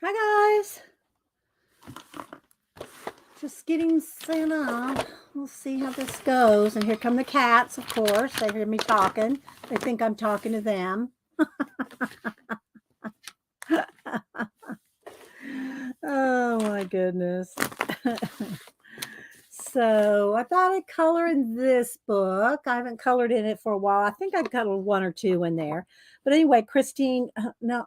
Hi guys, just getting set up. We'll see how this goes. And here come the cats, of course. They hear me talking. They think I'm talking to them. Oh my goodness. So I thought I'd color in this book. I haven't colored in it for a while. I think I've colored one or two in there. But anyway, Christine, no,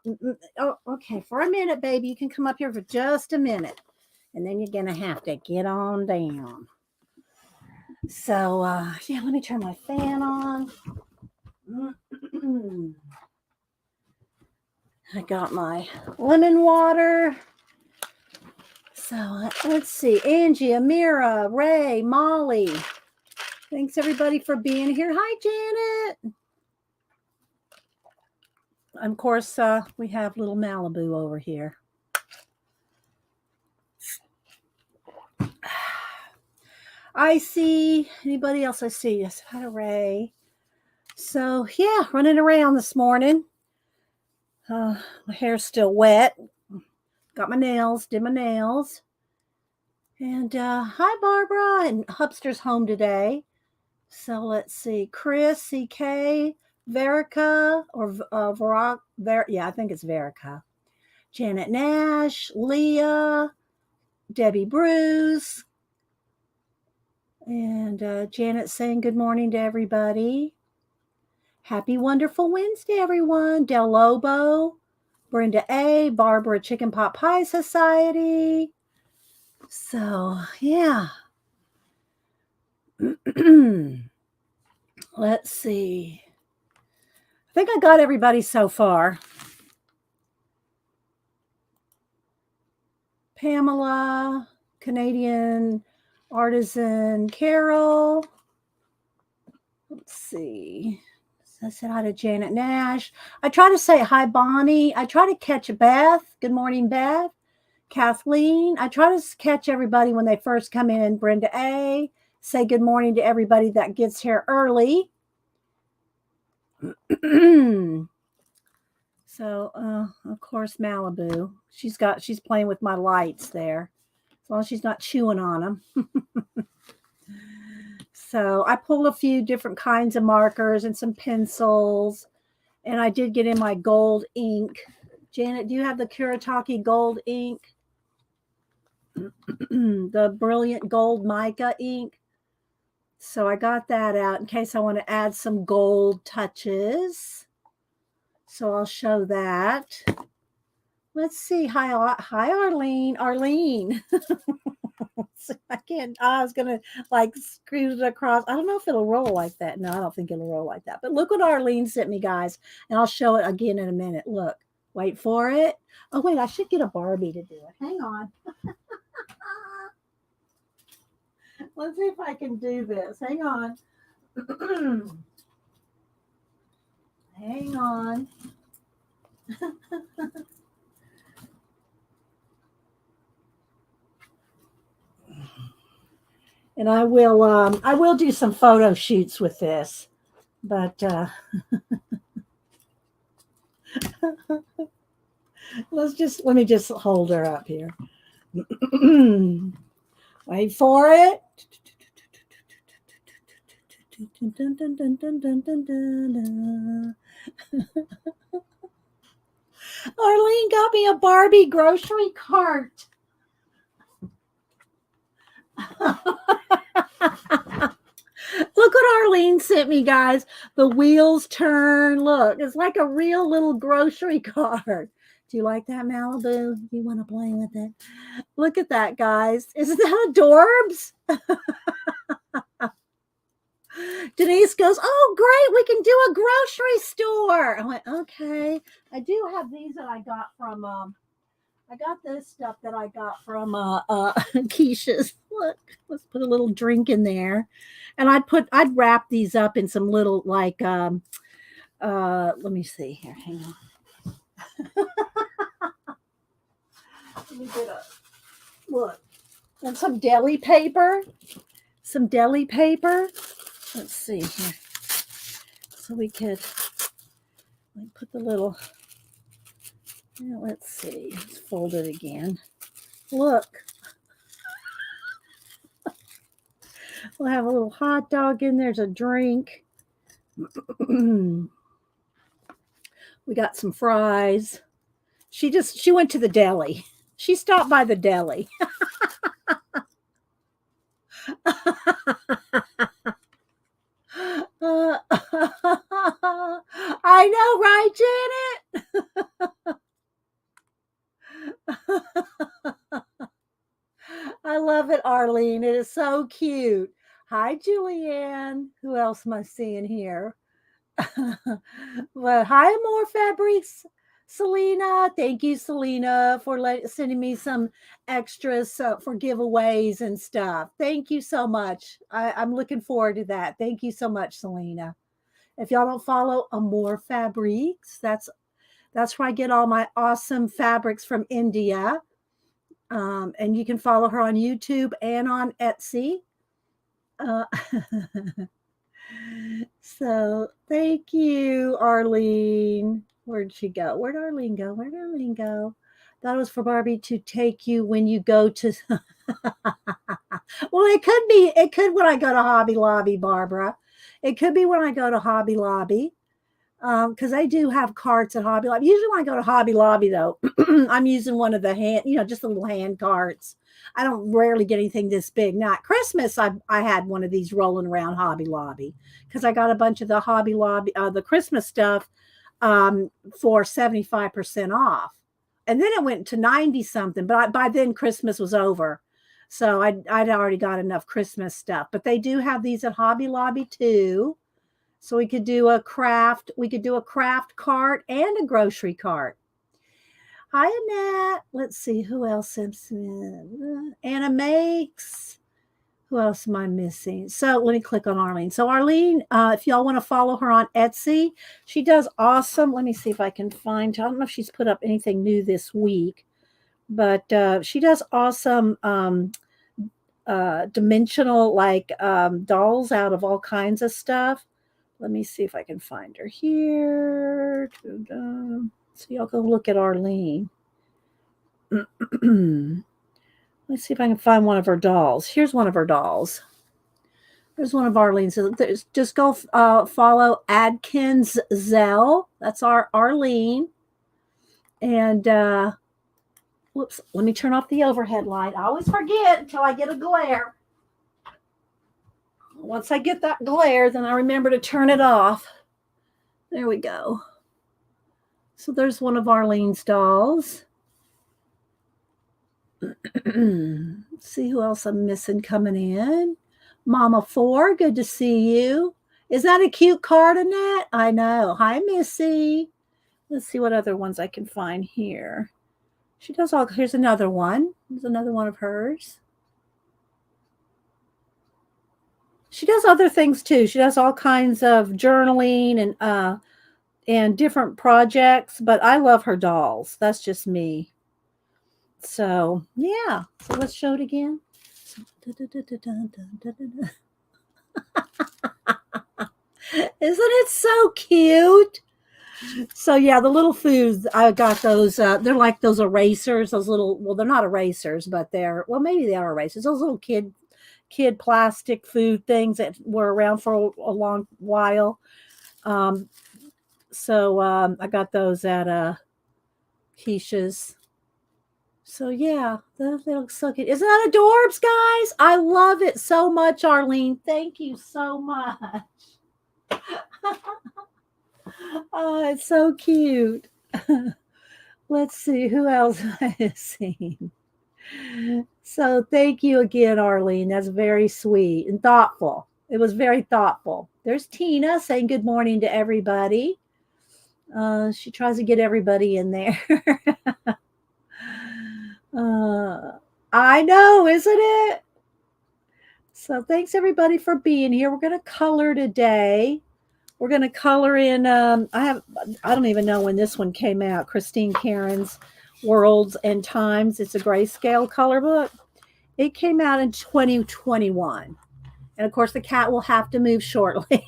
oh, okay, for a minute, baby. You can come up here for just a minute. And then you're going to have to get on down. So, yeah, let me turn my fan on. I got my lemon water. So, let's see. Angie, Amira, Ray, Molly. Thanks, everybody, for being here. Hi, Janet. And of course, we have little Malibu over here. I see. Anybody else I see? Yes, hi, Ray. So, yeah, running around this morning. My hair's still wet. Got my nails, did my nails. And hi, Barbara. And Hubster's home today. So let's see. Chris, CK, Verica, or yeah, I think it's Verica. Janet Nash, Leah, Debbie Bruce. And Janet saying good morning to everybody. Happy wonderful Wednesday, everyone. Del Lobo, Brenda A, Barbara Chicken Pot Pie Society. So, yeah. Let's see. I think I got everybody so far. Pamela, Canadian artisan Carol. Let's see. I said hi to Janet Nash. I try to say hi, Bonnie. I try to catch Beth. Good morning, Beth. Kathleen. I try to catch everybody when they first come in. Brenda A. Say good morning to everybody that gets here early. So, of course, Malibu. She's playing with my lights there. As long as she's not chewing on them. So I pulled a few different kinds of markers and some pencils. And I did get in my gold ink. Janet, do you have the Kuretake gold ink? The brilliant gold mica ink. So I got that out in case I want to add some gold touches. So I'll show that. Let's see. Hi, Arlene. Arlene. I can't. I was gonna like screw it across. I don't know if it'll roll like that. No, I don't think it'll roll like that. But look what Arlene sent me, guys, and I'll show it again in a minute. Look, wait for it. Oh wait, I should get a Barbie to do it. Hang on. Let's see if I can do this. Hang on. Hang on. And I will do some photo shoots with this, but let me just hold her up here. Wait for it. Arlene got me a Barbie grocery cart. Look what Arlene sent me, guys. The wheels turn. Look, it's like a real little grocery cart. Do you like that, Malibu? You want to play with it? Look at that, guys. Isn't that adorbs? Denise goes, oh, great. We can do a grocery store. I went, okay. I do have these that I got from, I got this stuff that I got from Keisha's. Look, let's put a little drink in there. And I'd wrap these up in some little like let me see here. Hang on. Let me get a look. And some deli paper. Some deli paper. Let's see here. So we could like put the little Now, let's see. Let's fold it again. Look. We'll have a little hot dog in there's a drink. We got some fries. She went to the deli. She stopped by the deli. I know, right, Janet? I love it, Arlene. It is so cute. Hi, Julianne. Who else am I seeing here? Well, hi, More Fabrics. Selena, thank you, Selena, for sending me some extras for giveaways and stuff. Thank you so much. I'm looking forward to that. Thank you so much, Selena. If y'all don't follow Amore Fabrics, that's where I get all my awesome fabrics from India. And you can follow her on YouTube and on Etsy. Uh, so thank you, Arlene. Where'd she go? Where'd Arlene go? Where'd Arlene go? That was for Barbie to take you when you go to. Well, it could when I go to Hobby Lobby, Barbara. It could be when I go to Hobby Lobby. Because I do have carts at Hobby Lobby. Usually when I go to Hobby Lobby, though, I'm using one of the hand, just the little hand carts. I don't rarely get anything this big. Now at Christmas, I had one of these rolling around Hobby Lobby because I got a bunch of the Hobby Lobby, the Christmas stuff for 75% off. And then it went to 90 something, but by then Christmas was over. So I'd already got enough Christmas stuff. But they do have these at Hobby Lobby too. So we could do a craft cart and a grocery cart. Hi, Annette. Let's see who else is Anna Makes. Who else am I missing? So let me click on Arlene. So Arlene, if y'all want to follow her on Etsy, she does awesome. Let me see if I can find. I don't know if she's put up anything new this week, but she does awesome dimensional dolls out of all kinds of stuff. Let me see if I can find her here. So y'all go look at Arlene. Let's see if I can find one of her dolls. Here's one of her dolls. There's one of Arlene's. Just go follow Adkins Zell. That's our Arlene. And whoops, let me turn off the overhead light. I always forget until I get a glare. Once I get that glare, then I remember to turn it off. There we go. So there's one of Arlene's dolls. See who else I'm missing coming in. Mama 4, good to see you. Is that a cute card, Annette? I know. Hi, Missy. Let's see what other ones I can find here. She does all. Here's another one. There's another one of hers. She does other things too. She does all kinds of journaling and different projects, but I love her dolls. That's just me. So, yeah. So let's show it again. Isn't it so cute? So yeah, the little foods, I got those. They're like those erasers, those little, well, they're not erasers, but maybe they are erasers. Those little kid plastic food things that were around for a long while. So I got those at Keisha's. So yeah, they look so cute. Isn't that adorbs, guys? I love it so much, Arlene. Thank you so much. Oh, it's so cute. Let's see who else I have seen. So thank you again, Arlene. That's very sweet and thoughtful. It was very thoughtful. There's Tina saying good morning to everybody. She tries to get everybody in there. I know, isn't it? So thanks everybody for being here. We're going to color today. We're going to color in, I don't even know when this one came out. Christine Karron's Worlds and Times. It's a grayscale color book. It came out in 2021. And of course, the cat will have to move shortly.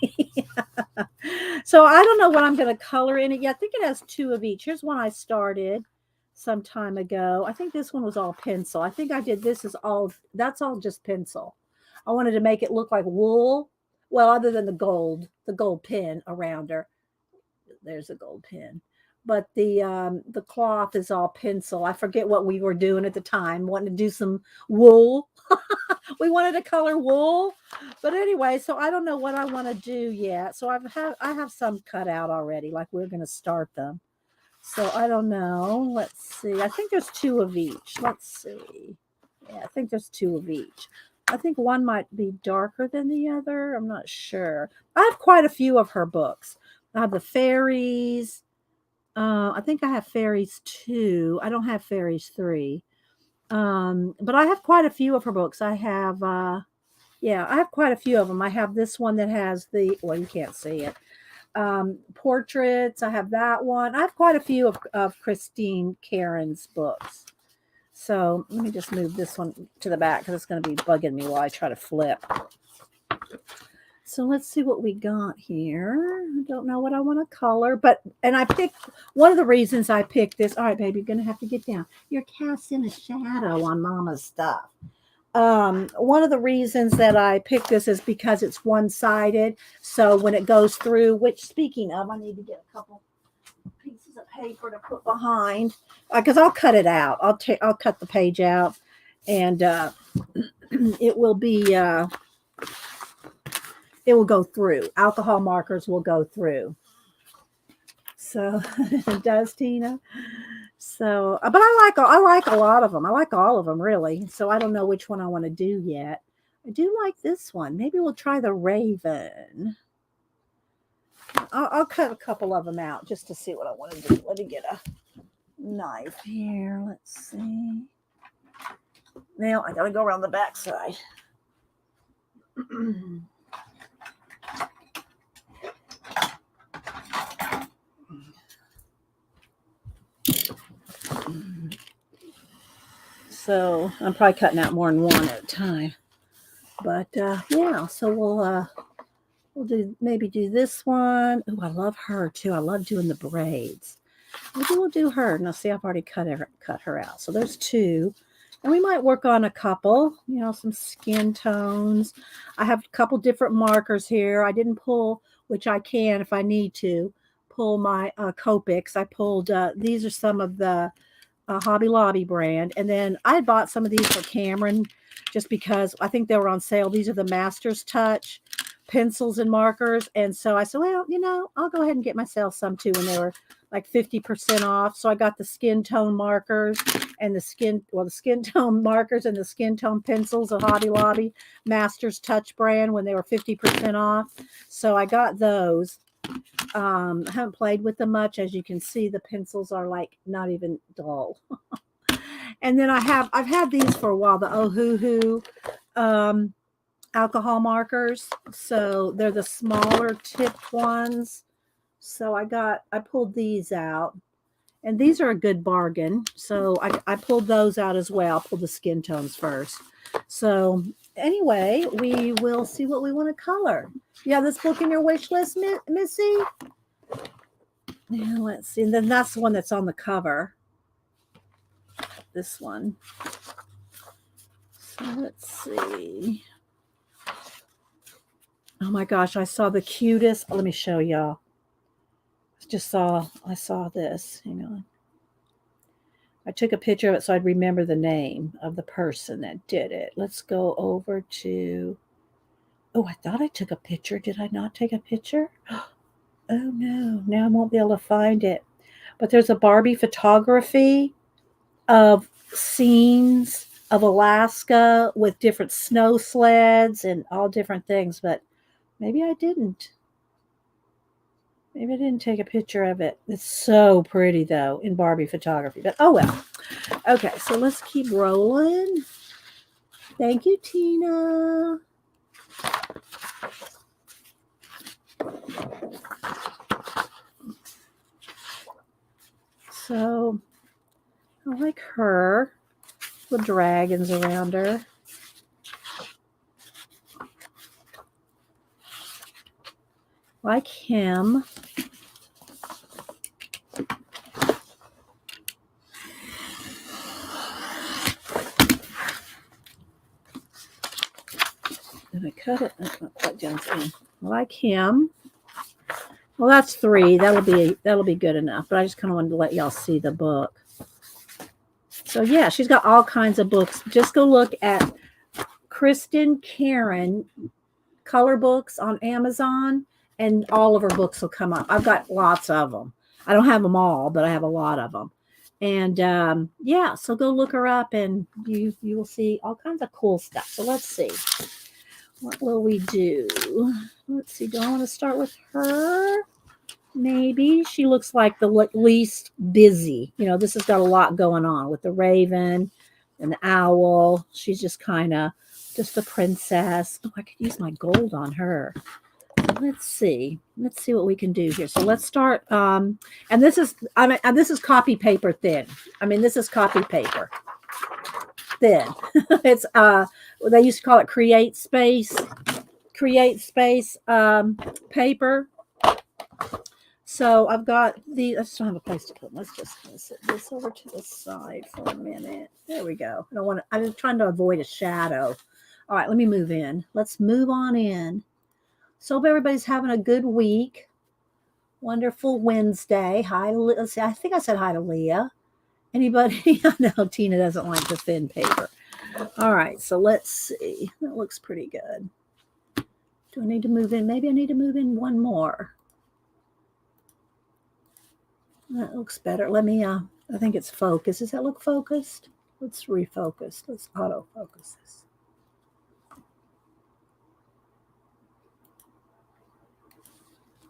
So I don't know what I'm going to color in it yet. I think it has 2 of each. Here's one I started. some time ago. I think this one was all pencil. I think I did this is all that's all just pencil. I wanted to make it look like wool. Well, other than the gold pin around her. There's a gold pin. But the cloth is all pencil. I forget what we were doing at the time. Wanting to do some wool. We wanted to color wool. But anyway, so I don't know what I want to do yet. So I have some cut out already, like we're gonna start them. So I don't know. Let's see. I think there's two of each. Let's see. Yeah, I think there's two of each. I think one might be darker than the other. I'm not sure. I have quite a few of her books. I have the fairies. I think I have fairies 2. I don't have fairies 3. But I have quite a few of her books. I have yeah, I have quite a few of them. I have this one that has the well, you can't see it. Portraits. I have that one. I have quite a few of Christine Karron's books. So let me just move this one to the back because it's going to be bugging me while I try to flip. So let's see what we got here. I don't know what I want to color, and I picked one of the reasons I picked this. All right, baby, you're going to have to get down. You're casting a shadow on Mama's stuff. One of the reasons that I picked this is because it's one-sided. So when it goes through, which speaking of, I need to get a couple pieces of paper to put behind because I'll cut it out. I'll cut the page out, and it will be it will go through. Alcohol markers will go through. So it does, Tina. So, but I like a lot of them. I like all of them really. So I don't know which one I want to do yet. I do like this one. Maybe we'll try the raven. I'll cut a couple of them out just to see what I want to do. Let me get a knife here. Let's see. Now I gotta go around the back side. So I'm probably cutting out more than one at a time. But yeah, so we'll maybe do this one. Oh, I love her too. I love doing the braids. Maybe we'll do her. Now see, I've already cut her out. So there's 2. And we might work on a couple, some skin tones. I have a couple different markers here. I didn't pull, which I can if I need to, pull my Copics. I pulled, these are some of the Hobby Lobby brand. And then I bought some of these for Cameron just because I think they were on sale. These are the Master's Touch pencils and markers. And so I said, well, I'll go ahead and get myself some too when they were like 50% off. So I got the skin tone markers and the skin tone markers and the skin tone pencils of Hobby Lobby Master's Touch brand when they were 50% off. So I got those. I haven't played with them much. As you can see, the pencils are like not even dull. And then I've had these for a while, the Ohuhu alcohol markers. So they're the smaller tipped ones. So I pulled these out, and these are a good bargain. So I pulled those out as well. Pulled the skin tones first. So anyway, we will see what we want to color. You have this book in your wish list, Missy? Yeah, let's see. And then that's the one that's on the cover. This one. So let's see. Oh my gosh, I saw the cutest. Let me show y'all. I saw this. Hang on. I took a picture of it so I'd remember the name of the person that did it. Let's go over to. Oh, I thought I took a picture. Did I not take a picture? Oh no, now I won't be able to find it. But there's a Barbie photography of scenes of Alaska with different snow sleds and all different things, but maybe I didn't. Maybe I didn't take a picture of it. It's so pretty, though, in Barbie photography. But, oh, well. Okay, so let's keep rolling. Thank you, Tina. So, I like her. The dragons around her. Like him. I cut it. I like him. Well, that's 3. That'll be good enough. But I just kind of wanted to let y'all see the book. So yeah, she's got all kinds of books. Just go look at Kristen Karron color books on Amazon, and all of her books will come up. I've got lots of them. I don't have them all, but I have a lot of them. And yeah, so go look her up, and you will see all kinds of cool stuff. So let's see. What will we do? Let's see. Do I want to start with her? Maybe. She looks like the least busy. You know, this has got a lot going on with the raven and the owl. She's just kind of just the princess. Oh, I could use my gold on her. Let's see. Let's see what we can do here. So let's start. And this is copy paper thin. I mean, this is copy paper thin. It's they used to call it create space paper. So I've got the. I just don't have a place to put them. Let's just set this over to the side for a minute. There we go. I don't want to. I'm trying to avoid a shadow. All right, let me move in. Let's move on in. So hope everybody's having a good week. Wonderful Wednesday. Hi, let's see. I think I said hi to Leah. Anybody? I know Tina doesn't like the thin paper. All right, so let's see. That looks pretty good. Do I need to move in? Maybe I need to move in one more. That looks better. Let me, I think it's focused. Does that look focused? Let's refocus. Let's autofocus this.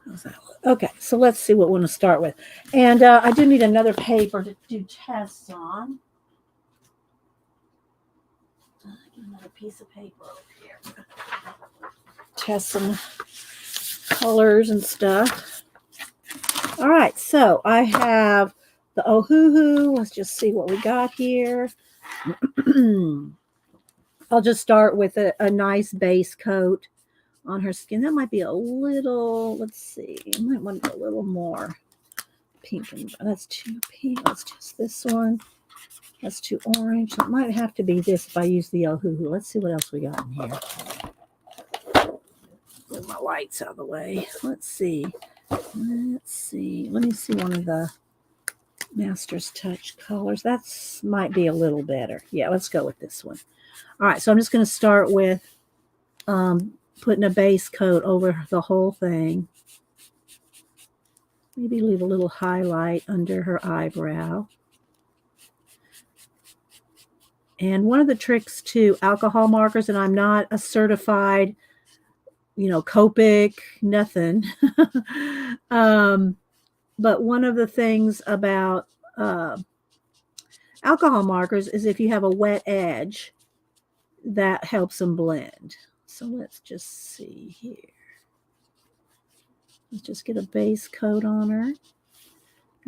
How's that look? Okay, so let's see what we want to start with. And I do need another paper to do tests on. Get another piece of paper over here. Test some colors and stuff. All right, so I have the Ohuhu. Let's just see what we got here. I'll just start with a nice base coat on her skin. That might be a little, let's see, I might want a little more pink. And that's too pink. Let's just this one. That's too orange. So it might have to be this if I use the Ohuhu. Let's see what else we got in here. Get my lights out of the way. Let's see. Let's see. Let me see one of the Master's Touch colors. That's might be a little better. Yeah, let's go with this one. All right, so I'm just going to start with putting a base coat over the whole thing. Maybe leave a little highlight under her eyebrow. And one of the tricks to alcohol markers, and I'm not a certified Copic, nothing. But one of the things about alcohol markers is if you have a wet edge, that helps them blend. So let's just see here. Let's just get a base coat on her.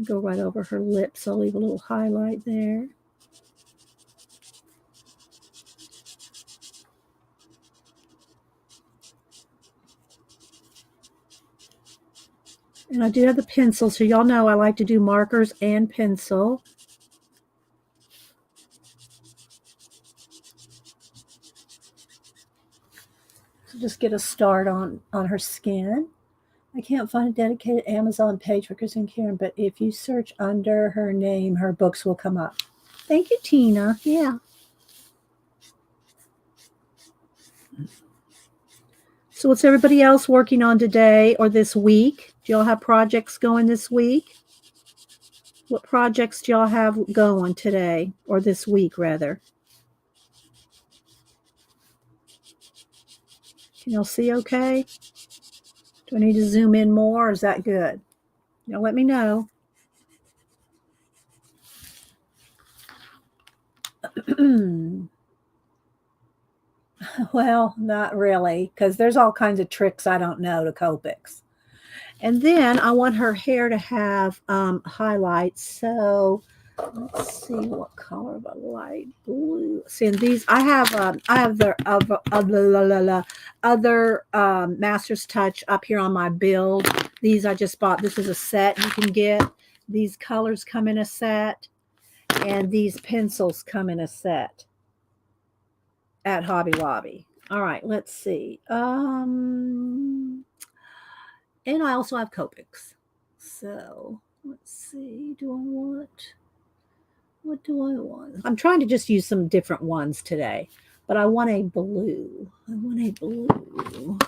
Go right over her lips. I'll leave a little highlight there. And I do have the pencil, so y'all know I like to do markers and pencil. So just get a start on her skin. I can't find a dedicated Amazon page for Kristen Karron, but if you search under her name, her books will come up. Thank you, Tina. Yeah. So what's everybody else working on today or this week? Do y'all have projects going this week? What projects do y'all have going today or this week, rather? Can y'all see okay? Do I need to zoom in more or is that good? Y'all let me know. Well, not really, because there's all kinds of tricks I don't know to Copics. And then I want her hair to have highlights. So let's see what color of a light blue. See, in these I have the other Master's Touch up here on my build. These I just bought. This is a set you can get. These colors come in a set, and these pencils come in a set at Hobby Lobby. All right, let's see. And I also have Copics. So let's see. What do I want? I'm trying to just use some different ones today, but I want a blue. I want a blue. Let's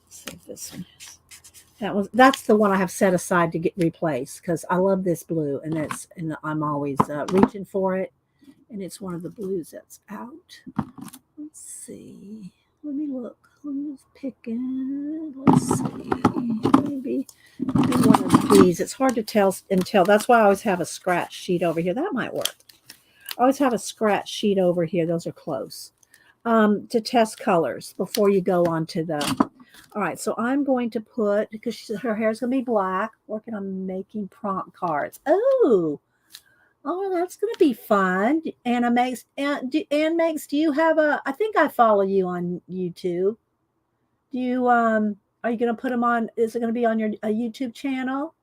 see if this one is. That's the one I have set aside to get replaced because I love this blue and I'm always reaching for it, and it's one of the blues that's out. Let's see. Let me look. Let me just pick it. Let's see. Maybe one of these. It's hard to tell until. That's why I always have a scratch sheet over here. That might work. I always have a scratch sheet over here. Those are close. To test colors before you go on to the. All right, so I'm going to put, because her hair is going to be black, working on making prompt cards. Oh, that's going to be fun. Anna makes, Ann makes, do you have I think I follow you on YouTube. Do you, are you going to put them on, is it going to be on your YouTube channel?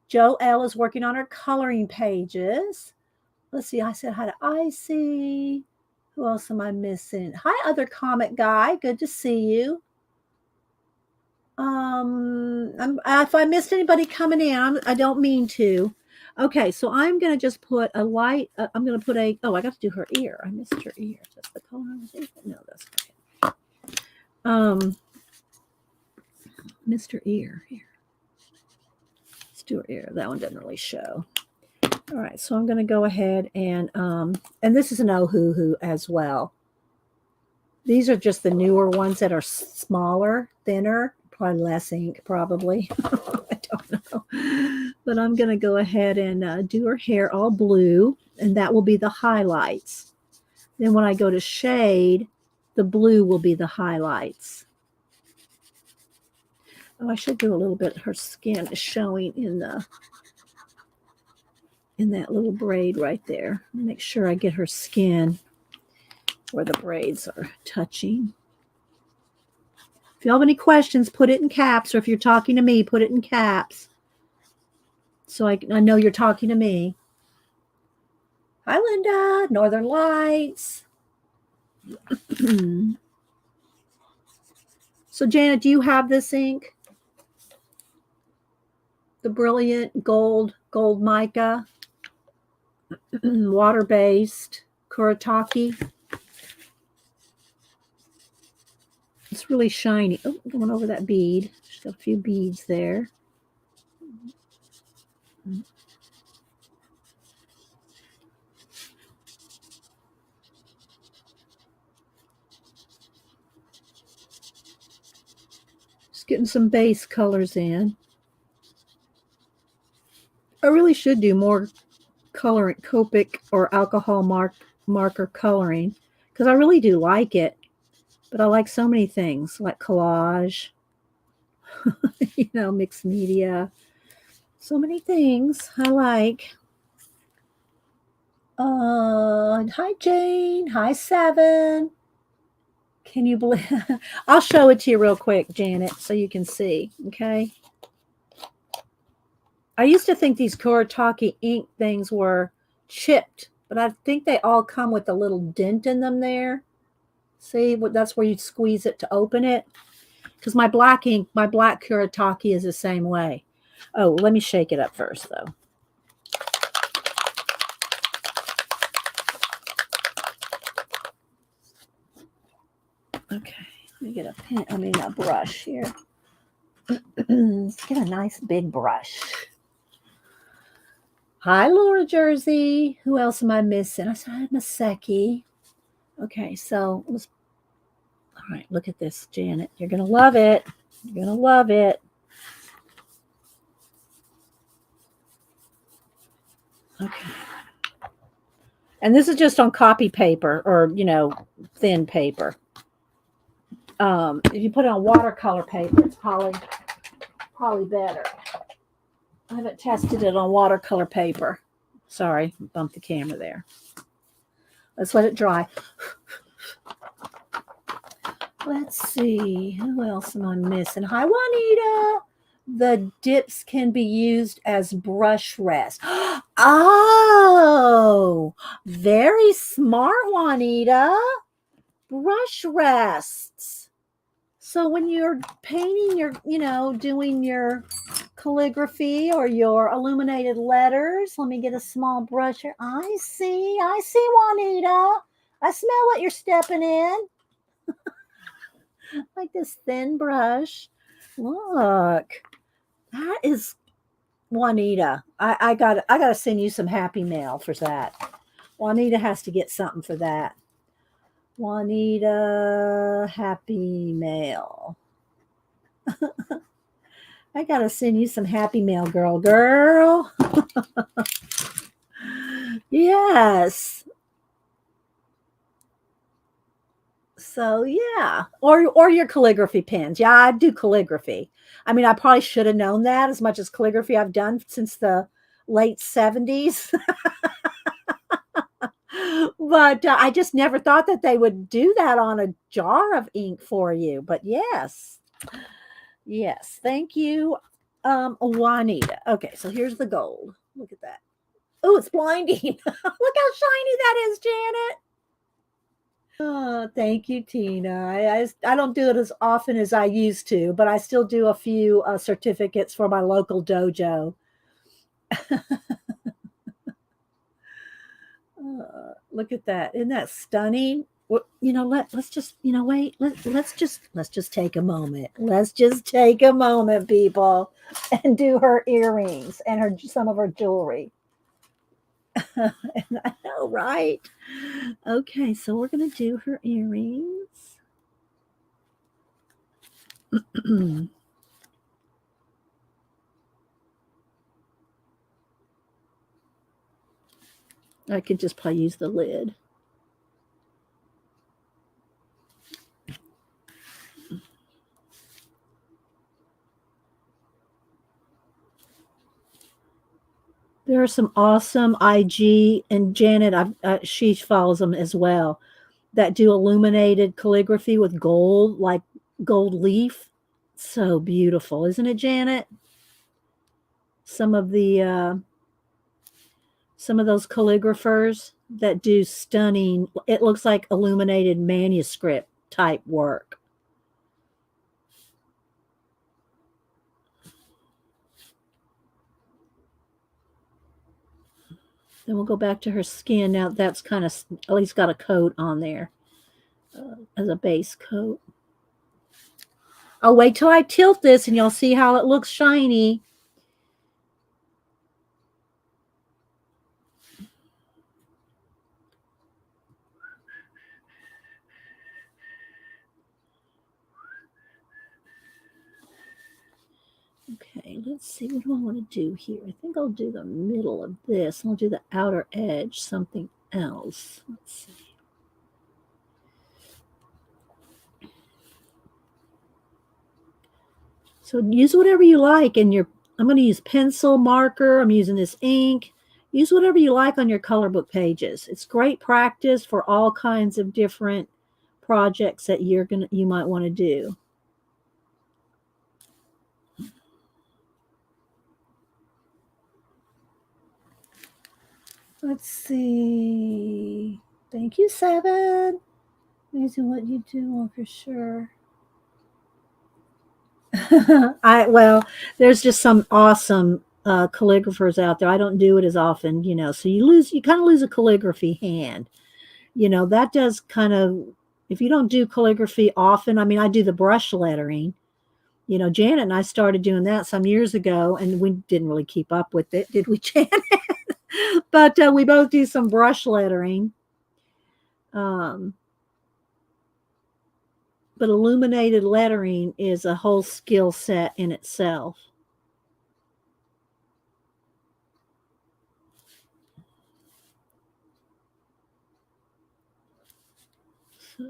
Jo L is working on her coloring pages. Let's see, I said hi to Icy. Who else am I missing? Hi, other comic guy. Good to see you. If I missed anybody coming in, I don't mean to. Okay, so I'm going to just put a light, I'm going to put I got to do her ear. I missed her ear. That's the color I was thinking. No, that's okay. Missed her ear here. Let's do her ear. That one doesn't really show. All right, so I'm going to go ahead and this is an Ohuhu as well. These are just the newer ones that are smaller, thinner, probably less ink, probably. I don't know. But I'm going to go ahead and do her hair all blue, and that will be the highlights. Then when I go to shade, the blue will be the highlights. Oh, I should do a little bit. Her skin is showing in that little braid right there. Make sure I get her skin where the braids are touching. If you have any questions, put it in caps, or if you're talking to me, put it in caps. So I know you're talking to me. Hi, Linda. Northern Lights. So, Janet, do you have this ink? The brilliant gold mica, water-based Kuretake. It's really shiny. Oh, going over that bead. Just got a few beads there. Just getting some base colors in. I really should do more coloring, Copic or alcohol marker coloring, because I really do like it. But I like so many things, like collage, mixed media. So many things I like. Hi, Jane. Hi, Seven. Can you believe? I'll show it to you real quick, Janet, so you can see. Okay. I used to think these Kuretake ink things were chipped, but I think they all come with a little dent in them there. See, that's where you squeeze it to open it. Because my black ink, my black Kuretake is the same way. Oh, let me shake it up first, though. Okay, let me get a brush here. Let's get a nice big brush. Hi, Laura Jersey. Who else am I missing? I said I had Maseki. Okay, so let's. All right, look at this, Janet. You're gonna love it. You're gonna love it. Okay. And this is just on copy paper or thin paper. If you put it on watercolor paper, it's probably better. I haven't tested it on watercolor paper. Sorry, bumped the camera there. Let's let it dry. Let's see. Who else am I missing? Hi, Juanita. The dips can be used as brush rest. Oh, very smart, Juanita. brush rests. So when you're painting your, doing your calligraphy or your illuminated letters, let me get a small brush here. I see, Juanita. I smell what you're stepping in. Like this thin brush. Look, that is Juanita. I gotta send you some happy mail for that. Juanita has to get something for that. Juanita, happy mail. I gotta send you some happy mail, girl. Yes. So yeah, or your calligraphy pens. Yeah, I do calligraphy. I mean, I probably should have known that as much as calligraphy I've done since the late 70s. But I just never thought that they would do that on a jar of ink for you. But yes, yes, thank you, Juanita. Okay, so here's the gold. Look at that. Oh, it's blinding. Look how shiny that is, Janet. Oh, thank you, Tina. I don't do it as often as I used to, but I still do a few certificates for my local dojo. Look at that. Isn't that stunning? Well, let's just, wait. Let's just take a moment. Let's just take a moment, people, and do her earrings and some of her jewelry. I know, right? Okay, so we're gonna do her earrings. I could just probably use the lid. There are some awesome IG, and Janet, she follows them as well, that do illuminated calligraphy with gold, like gold leaf. So beautiful, isn't it, Janet? Some of the some of those calligraphers that do stunning. It looks like illuminated manuscript type work. Then we'll go back to her skin. Now that's kind of at least got a coat on there as a base coat. I'll wait till I tilt this and you'll see how it looks shiny. Okay, let's see. What do I want to do here? I think I'll do the middle of this. I'll do the outer edge, something else. Let's see. So use whatever you like in your, I'm going to use pencil, marker. I'm using this ink. Use whatever you like on your color book pages. It's great practice for all kinds of different projects that you might want to do. Let's see. Thank you, Seven. Amazing what you do for sure. There's just some awesome calligraphers out there. I don't do it as often, so you kind of lose a calligraphy hand. That does kind of, if you don't do calligraphy often, I mean, I do the brush lettering. Janet and I started doing that some years ago, and we didn't really keep up with it, did we, Janet? But we both do some brush lettering. But illuminated lettering is a whole skill set in itself. So.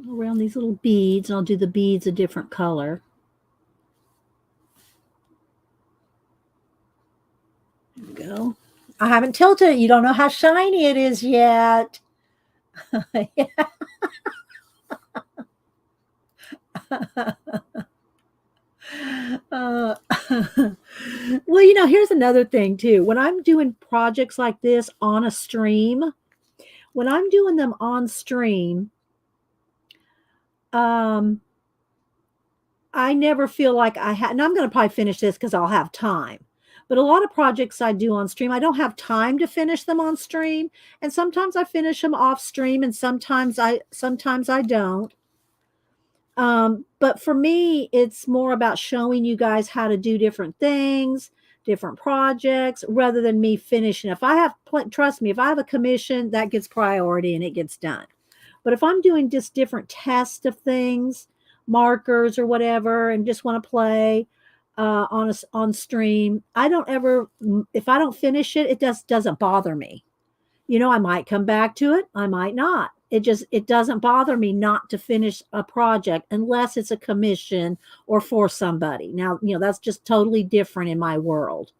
Around these little beads, and I'll do the beads a different color. There we go. I haven't tilted it. You don't know how shiny it is yet. Uh, well, here's another thing too. When I'm doing projects like this on a stream, when I'm doing them on stream, um, I never feel like I had, and I'm going to probably finish this because I'll have time. But a lot of projects I do on stream, I don't have time to finish them on stream, and sometimes I finish them off stream, and sometimes I don't. But for me, it's more about showing you guys how to do different things, different projects, rather than me finishing. If I have, trust me, if I have a commission, that gets priority and it gets done. But if I'm doing just different tests of things, markers or whatever, and just want to play on stream, I don't ever, if I don't finish it, it just doesn't bother me. I might come back to it, I might not. It doesn't bother me not to finish a project unless it's a commission or for somebody. Now, that's just totally different in my world.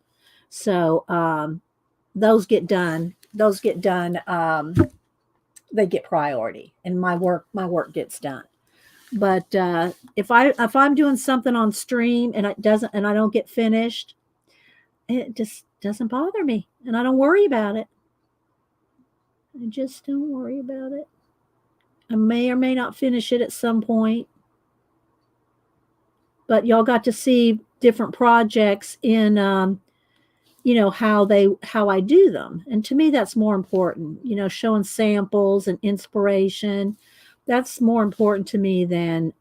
So those get done. They get priority, and my work gets done. But if I'm doing something on stream and I don't get finished, it just doesn't bother me, and I don't worry about it. I just don't worry about it. I may or may not finish it at some point. But y'all got to see different projects in how I do them. And to me that's more important. Showing samples and inspiration. That's more important to me than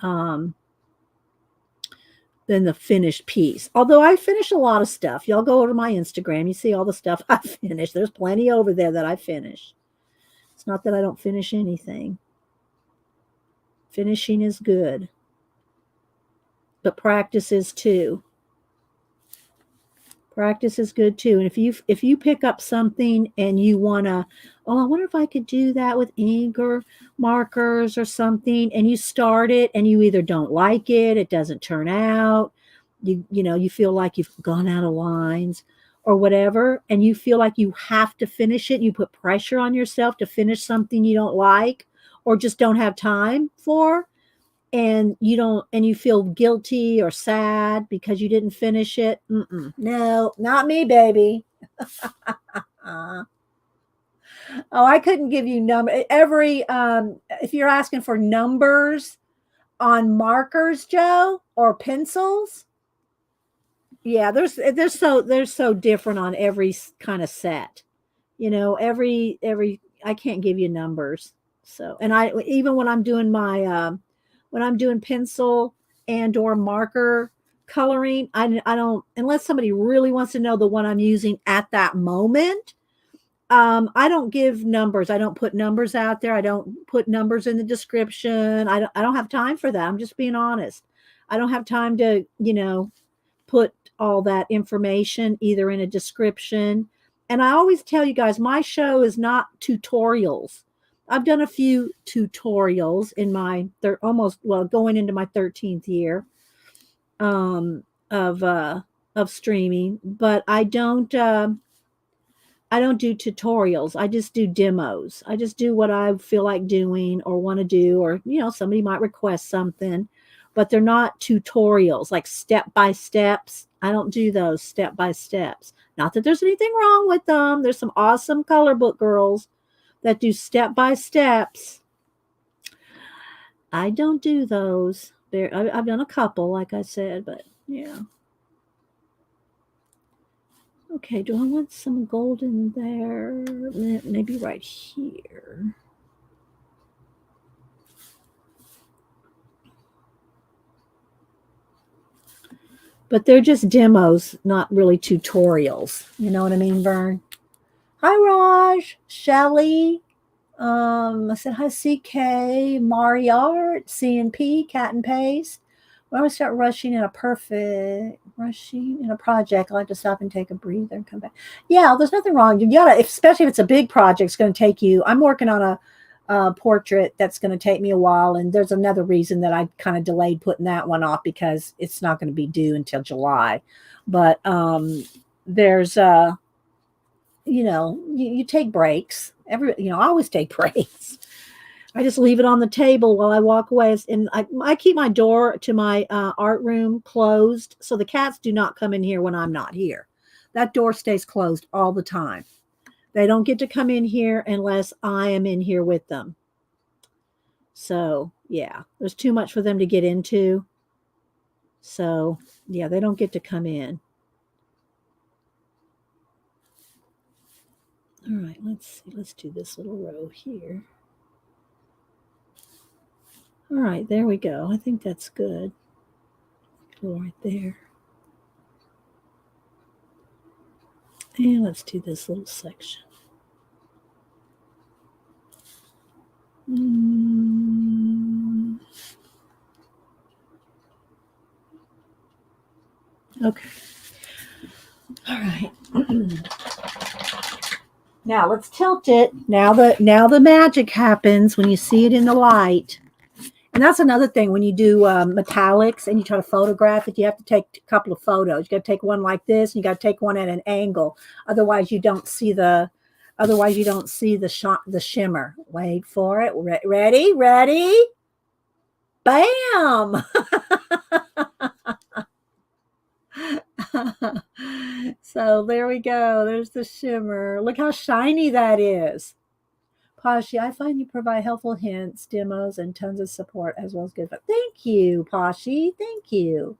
the finished piece. Although I finish a lot of stuff. Y'all go over to my Instagram, you see all the stuff I finished. There's plenty over there that I finish. It's not that I don't finish anything. Finishing is good. But practice is too. Practice is good too. And if you pick up something and you want to, I wonder if I could do that with ink or markers or something, and you start it and you either don't like it doesn't turn out, you feel like you've gone out of lines or whatever, and you feel like you have to finish it, you put pressure on yourself to finish something you don't like or just don't have time for, and you feel guilty or sad because you didn't finish it. No, not me, baby. I couldn't give you if you're asking for numbers on markers, Joe, or pencils, yeah, they're so different on every kind of set. Every I can't give you numbers. So, and I even when I'm doing when I'm doing pencil and or marker coloring, I don't, unless somebody really wants to know the one I'm using at that moment. I don't give numbers. I don't put numbers out there. I don't put numbers in the description. I don't have time for that. I'm just being honest. I don't have time to, put all that information either in a description. And I always tell you guys, my show is not tutorials. I've done a few tutorials in my going into my 13th year of streaming, but I don't do tutorials. I just do demos. I just do what I feel like doing or want to do, or somebody might request something, but they're not tutorials like step by steps. I don't do those step by steps. Not that there's anything wrong with them. There's some awesome color book girls that do step by steps. I don't do those. I've done a couple, like I said, but yeah. Okay, do I want some gold in there? Maybe right here. But they're just demos, not really tutorials. You know what I mean, Vern? Hi, Raj, Shelly. I said hi, CK, Mariart, CNP, Cat and Paste. When I start rushing in a project, I like to stop and take a breather and come back. Yeah, there's nothing wrong. You gotta, especially if it's a big project, it's going to take you. I'm working on a portrait that's going to take me a while, and there's another reason that I kind of delayed putting that one off because it's not going to be due until July. But there's you take breaks. I always take breaks. I just leave it on the table while I walk away. And I keep my door to my art room closed so the cats do not come in here when I'm not here. That door stays closed all the time. They don't get to come in here unless I am in here with them. So, yeah, there's too much for them to get into. So, yeah, they don't get to come in. All right, let's see. Let's do this little row here. All right, there we go. I think that's good. Go right there. And let's do this little section. Okay. All right. Now let's tilt it. Now the magic happens when you see it in the light. And that's another thing when you do metallics and you try to photograph it, you have to take a couple of photos. You got to take one like this, and you got to take one at an angle. Otherwise, you don't see the the shimmer. Wait for it. Ready? Bam! So there we go. There's the shimmer. Look how shiny that is. Pashi, I find you provide helpful hints, demos, and tons of support as well as good. Thank you, Pashi. Thank you.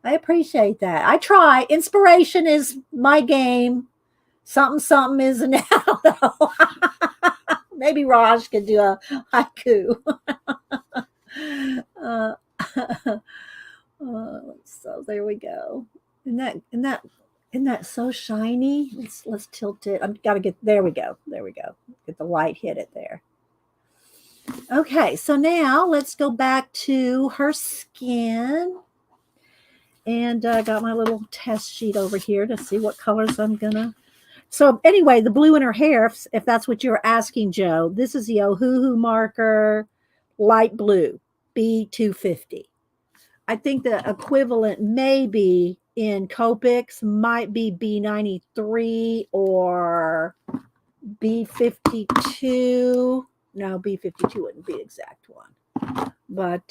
I appreciate that. I try. Inspiration is my game. Something is now, though. Maybe Raj could do a haiku. uh, so there we go. Isn't that so shiny? Let's tilt it. I've got to get there. We go. Get the light hit it there. Okay, so now let's go back to her skin. And I got my little test sheet over here to see what colors I'm gonna. So anyway, the blue in her hair, if that's what you're asking, Joe, this is the Ohuhu marker, light blue, B250. I think the equivalent maybe in Copics might be B93 or B52. No, B52 wouldn't be the exact one. But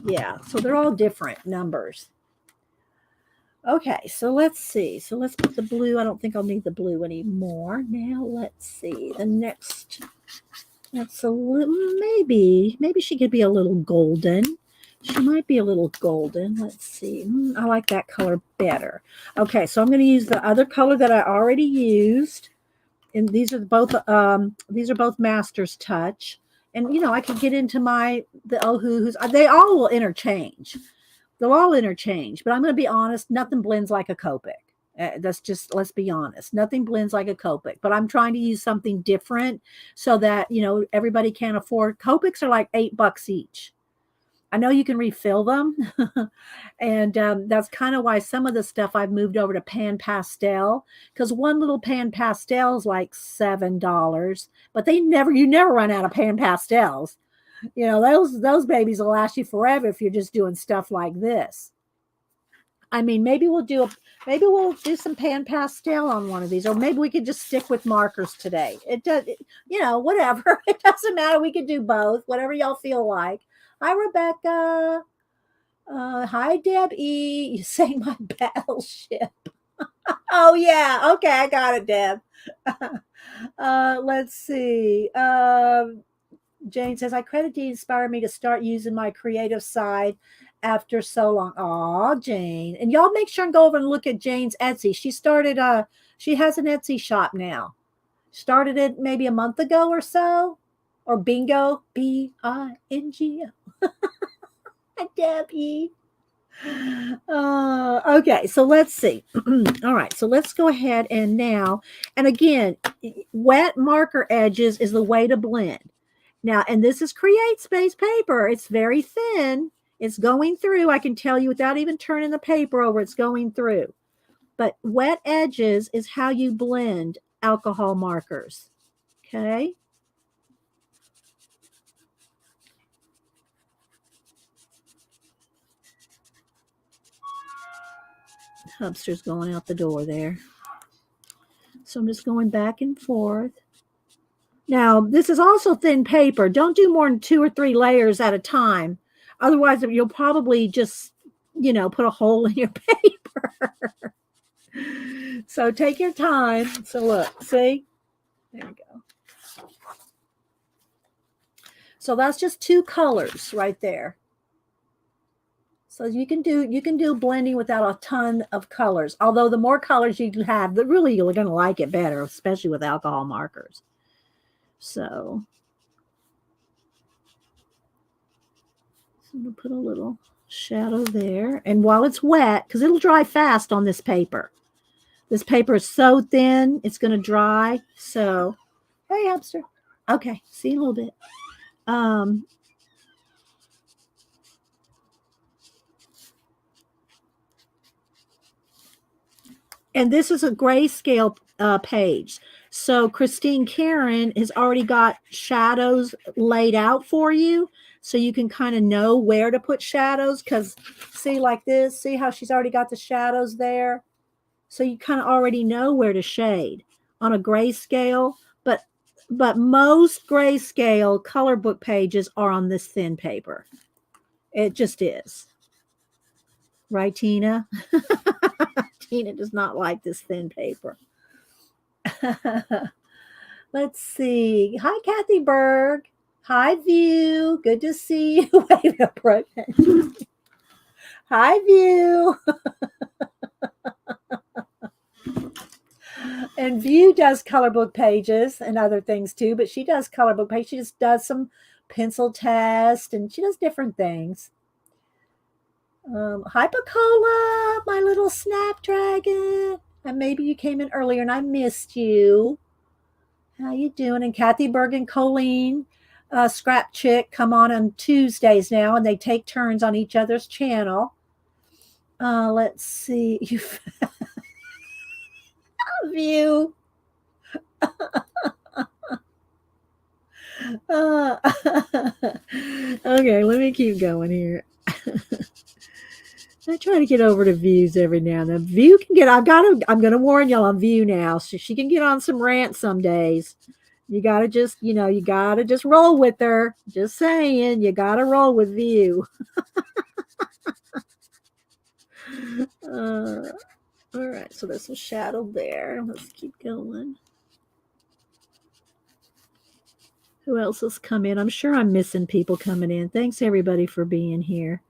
yeah, so they're all different numbers. Okay, so let's see. So let's put the blue. I don't think I'll need the blue anymore. Now let's see. The next, that's a little, maybe she could be a little golden. She might be a little golden. Let's see. I like that color better. Okay, so I'm going to use the other color that I already used. And these are both Master's Touch. And I could get into the Ohuhus. They all will interchange. They'll all interchange, but I'm going to be honest, nothing blends like a Copic. Let's be honest. Nothing blends like a Copic, but I'm trying to use something different so that, everybody can afford. Copics are like $8 each. I know you can refill them. And that's kind of why some of the stuff I've moved over to PanPastel, because one little PanPastel is like $7, but you never run out of PanPastels. Those babies will last you forever if you're just doing stuff like this. I mean, maybe we'll do some PanPastel on one of these, or maybe we could just stick with markers today. Whatever. It doesn't matter. We could do both, whatever y'all feel like. Hi, Rebecca. Hi, Deb E. You sang my battleship. Oh yeah. Okay, I got it, Deb. Let's see. Jane says, I credit you inspired me to start using my creative side after so long. Aw, Jane. And y'all make sure and go over and look at Jane's Etsy. She has an Etsy shop now. Started it maybe a month ago or so. Or Bingo, Bingo. Debbie. Okay, so let's see. All right, so let's go ahead and again, wet marker edges is the way to blend. Now, and this is Create Space paper. It's very thin. It's going through. I can tell you without even turning the paper over, it's going through. But wet edges is how you blend alcohol markers. Okay. Hubster's going out the door there. So I'm just going back and forth. Now, this is also thin paper. Don't do more than 2 or 3 layers at a time. Otherwise, you'll probably just, put a hole in your paper. So take your time. So look, see? There we go. So that's just 2 colors right there. So you can do blending without a ton of colors. Although the more colors you have, really you're going to like it better, especially with alcohol markers. So I'm going to put a little shadow there. And while it's wet, because it'll dry fast on this paper. This paper is so thin, it's going to dry. So, hey, hamster. Okay, see you in a little bit. And this is a grayscale page. So Christine Karron has already got shadows laid out for you. So you can kind of know where to put shadows. Because see, like this, see how she's already got the shadows there? So you kind of already know where to shade on a grayscale. But most grayscale color book pages are on this thin paper. It just is. Right, Tina? Tina does not like this thin paper. Let's see. Hi, Kathy Berg. Hi, View. Good to see you. Wait a minute. Hi, View. And View does color book pages and other things too, but she does color book pages. She just does some pencil test and she does different things. Hi, Pacola, my little snapdragon. And maybe you came in earlier and I missed you. How you doing? And Kathy Berg and Colleen, Scrap Chick, come on Tuesdays now, and they take turns on each other's channel. Let's see. You View. Okay, let me keep going here. I try to get over to Views every now and then. View can get. I'm gonna warn y'all on View now. So she can get on some rants some days. You gotta just, you gotta just roll with her. Just saying, you gotta roll with View. All right, so there's some shadow there. Let's keep going. Who else has come in? I'm sure I'm missing people coming in. Thanks everybody for being here.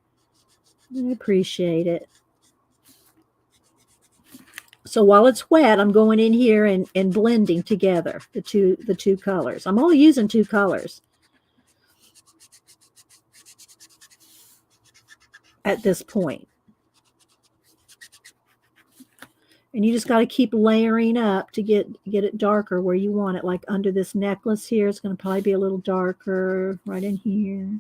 I appreciate it. So while it's wet, I'm going in here and blending together the two colors. I'm only using 2 colors at this point. And you just got to keep layering up to get it darker where you want it. Like under this necklace here, it's going to probably be a little darker right in here.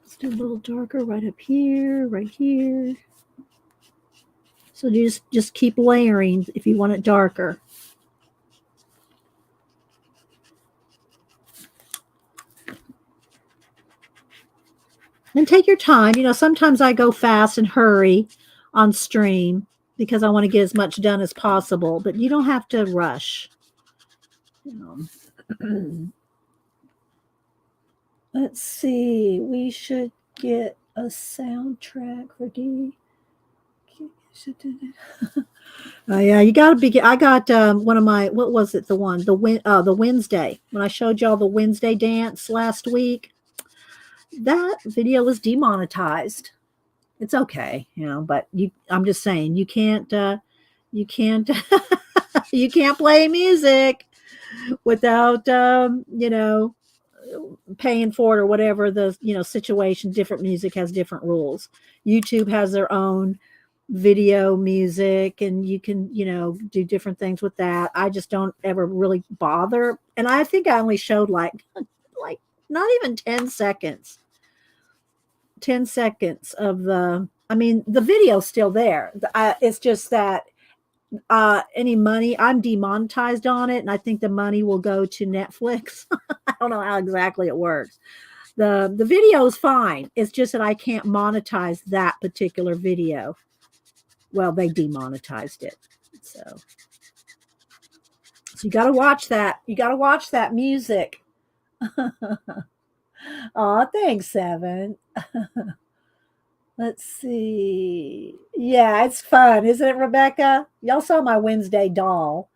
Let's do a little darker right up here, right here. So you just keep layering if you want it darker. And take your time. Sometimes I go fast and hurry on stream because I want to get as much done as possible, but you don't have to rush. Let's see. We should get a soundtrack for D. Yeah, you got to be. I got one of my. What was it? The Wednesday when I showed y'all the Wednesday dance last week. That video was demonetized. It's okay, but I'm just saying you can't you can't play music without paying for it or whatever the situation. Different music has different rules. YouTube has their own video music and you can do different things with that. I just don't ever really bother, and I think I only showed like not even 10 seconds of the video's still there. It's just that any money. I'm demonetized on it, and I think the money will go to Netflix. I don't know how exactly it works. The video is fine. It's just that I can't monetize that particular video. Well, they demonetized it. So you got to watch that. You got to watch that music. Oh, thanks, Seven. Let's see. Yeah, it's fun, isn't it, Rebecca? Y'all saw my Wednesday doll.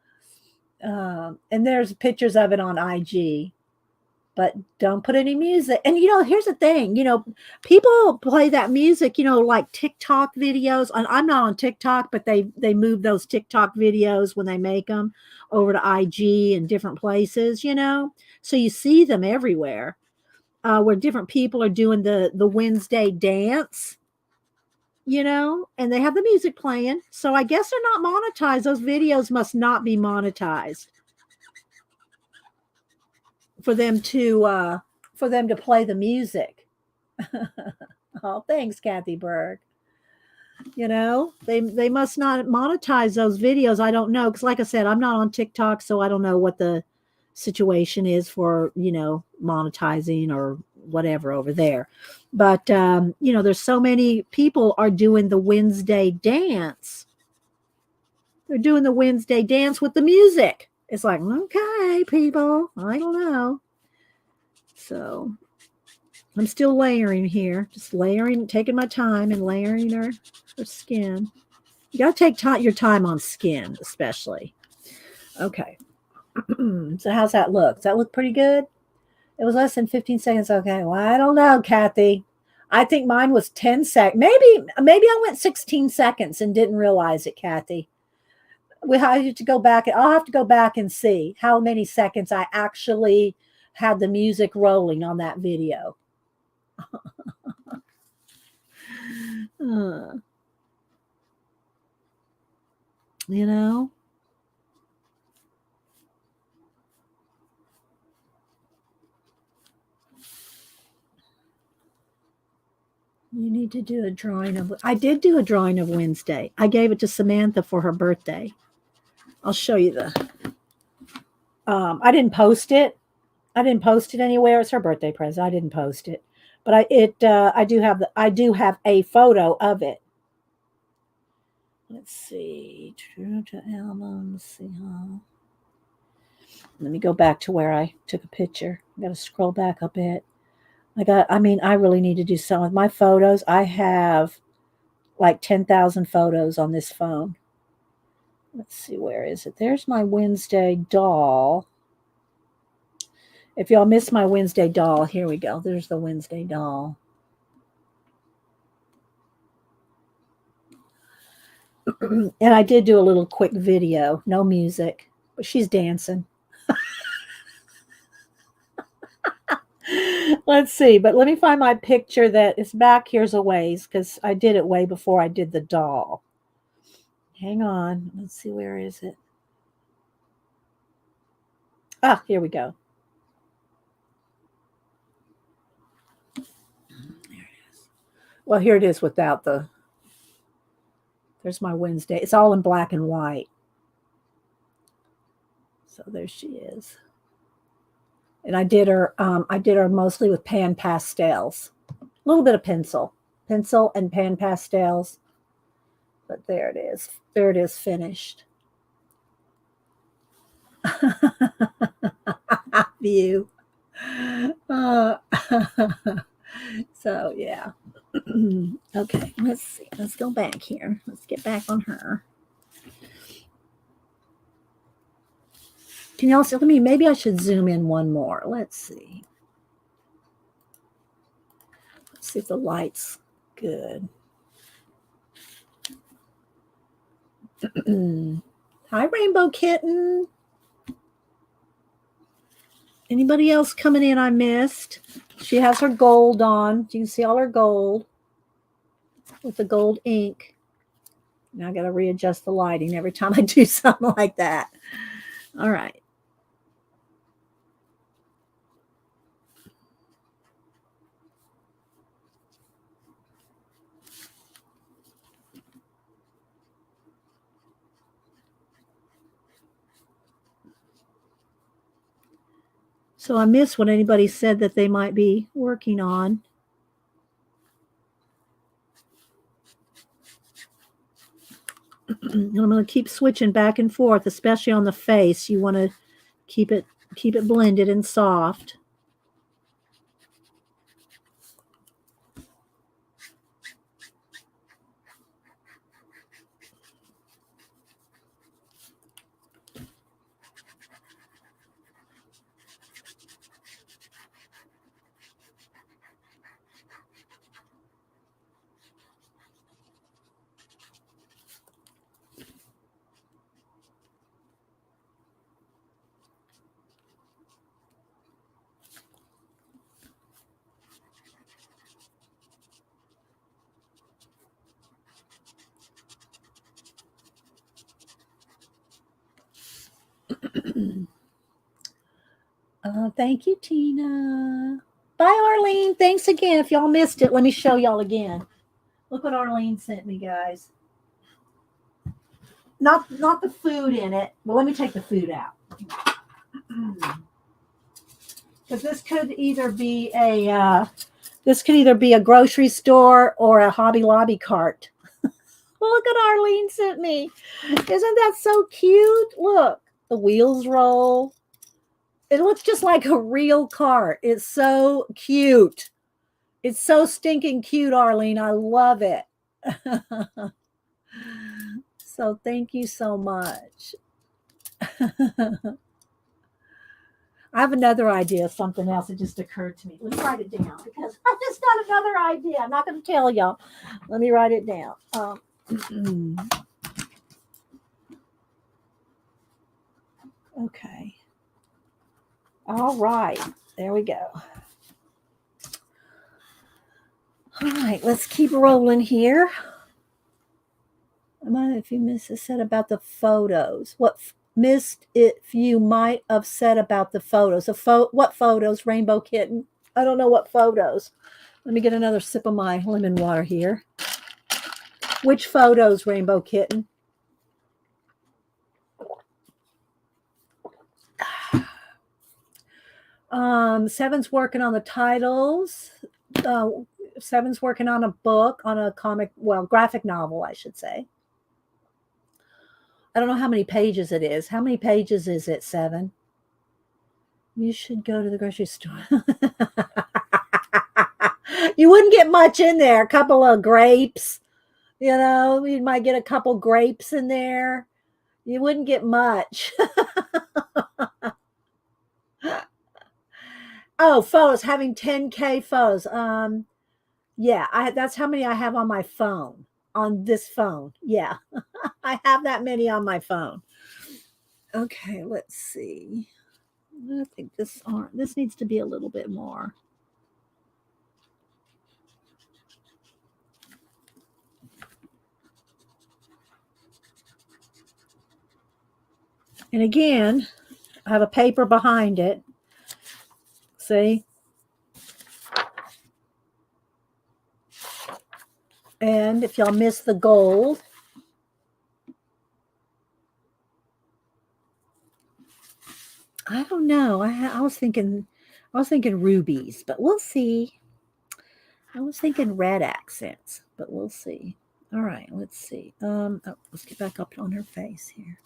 And there's pictures of it on IG. But don't put any music. And here's the thing, people play that music, like TikTok videos. And I'm not on TikTok, but they move those TikTok videos when they make them over to IG and different places, So you see them everywhere. Where different people are doing the Wednesday dance, and they have the music playing. So I guess they're not monetized. Those videos must not be monetized for them to play the music. Oh, thanks, Kathy Berg. They must not monetize those videos. I don't know, because like I said, I'm not on TikTok, so I don't know what the situation is for monetizing or whatever over there. But there's so many people are doing the Wednesday dance. They're doing the Wednesday dance with the music. It's like, okay, people, I don't know. So I'm still layering here, just layering, taking my time and layering her skin. You got to take your time on skin, especially. Okay. So how's that look? Does that look pretty good? It was less than 15 seconds. Okay. Well, I don't know, Kathy. I think mine was 10 seconds. Maybe I went 16 seconds and didn't realize it, Kathy. We have to go back. I'll have to go back and see how many seconds I actually had the music rolling on that video. uh, you know? You need to do a drawing of. I did do a drawing of Wednesday. I gave it to Samantha for her birthday. I'll show you the. I didn't post it. I didn't post it anywhere. It's her birthday present. I didn't post it, but I do have a photo of it. Let's see. Album. Let's see. Let me go back to where I took a picture. I got to scroll back a bit. I really need to do some with my photos. I have like 10,000 photos on this phone. Let's see, where is it? There's my Wednesday doll. If y'all missed my Wednesday doll, here we go. There's the Wednesday doll. And I did do a little quick video, no music, but she's dancing. Let's see, but let me find my picture that is back here's a ways, because I did it way before I did the doll. Hang on. Let's see, where is it? Ah, here we go. There it is. Well, here it is without the. There's my Wednesday. It's all in black and white. So there she is. And I did her mostly with PanPastels. A little bit of pencil and PanPastels. But there it is. There it is, finished. View. So yeah. Okay, let's see. Let's go back here. Let's get back on her. Can y'all see? Maybe I should zoom in one more. Let's see. Let's see if the light's good. Hi, Rainbow Kitten. Anybody else coming in I missed? She has her gold on. You can see all her gold with the gold ink. Now I got to readjust the lighting every time I do something like that. All right. So I missed what anybody said that they might be working on. I'm going to keep switching back and forth, especially on the face. You want to keep it blended and soft. Thank you, Tina. Bye, Arlene. Thanks again. If y'all missed it, let me show y'all again. Look what Arlene sent me, guys. Not the food in it. Well, let me take the food out. Because this could either be a grocery store or a Hobby Lobby cart. Look what Arlene sent me. Isn't that so cute? Look, the wheels roll. It looks just like a real cart. It's so cute. It's so stinking cute, Arlene. I love it. So thank you so much. I have another idea, something else that just occurred to me. Let's write it down because I just got another idea. I'm not going to tell y'all. Let me write it down. Okay. All right. There we go. All right. Let's keep rolling here. If you missed it said about the photos. What missed if you might have said about the photos? What photos, Rainbow Kitten? I don't know what photos. Let me get another sip of my lemon water here. Which photos, Rainbow Kitten? Seven's working on the titles. Seven's working on a book, on a graphic novel, I should say. I don't know how many pages it is. How many pages is it, Seven? You should go to the grocery store. You wouldn't get much in there. A couple of grapes. You know, you might get a couple grapes in there. You wouldn't get much. Oh, photos. Having 10K photos. Yeah, that's how many I have on my phone. On this phone. Yeah. I have that many on my phone. Okay, let's see. I think this needs to be a little bit more. And again, I have a paper behind it. See? And if y'all miss the gold, I don't know. I was thinking rubies, but we'll see. I was thinking red accents, but we'll see. All right, let's see. Let's get back up on her face here.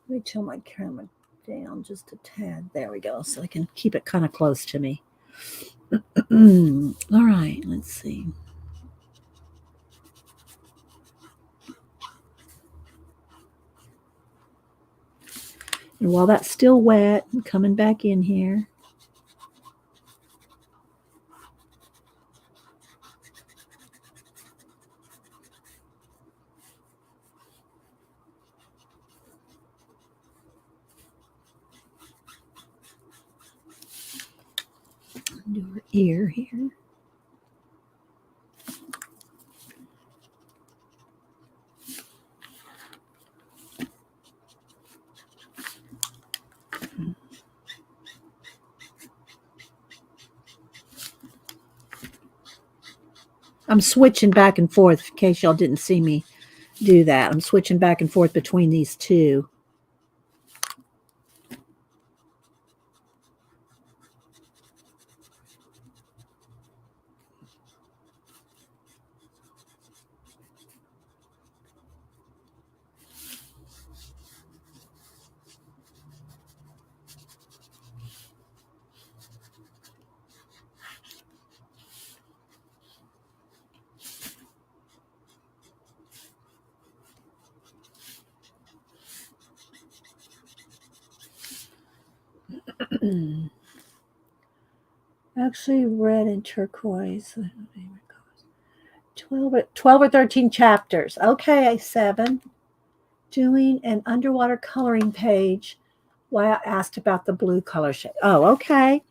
Let me turn my camera down just a tad. There we go, so I can keep it kind of close to me. All right, let's see. And while that's still wet, I'm coming back in here. Do her ear here. I'm switching back and forth in case y'all didn't see me do that. I'm switching back and forth between these two. Actually, red and turquoise. 12 or 13 chapters. Okay, 7. Doing an underwater coloring page. Why I asked about the blue color shade. Oh, okay.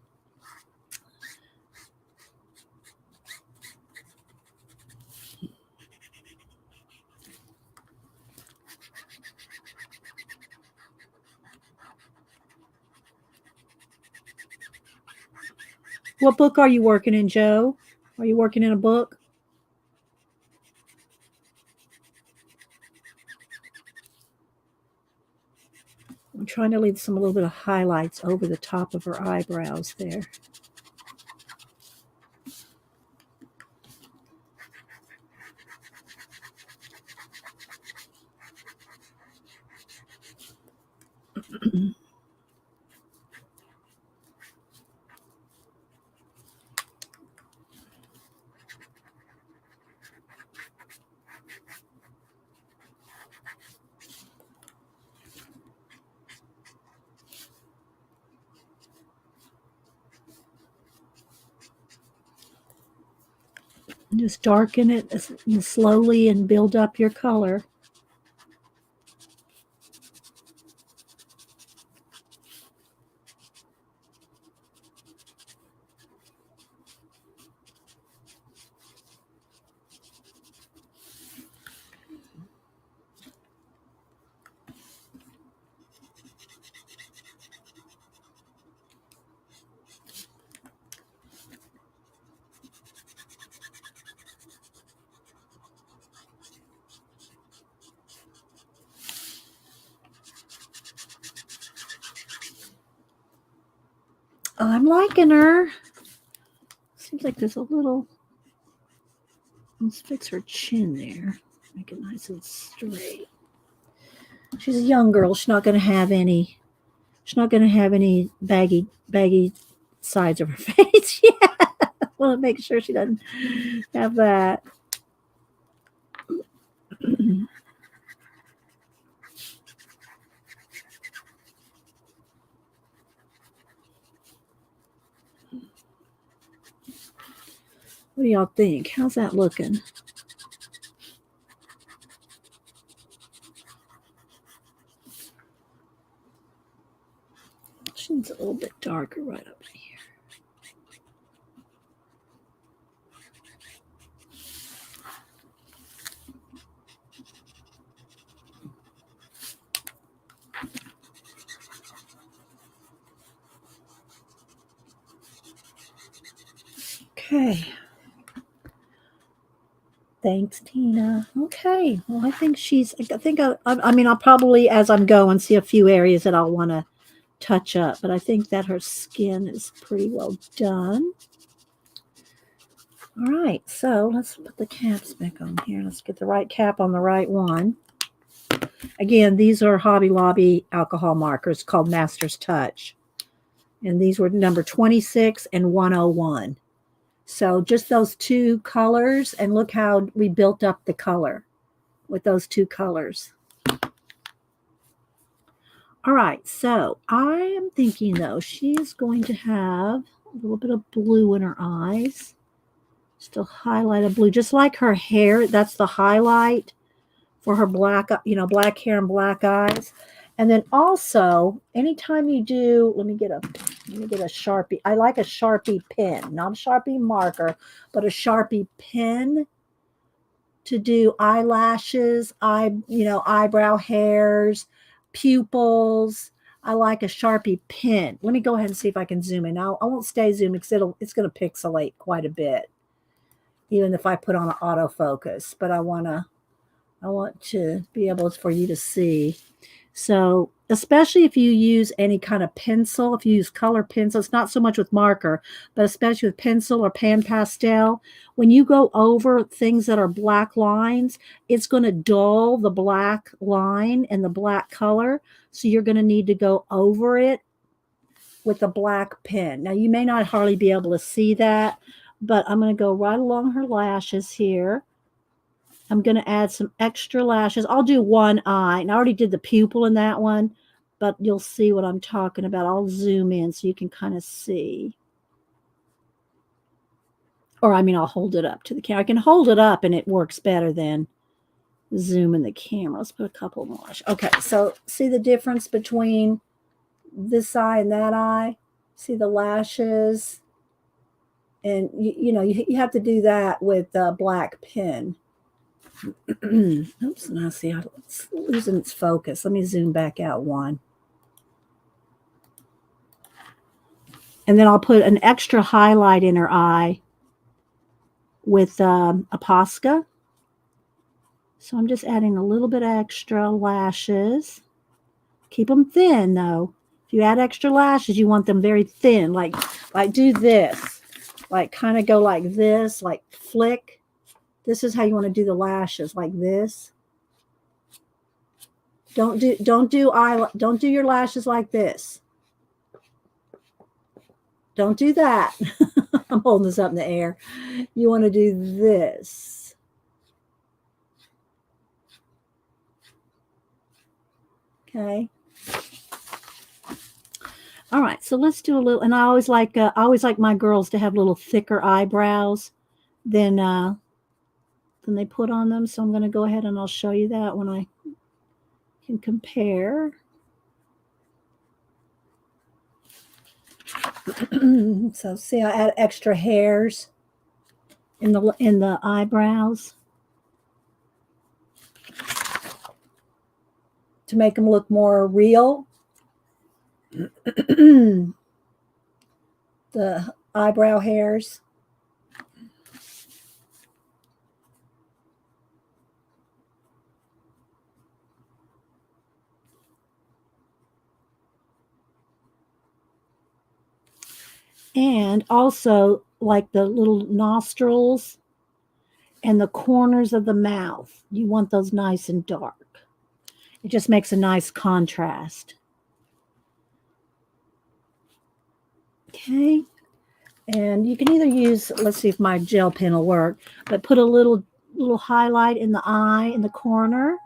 What book are you working in, Joe? Are you working in a book? I'm trying to leave a little bit of highlights over the top of her eyebrows there. Just darken it slowly and build up your color. I'm liking her. Seems like there's a little. Let's fix her chin there. Make it nice and straight. She's a young girl. She's not going to have any. She's not going to have any baggy sides of her face. Yeah, I want to make sure she doesn't have that. What do y'all think? How's that looking? She's a little bit darker right up here. Okay. Thanks, Tina. Okay. Well, I think I'll probably, as I'm going, see a few areas that I'll want to touch up, but I think that her skin is pretty well done. All right. So let's put the caps back on here. Let's get the right cap on the right one. Again, these are Hobby Lobby alcohol markers called Master's Touch. And these were number 26 and 101. So just those two colors, and look how we built up the color with those two colors. All right, so I am thinking though, she's going to have a little bit of blue in her eyes. Just a highlight of blue, just like her hair. That's the highlight for her black, black hair and black eyes. And then also, anytime you do, let me get a Sharpie. I like a Sharpie pen, not a Sharpie marker, but a Sharpie pen to do eyelashes, eyebrow hairs, pupils. I like a Sharpie pen. Let me go ahead and see if I can zoom in. Now, I won't stay zoomed because it's going to pixelate quite a bit, even if I put on an autofocus. But I want to be able for you to see. So especially if you use any kind of pencil, if you use color pencil, it's not so much with marker, but especially with pencil or PanPastel, when you go over things that are black lines, it's going to dull the black line and the black color. So you're going to need to go over it with a black pen. Now you may not hardly be able to see that, but I'm going to go right along her lashes here. I'm going to add some extra lashes. I'll do one eye. And I already did the pupil in that one. but you'll see what I'm talking about. I'll zoom in so you can kind of see. Or I mean, I'll hold it up to the camera. I can hold it up and it works better than zoom in the camera. Let's put a couple more. Okay, so see the difference between this eye and that eye? See the lashes? And you have to do that with a black pen. Oops, now see how it's losing its focus. Let me zoom back out one. And then I'll put an extra highlight in her eye with a Posca. So I'm just adding a little bit extra lashes. Keep them thin though. If you add extra lashes, you want them very thin. Like do this. Like kind of go like this, like flick. This is how you want to do the lashes, like this. Don't do your lashes like this. Don't do that. I'm holding this up in the air. You want to do this. Okay. All right, so let's do a little. And I always like my girls to have little thicker eyebrows than they put on them. So I'm going to go ahead and I'll show you that when I can compare. So see, I add extra hairs in the eyebrows to make them look more real. The eyebrow hairs. And also like the little nostrils and the corners of the mouth. You want those nice and dark. It just makes a nice contrast. Okay. And you can either use, let's see if my gel pen will work, but put a little highlight in the eye in the corner.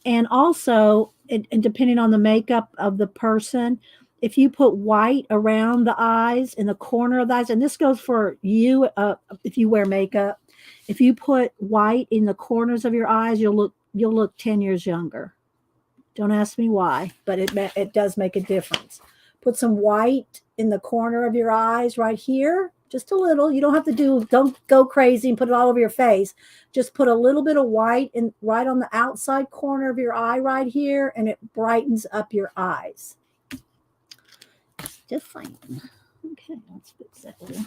And also, and depending on the makeup of the person, if you put white around the eyes, in the corner of the eyes, and this goes for you if you wear makeup, if you put white in the corners of your eyes, you'll look 10 years younger. Don't ask me why, but it does make a difference. Put some white in the corner of your eyes right here, just a little. You don't have to don't go crazy and put it all over your face. Just put a little bit of white right on the outside corner of your eye right here, and it brightens up your eyes. Just fine. Okay, let's fix that a little.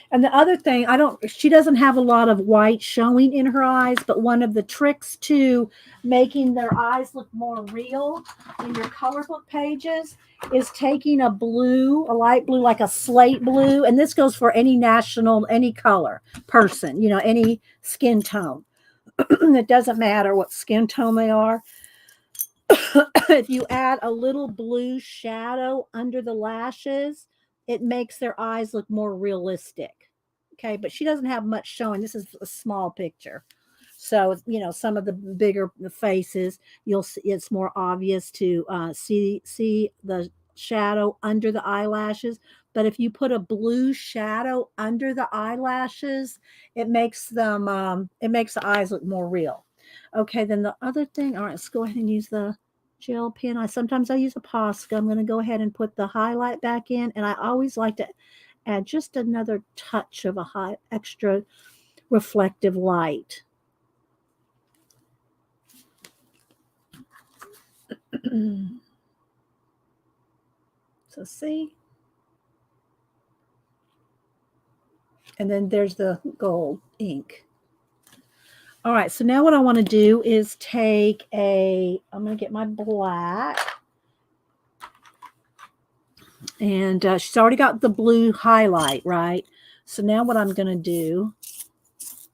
And the other thing, she doesn't have a lot of white showing in her eyes, but one of the tricks to making their eyes look more real in your color book pages is taking a light blue, like a slate blue. And this goes for any color person, any skin tone. It doesn't matter what skin tone they are. If you add a little blue shadow under the lashes, it makes their eyes look more realistic. Okay, but she doesn't have much showing. This is a small picture. So, some of the bigger faces, you'll see it's more obvious to see the shadow under the eyelashes. But if you put a blue shadow under the eyelashes, it makes the eyes look more real. Okay, then the other thing, all right, let's go ahead and use the gel pen. Sometimes I use a Posca. I'm going to go ahead and put the highlight back in, and I always like to add just another touch of a extra reflective light. So see? And then there's the gold ink. All right, so now what I want to do is I'm going to get my black. And she's already got the blue highlight, right? So now what I'm going to do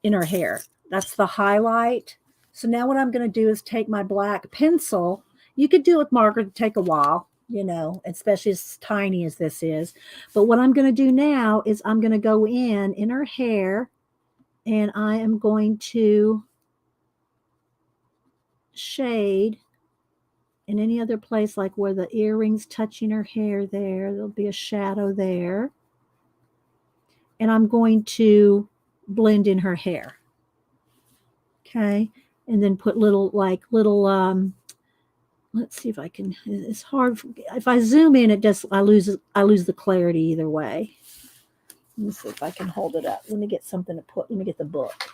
in her hair, that's the highlight. So now what I'm going to do is take my black pencil. You could do it with marker, it'd take a while. you know, especially as tiny as this is. But what I'm going to do now is I'm going to go in her hair, and I am going to shade in any other place, like where the earrings touching her hair there. There'll be a shadow there. And I'm going to blend in her hair. Okay. And then put little, let's see if I can, it's hard. If I zoom in, I lose the clarity either way. Let me see if I can hold it up. Let me get something to put, let me get the book.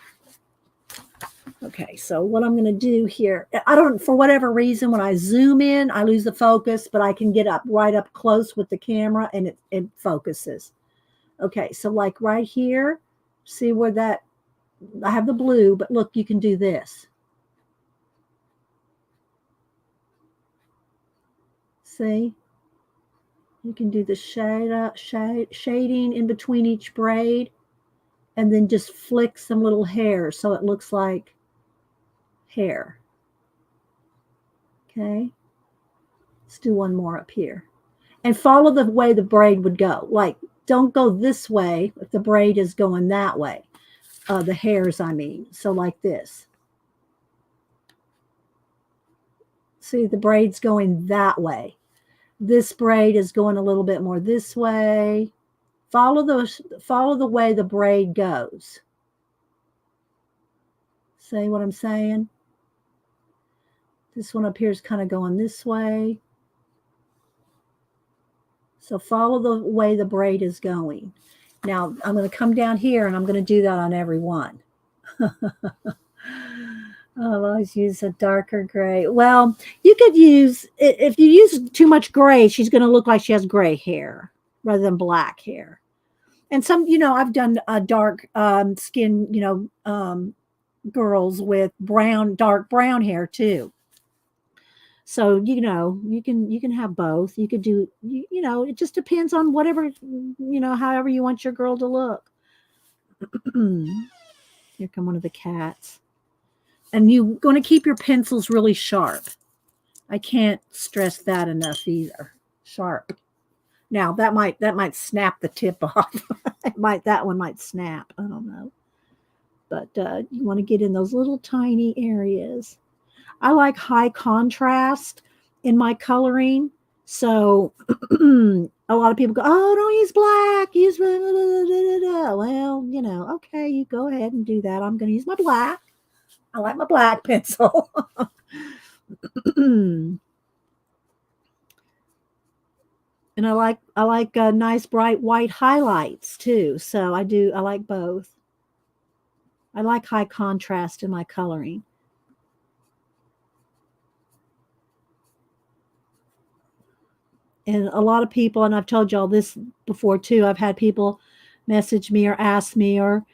Okay, so what I'm going to do here, for whatever reason, when I zoom in, I lose the focus, but I can get right up close with the camera and it focuses. Okay, so like right here, see where that, I have the blue, but look, you can do this. See? You can do the shading in between each braid, and then just flick some little hair so it looks like hair. Okay. Let's do one more up here. And follow the way the braid would go. Like, don't go this way if the braid is going that way. The hairs, I mean. So like this. See, the braid's going that way. This braid is going a little bit more this way. Follow the way the braid goes. See what I'm saying? This one up here is kind of going this way. So follow the way the braid is going. Now I'm going to come down here and I'm going to do that on every one. I'll always use a darker gray. Well, you could use, if you use too much gray, she's going to look like she has gray hair rather than black hair. And some, I've done a dark skin, girls with dark brown hair too. So, you can have both. You could do, it just depends on whatever, however you want your girl to look. Here come one of the cats. And you're going to keep your pencils really sharp. I can't stress that enough either. Sharp. Now that might snap the tip off. That one might snap. I don't know. But you want to get in those little tiny areas. I like high contrast in my coloring. So a lot of people go, oh, don't use black. Use blah, blah, blah, blah. Well, okay, you go ahead and do that. I'm going to use my black. I like my black pencil. And I like nice bright white highlights too. So I like both. I like high contrast in my coloring. And a lot of people, and I've told y'all this before too, I've had people message me or ask me, or,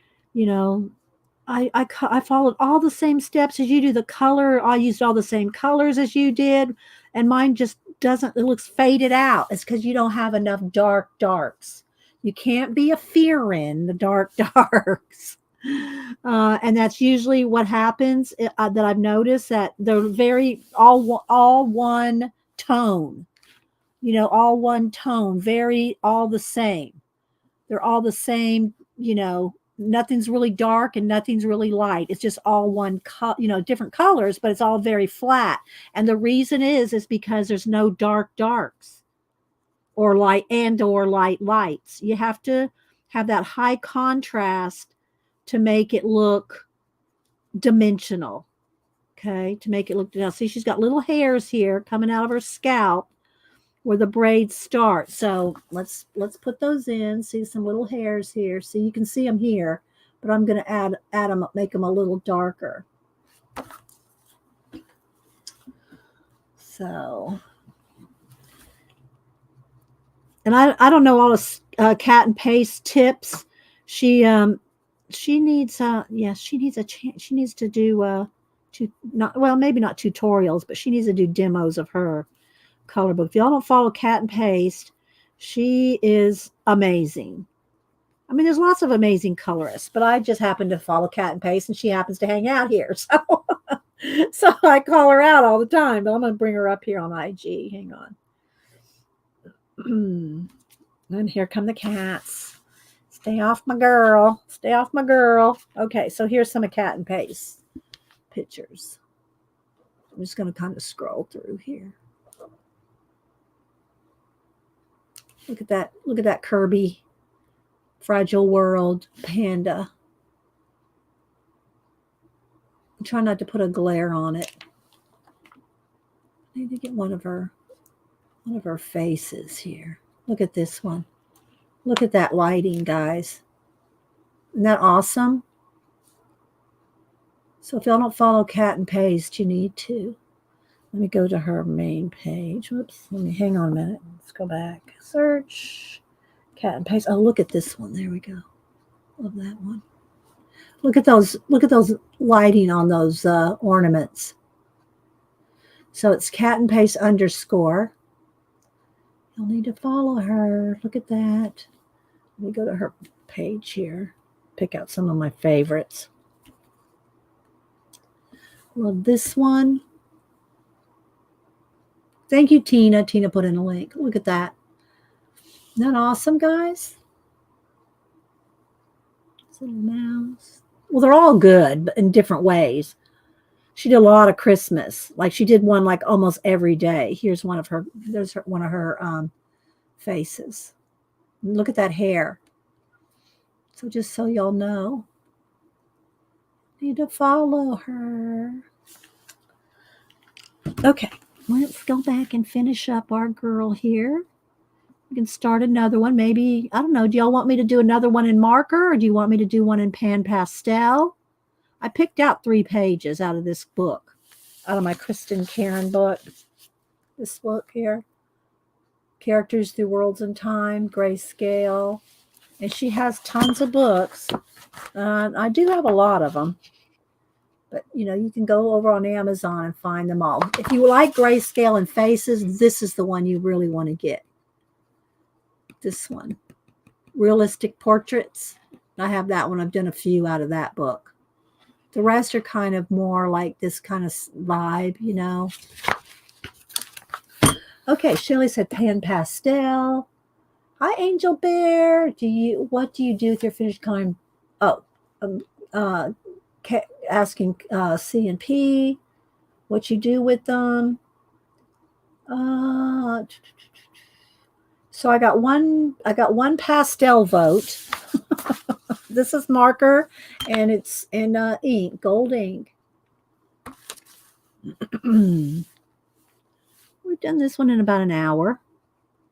I followed all the same steps as you do. The color, I used all the same colors as you did, and mine just doesn't, it looks faded out. It's because you don't have enough darks. You can't be a fearing the darks. And that's usually what happens, that I've noticed, that they're very all one tone. All one tone, very all the same. They're all the same, nothing's really dark and nothing's really light. It's just all one, different colors, but it's all very flat. And the reason is because there's no darks or light lights. You have to have that high contrast to make it look dimensional. Okay. To make it look, now see, she's got little hairs here coming out of her scalp where the braids start. So let's put those in. See some little hairs here. So you can see them here, but I'm going to add them, make them a little darker. So, and I don't know all the cat and paste tips. She needs she needs to do maybe not tutorials, but she needs to do demos of her color book. If y'all don't follow Cat and Paste, she is amazing. I mean, there's lots of amazing colorists, but I just happen to follow Cat and Paste, and she happens to hang out here. So I call her out all the time, but I'm going to bring her up here on IG. Hang on. And here come the cats. Stay off my girl. Stay off my girl. Okay, so here's some of Cat and Pace pictures. I'm just going to kind of scroll through here. Look at that. Look at that Kirby Fragile World panda. I'm trying not to put a glare on it. I need to get one of her faces here. Look at this one. Look at that lighting, guys. Isn't that awesome? So if y'all don't follow Cat and Paste, you need to. Let me go to her main page. Whoops. Let me hang on a minute. Let's go back. Search. Cat and Paste. Oh, look at this one. There we go. Love that one. Look at those lighting on those ornaments. So it's Cat and Paste _ You'll need to follow her. Look at that. Let me go to her page here. Pick out some of my favorites. Love this one. Thank you, Tina. Tina put in a link. Look at that. Isn't that awesome, guys? This little mouse. Well, they're all good, but in different ways. She did a lot of Christmas. Like she did one like almost every day. Here's one of her. There's one of her faces. Look at that hair. So just so y'all know, need to follow her. Okay, let's go back and finish up our girl here. We can start another one. Maybe, I don't know, do y'all want me to do another one in marker or do you want me to do one in PanPastel? I picked out 3 pages out of this book, out of my Kristen Karron book. This book here. Characters Through Worlds and Time, Grayscale. And she has tons of books. I do have a lot of them. But, you know, you can go over on Amazon and find them all. If you like grayscale and faces, this is the one you really want to get. This one. Realistic Portraits. I have that one. I've done a few out of that book. The rest are kind of more like this kind of vibe, you know. Okay, Shelly said PanPastel. Hi, Angel Bear. What do you do with your finished coloring? Oh, asking C and P what you do with them. So I got one pastel vote. This is marker and it's in ink, gold ink. We've done this one in about an hour.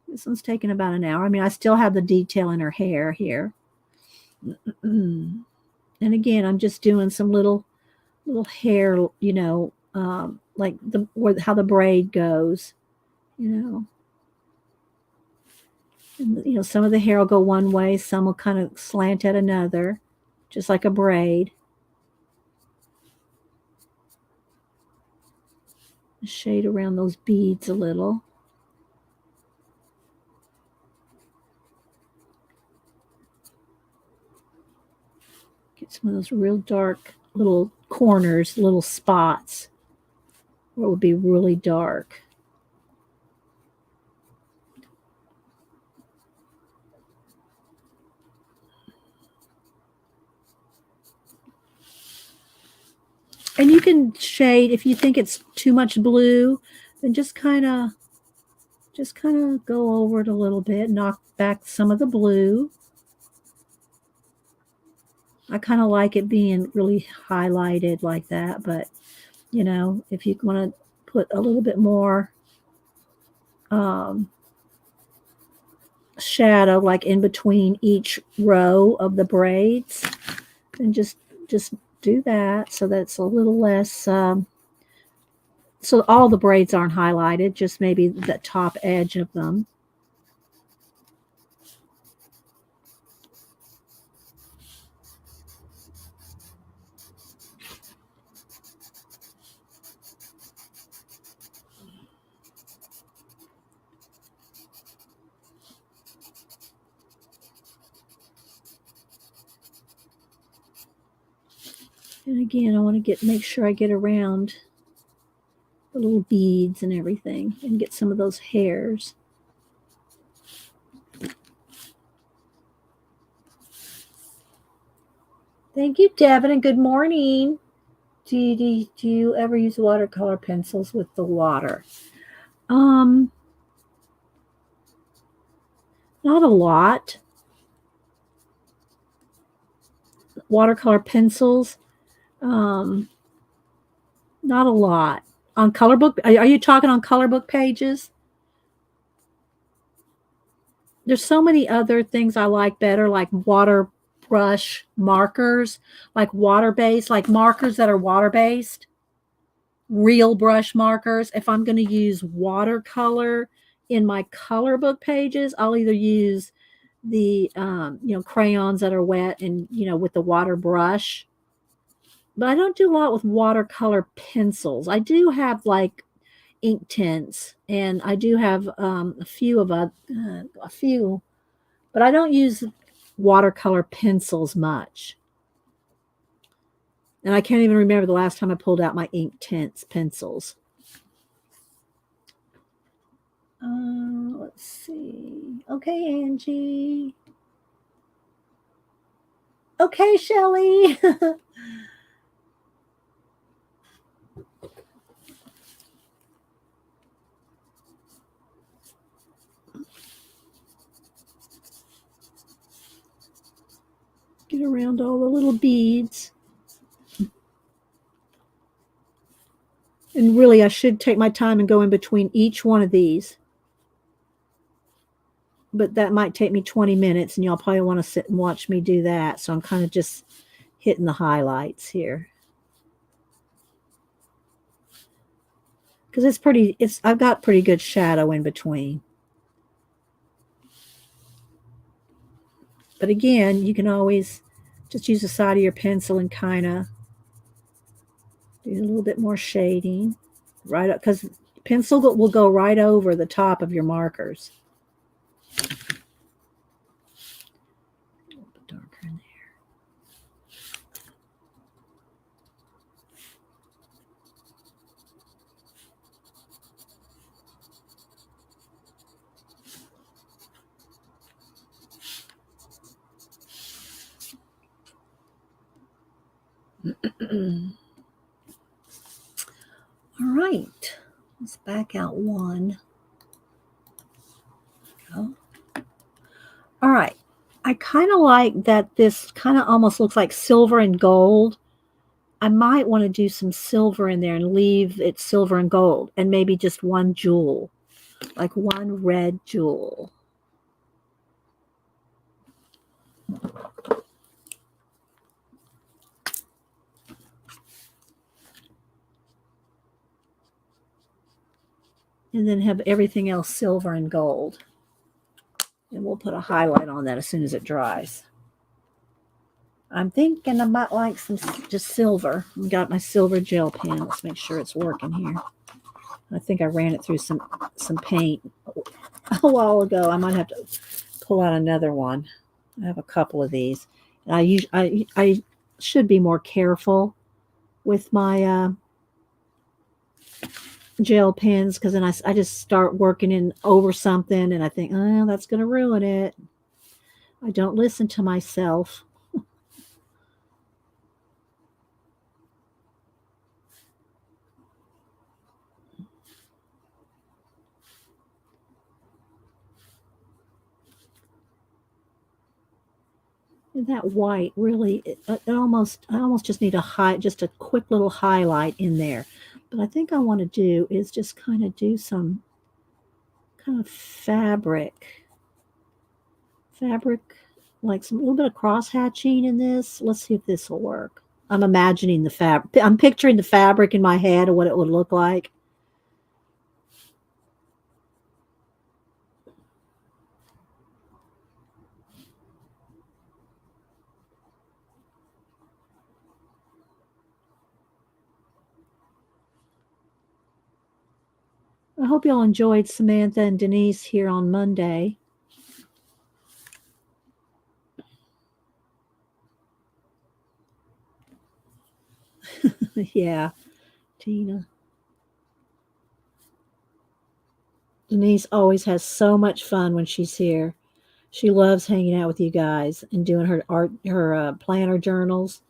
This one's taken about an hour. I mean, I still have the detail in her hair here. And again, I'm just doing some little hair, you know, like how the braid goes, you know. And, you know, some of the hair will go one way, some will kind of slant at another, just like a braid. Shade around those beads a little. Get some of those real dark little corners, little spots where it would be really dark. And you can shade if you think it's too much blue, then just kind of go over it a little bit, knock back some of the blue. I kind of like it being really highlighted like that, but you know, if you want to put a little bit more shadow like in between each row of the braids, then just do that so that's a little less so all the braids aren't highlighted, just maybe the top edge of them. And again, I want to make sure I get around the little beads and everything and get some of those hairs. Thank you, Devin, and good morning. Do you ever use watercolor pencils with the water? Um, Not a lot. Watercolor pencils, um, not a lot. On color book, are you talking on color book pages? There's so many other things I like better, like water brush markers, like water based, like markers that are water based, real brush markers. If I'm going to use watercolor in my color book pages, I'll either use the crayons that are wet and with the water brush. But I don't do a lot with watercolor pencils. I do have like ink tints, and I do have a few, but I don't use watercolor pencils much. And I can't even remember the last time I pulled out my ink tints pencils. Let's see. Okay, Angie. Okay, Shelly. Get around all the little beads. And really, I should take my time and go in between each one of these. But that might take me 20 minutes, and y'all probably want to sit and watch me do that. So I'm kind of just hitting the highlights here. Because I've got pretty good shadow in between. But again, you can always just use the side of your pencil and kind of do a little bit more shading. Right up, because pencil will go right over the top of your markers. A little bit darker in there. All right, let's back out one. Go. All right, I kind of like that this kind of almost looks like silver and gold. I might want to do some silver in there and leave it silver and gold, and maybe just one jewel, like one red jewel. And then have everything else silver and gold. And we'll put a highlight on that as soon as it dries. I'm thinking I might like some just silver. I've got my silver gel pen. Let's make sure it's working here. I think I ran it through some paint a while ago. I might have to pull out another one. I have a couple of these. And I should be more careful with my gel pens, because then I just start working in over something and I think, oh, that's going to ruin it. I don't listen to myself. And that white really, I almost just need just a quick little highlight in there. But I think I want to do is just kind of do some kind of fabric, like some little bit of cross hatching in this. Let's see if this will work. I'm imagining the fabric. I'm picturing the fabric in my head of what it would look like. I hope y'all enjoyed Samantha and Denise here on Monday. Yeah, Tina. Denise always has so much fun when she's here. She loves hanging out with you guys and doing her art, her planner journals.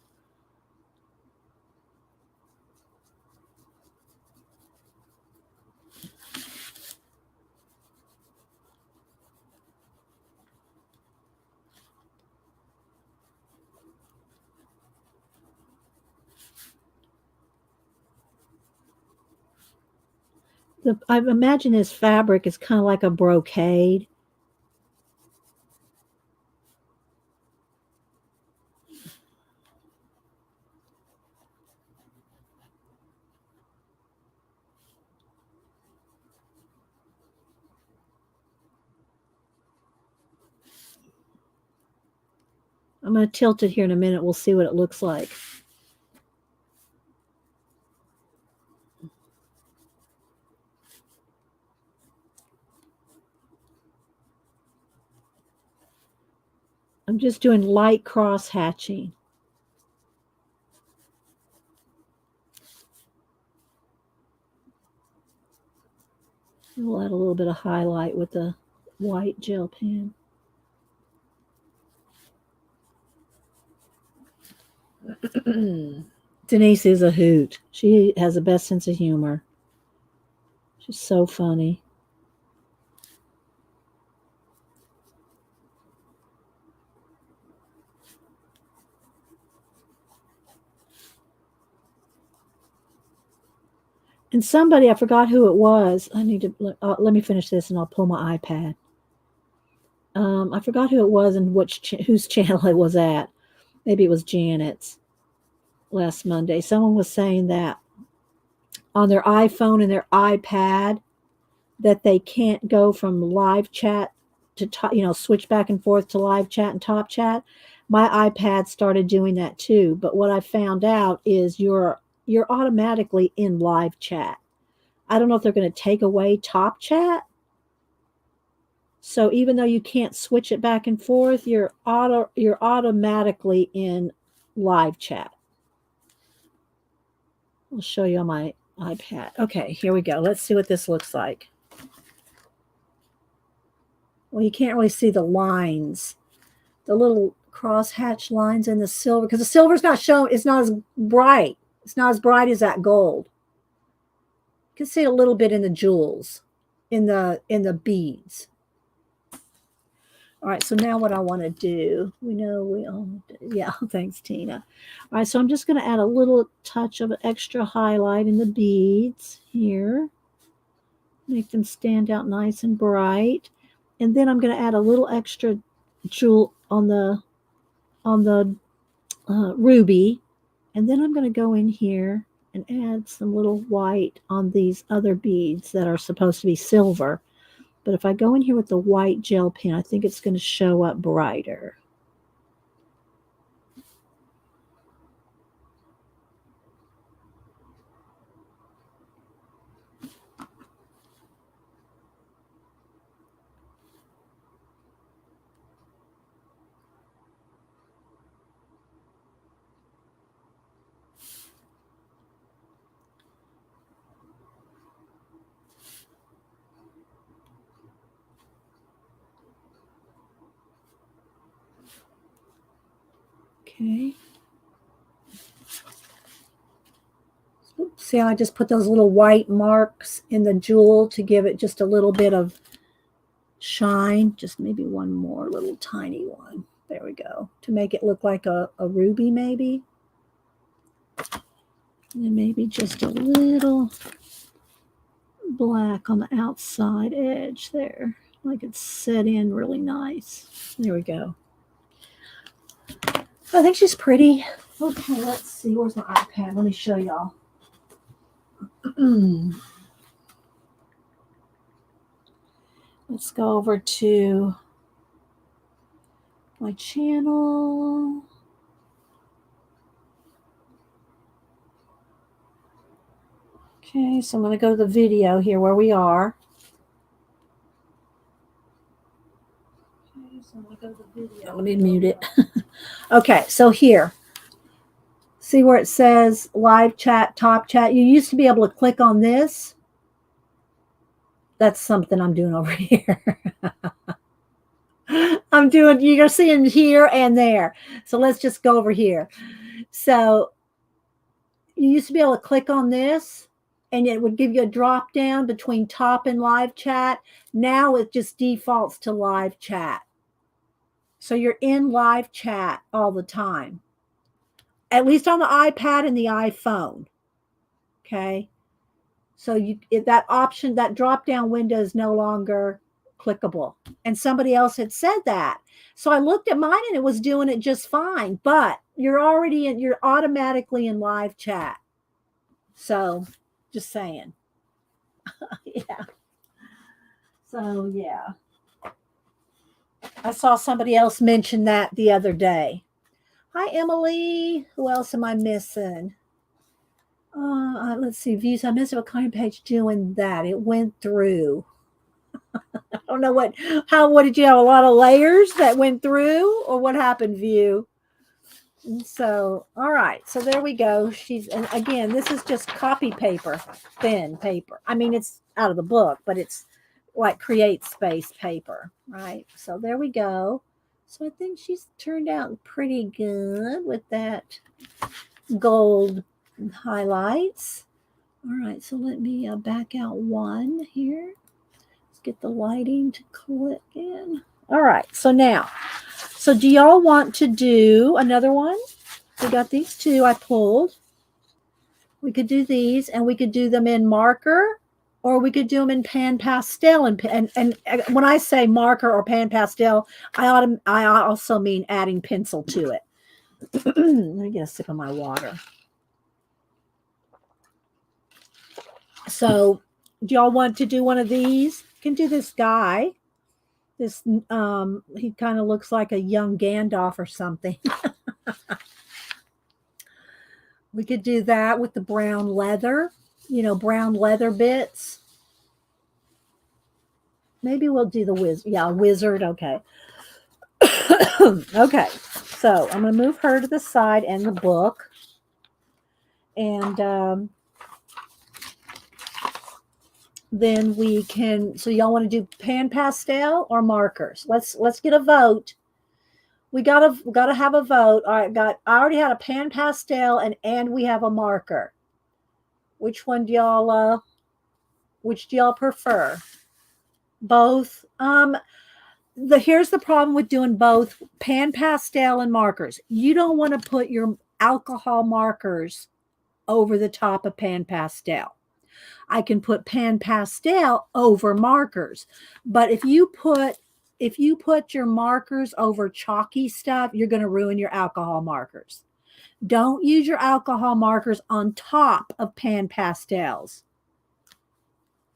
I imagine this fabric is kind of like a brocade. I'm going to tilt it here in a minute. We'll see what it looks like. I'm just doing light cross hatching. We'll add a little bit of highlight with the white gel pen. Denise is a hoot. She has the best sense of humor. She's so funny. And somebody, I forgot who it was. I need to let me finish this and I'll pull my iPad. I forgot who it was and whose channel it was at. Maybe it was Janet's last Monday. Someone was saying that on their iPhone and their iPad that they can't go from live chat to switch back and forth to live chat and top chat. My iPad started doing that too, but what I found out is you're automatically in live chat. I don't know if they're going to take away top chat. So even though you can't switch it back and forth, you're automatically in live chat. I'll show you on my iPad. Okay, here we go. Let's see what this looks like. Well, you can't really see the lines, the little crosshatch lines in the silver, because the silver's not shown. It's not as bright. It's not as bright as that gold. You can see a little bit in the jewels, in the beads. All right, so now what I want to do, yeah, thanks, Tina. All right, so I'm just going to add a little touch of extra highlight in the beads here. Make them stand out nice and bright. And then I'm going to add a little extra jewel on the ruby. And then I'm going to go in here and add some little white on these other beads that are supposed to be silver. But if I go in here with the white gel pen, I think it's going to show up brighter. Okay. See how I just put those little white marks in the jewel to give it just a little bit of shine. Just maybe one more little tiny one. There we go. To make it look like a ruby maybe. And then maybe just a little black on the outside edge there. Like it's set in really nice. There we go. I think she's pretty. Okay, let's see. Where's my iPad? Let me show y'all. Let's go over to my channel. Okay, so I'm going to go to the video here where we are. Okay, so I'm going to go to the video. Let me mute it. Okay, so here. See where it says live chat, top chat? You used to be able to click on this. That's something I'm doing over here. You're seeing here and there. So let's just go over here. So you used to be able to click on this and it would give you a drop down between top and live chat. Now it just defaults to live chat. So you're in live chat all the time, at least on the iPad and the iPhone. Okay. So that option, that drop down window is no longer clickable. And somebody else had said that. So I looked at mine and it was doing it just fine, but you're automatically in live chat. So just saying. Yeah. So yeah. I saw somebody else mention that the other day. Hi, Emily. Who else am I missing? Let's see. Views. I missed a kind page doing that. It went through. I don't know what did you have a lot of layers that went through or what happened, View? And so, all right. So there we go. And again, this is just copy paper, thin paper. I mean, it's out of the book, but it's like create space paper, right? So there we go. So I think she's turned out pretty good with that gold highlights. All right, so let me back out one here. Let's get the lighting to click in. All right, so now, so do y'all want to do another one? We got these two I pulled. We could do these, and we could do them in marker, or we could do them in PanPastel. And when I say marker or PanPastel, I also mean adding pencil to it. Let me get a sip of my water. So do y'all want to do one of these? You can do this guy. This he kind of looks like a young Gandalf or something. We could do that with the brown leather, brown leather bits. Maybe we'll do the wizard. Okay. Okay. So I'm going to move her to the side and the book. And then we can, so y'all want to do PanPastel or markers? Let's get a vote. We gotta have a vote. All right, I already had a PanPastel and we have a marker. Which one do y'all prefer? Both. Here's the problem with doing both PanPastel and markers. You don't want to put your alcohol markers over the top of PanPastel. I can put PanPastel over markers. But if you put your markers over chalky stuff, you're going to ruin your alcohol markers. Don't use your alcohol markers on top of PanPastels.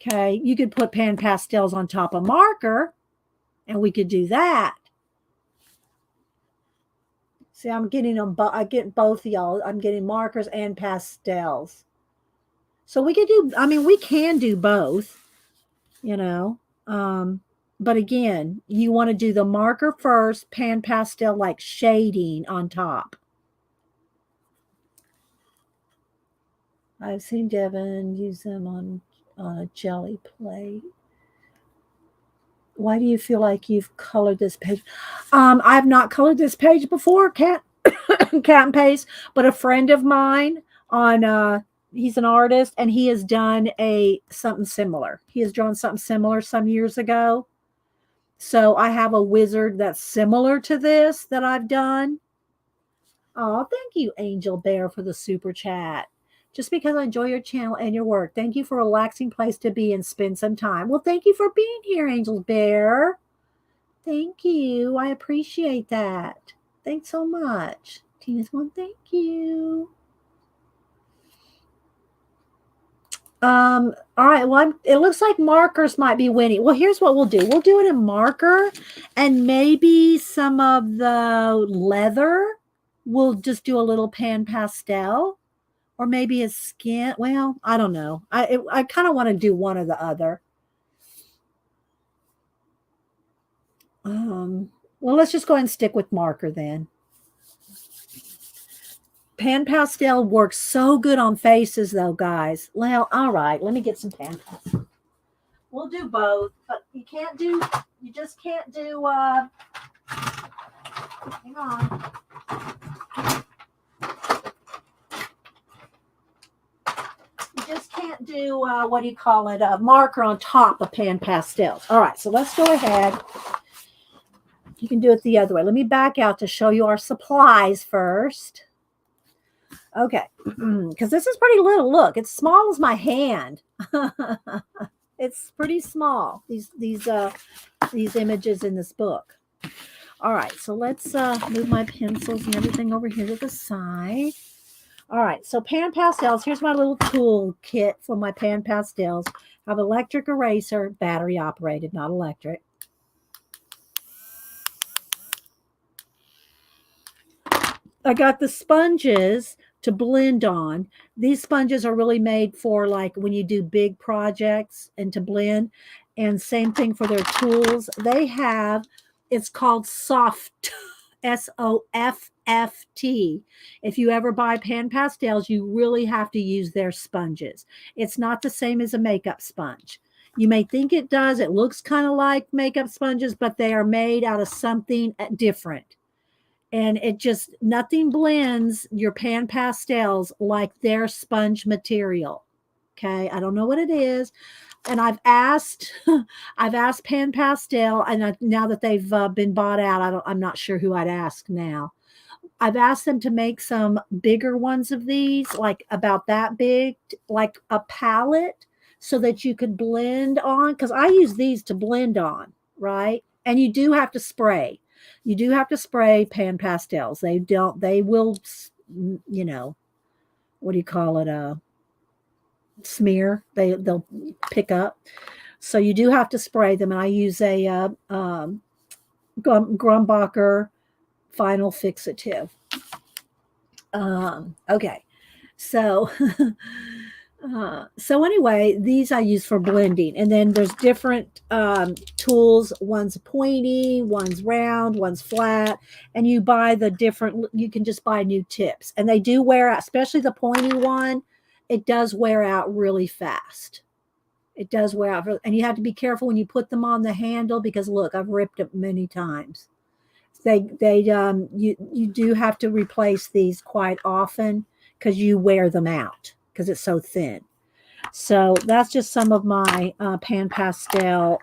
Okay, you could put PanPastels on top of marker, and we could do that. See, I'm getting them. I get both of y'all. I'm getting markers and pastels. So we could do. I mean, we can do both. But again, you want to do the marker first, PanPastel like shading on top. I've seen Devin use them on a jelly plate. Why do you feel like you've colored this page? I have not colored this page before, Cat and Paste, but a friend of mine he's an artist and he has done something similar. He has drawn something similar some years ago. So I have a wizard that's similar to this that I've done. Oh, thank you, Angel Bear, for the super chat. Just because I enjoy your channel and your work. Thank you for a relaxing place to be and spend some time. Well, thank you for being here, Angel Bear. Thank you. I appreciate that. Thanks so much. Tina's one, thank you. All right. Well, it looks like markers might be winning. Well, here's what we'll do. We'll do it in marker, and maybe some of the leather. We'll just do a little PanPastel, or maybe a skin. Well, I don't know. I kind of want to do one or the other. Well, let's just go ahead and stick with marker then. PanPastel works so good on faces, though, guys. Well, all right. Let me get some PanPastel. We'll do both, but you just can't do Hang on. You just can't do, what do you call it, a marker on top of PanPastels. All right, so let's go ahead. You can do it the other way. Let me back out to show you our supplies first. Okay, because this is pretty little. Look, it's small as my hand. It's pretty small. These images in this book. All right, so let's move my pencils and everything over here to the side. All right, so PanPastels. Here's my little tool kit for my PanPastels. I have electric eraser, battery operated, not electric. I got the sponges to blend on. These sponges are really made for like when you do big projects and to blend. And same thing for their tools. They have, it's called Soft, SOFFT. If you ever buy PanPastels, you really have to use their sponges. It's not the same as a makeup sponge. You may think it does. It looks kind of like makeup sponges, but they are made out of something different. And it just, nothing blends your PanPastels like their sponge material. Okay, I don't know what it is, and I've asked PanPastel, and now that they've been bought out, I'm not sure who I'd ask now. I've asked them to make some bigger ones of these, like about that big, like a palette, so that you could blend on. Because I use these to blend on, right? And you do have to spray. You do have to spray PanPastels. They will, you know, what do you call it? Smear. They'll pick up. So you do have to spray them. And I use a Grumbacher Final Fixative. Okay. So, so anyway, these I use for blending. And then there's different tools. One's pointy, one's round, one's flat. And you buy the different, you can just buy new tips. And they do wear out, especially the pointy one. It does wear out really fast. It does wear out. And you have to be careful when you put them on the handle because look, I've ripped it many times. You do have to replace these quite often because you wear them out because it's so thin. So that's just some of my PanPastel.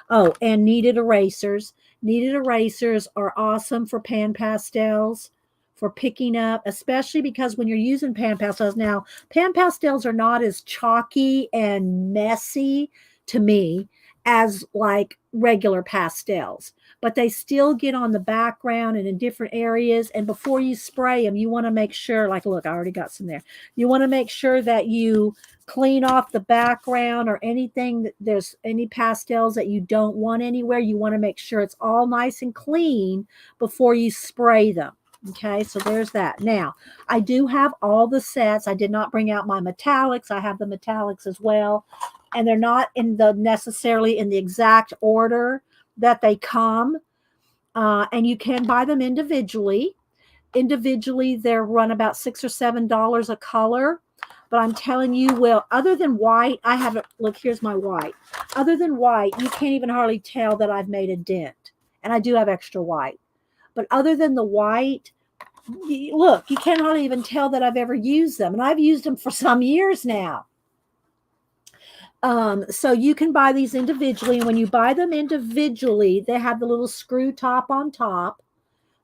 Oh, and kneaded erasers. Kneaded erasers are awesome for PanPastels, for picking up, especially because when you're using PanPastels. Now, PanPastels are not as chalky and messy to me as like regular pastels, but they still get on the background and in different areas. And before you spray them, you want to make sure, like, look, I already got some there. You want to make sure that you clean off the background or anything that there's any pastels that you don't want anywhere. You want to make sure it's all nice and clean before you spray them. Okay, so there's that. Now, I do have all the sets. I did not bring out my metallics. I have the metallics as well. And they're not in the necessarily in the exact order that they come. And you can buy them individually. Individually, they're run about $6 or $7 a color. But I'm telling you, well, other than white, I haven't, look, here's my white. Other than white, you can't even hardly tell that I've made a dent. And I do have extra white. But other than the white, look, you can't hardly even tell that I've ever used them. And I've used them for some years now. So you can buy these individually. And when you buy them individually, they have the little screw top on top.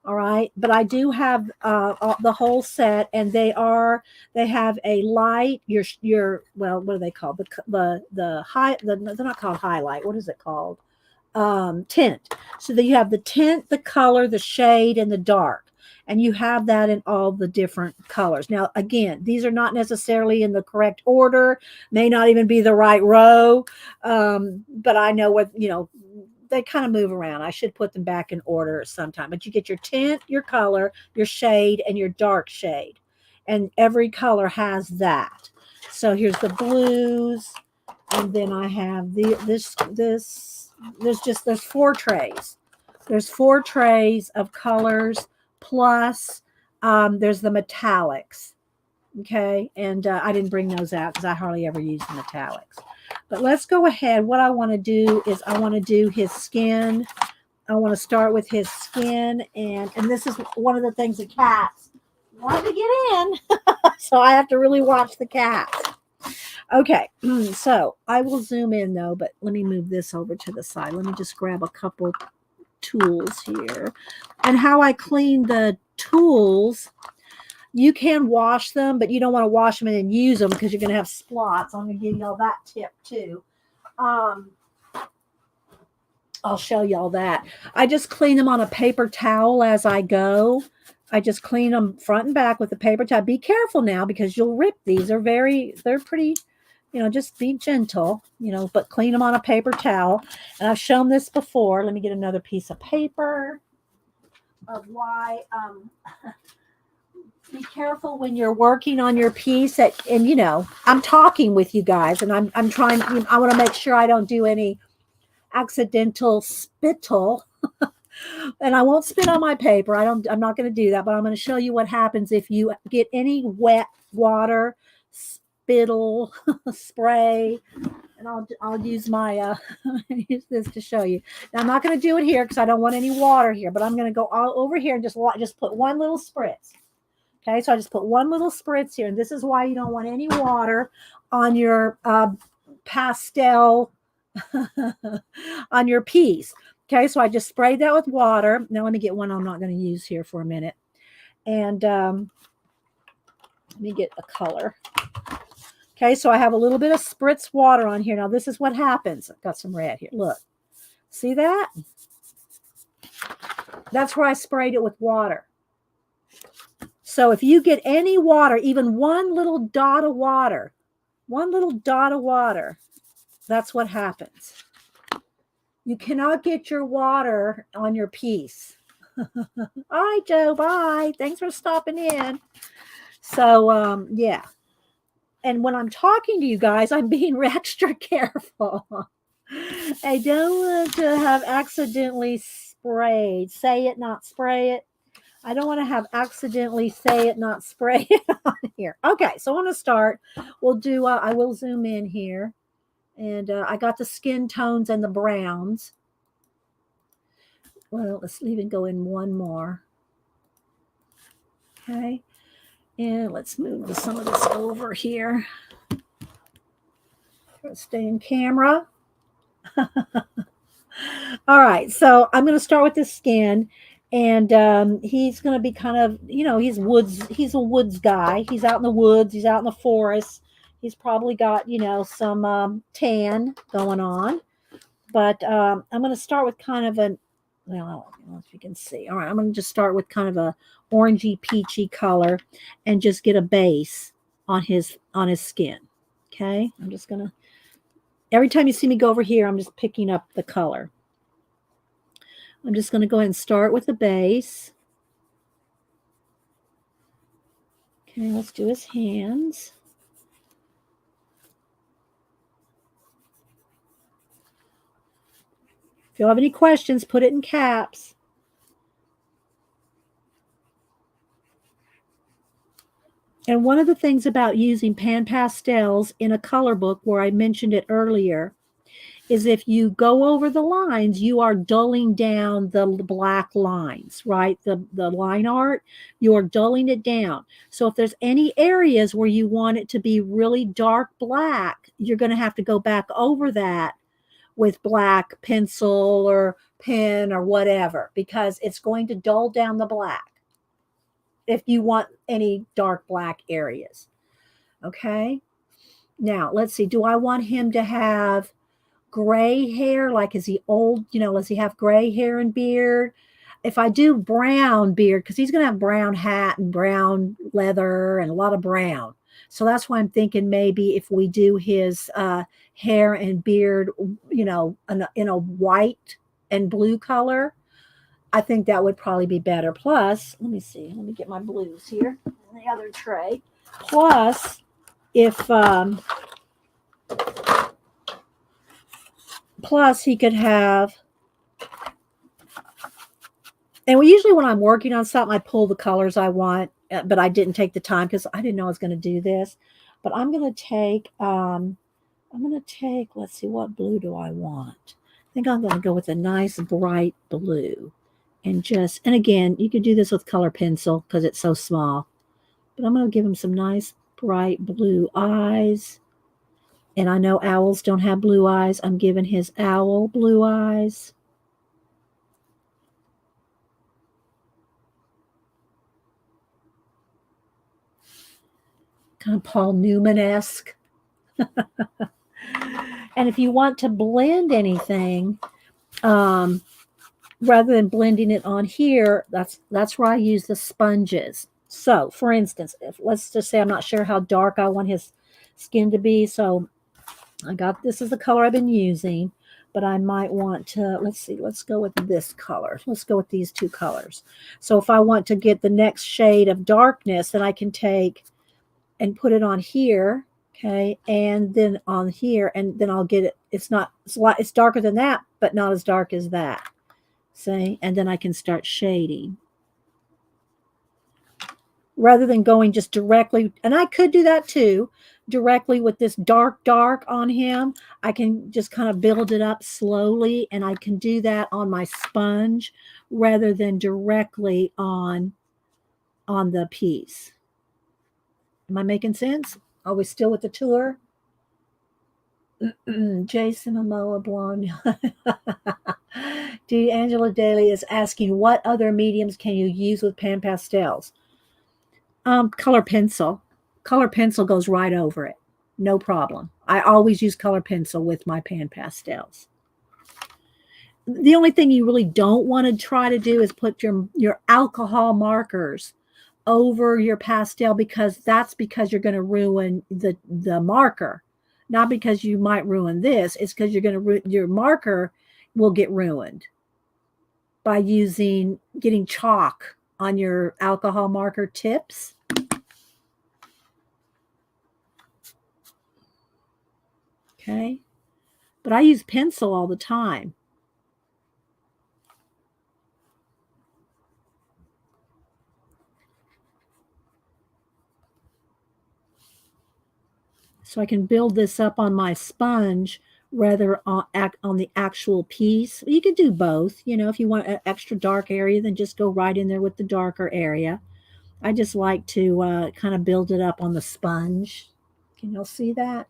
All right. But I do have the whole set, and they have a light, well, what are they called? They're not called highlight. What is it called? Tint. So that you have the tint, the color, the shade, and the dark. And you have that in all the different colors. Now, again, these are not necessarily in the correct order, may not even be the right row. But I know what, they kind of move around. I should put them back in order sometime. But you get your tint, your color, your shade, and your dark shade. And every color has that. So here's the blues. And then I have there's 4 trays. There's 4 trays of colors, plus there's the metallics. Okay. And I didn't bring those out because I hardly ever use the metallics. But let's go ahead. What I want to do is I want to do his skin I want to start with his skin, and this is one of the things the cats want to get in. So I have to really watch the cats. Okay, so I will zoom in though, but let me move this over to the side. Let me just grab a couple tools here. And how I clean the tools, you can wash them, but you don't want to wash them and then use them because you're going to have splots. I'm going to give y'all that tip too. I'll show y'all that. I just clean them on a paper towel as I go. I just clean them front and back with a paper towel. Be careful now because you'll rip these. They're pretty, just be gentle, but clean them on a paper towel. And I've shown this before. Let me get another piece of paper of why be careful when you're working on your piece and I'm talking with you guys and I'm trying, I want to make sure I don't do any accidental spittle. And I won't spit on my paper. I'm not going to do that, but I'm going to show you what happens if you get any wet water, spittle, spray, and I'll use my use this to show you. Now I'm not going to do it here because I don't want any water here, but I'm going to go all over here and just put one little spritz. Okay, so I just put one little spritz here, and this is why you don't want any water on your pastel on your piece. Okay, so I just sprayed that with water. Now let me get one I'm not going to use here for a minute. And let me get a color. Okay, so I have a little bit of spritz water on here. Now this is what happens. I've got some red here. Look. See that? That's where I sprayed it with water. So if you get any water, even one little dot of water, that's what happens. You cannot get your water on your piece. All right, Joe, bye. Thanks for stopping in. So, yeah. And when I'm talking to you guys, I'm being extra careful. I don't want to have accidentally sprayed. Say it, not spray it. I don't want to have accidentally say it, not spray it on here. Okay, so I want to start. We'll do, I will zoom in here. And I got the skin tones and the browns. Well, let's even go in one more. Okay. And let's move some of this over here. Let's stay in camera. All right. So I'm going to start with the skin. And he's going to be kind of, he's a woods guy. He's out in the woods. He's out in the forest. He's probably got, some tan going on. But I'm going to start with kind of I don't know if you can see. All right, I'm going to just start with kind of a orangey, peachy color and just get a base on his skin. Okay, I'm just going to, every time you see me go over here, I'm just picking up the color. I'm just going to go ahead and start with the base. Okay, let's do his hands. If you have any questions, put it in caps. And one of the things about using PanPastels in a color book, where I mentioned it earlier, is if you go over the lines, you are dulling down the black lines, right? The line art, you are dulling it down. So if there's any areas where you want it to be really dark black, you're going to have to go back over that with black pencil or pen or whatever, because it's going to dull down the black if you want any dark black areas. Okay. Now let's see. Do I want him to have gray hair? Like, is he old? Does he have gray hair and beard? If I do brown beard, because he's going to have brown hat and brown leather and a lot of brown. So that's why I'm thinking maybe if we do his hair and beard, in a white and blue color, I think that would probably be better. Plus, let me see. Let me get my blues here in the other tray. Plus, plus he could have, and usually when I'm working on something, I pull the colors I want, but I didn't take the time because I didn't know I was going to do this. But I'm going to take, let's see, what blue do I want? I think I'm going to go with a nice bright blue. And again, you could do this with color pencil because it's so small. But I'm going to give him some nice bright blue eyes. And I know owls don't have blue eyes. I'm giving his owl blue eyes. Kind of Paul Newman-esque. And if you want to blend anything, rather than blending it on here, that's where I use the sponges. So, for instance, let's just say I'm not sure how dark I want his skin to be. So this is the color I've been using, but I might want to, let's go with this color. Let's go with these two colors. So if I want to get the next shade of darkness, then I can take and put it on here, okay, and then on here, and then I'll get it. It's darker than that, but not as dark as that. See, and then I can start shading. Rather than going just directly, and I could do that too, directly with this dark on him, I can just kind of build it up slowly, and I can do that on my sponge rather than directly on the piece. Am I making sense? Are we still with the tour? Jason Momoa blonde. Angela Daly is asking, what other mediums can you use with PanPastels? Color pencil. Color pencil goes right over it. No problem. I always use color pencil with my PanPastels. The only thing you really don't want to try to do is put your alcohol markers over your pastel, because you're going to ruin the marker. Not because you might ruin this. It's because your marker will get ruined by getting chalk on your alcohol marker tips. Okay. But I use pencil all the time. So I can build this up on my sponge rather on the actual piece. You could do both. If you want an extra dark area, then just go right in there with the darker area. I just like to kind of build it up on the sponge. Can y'all see that?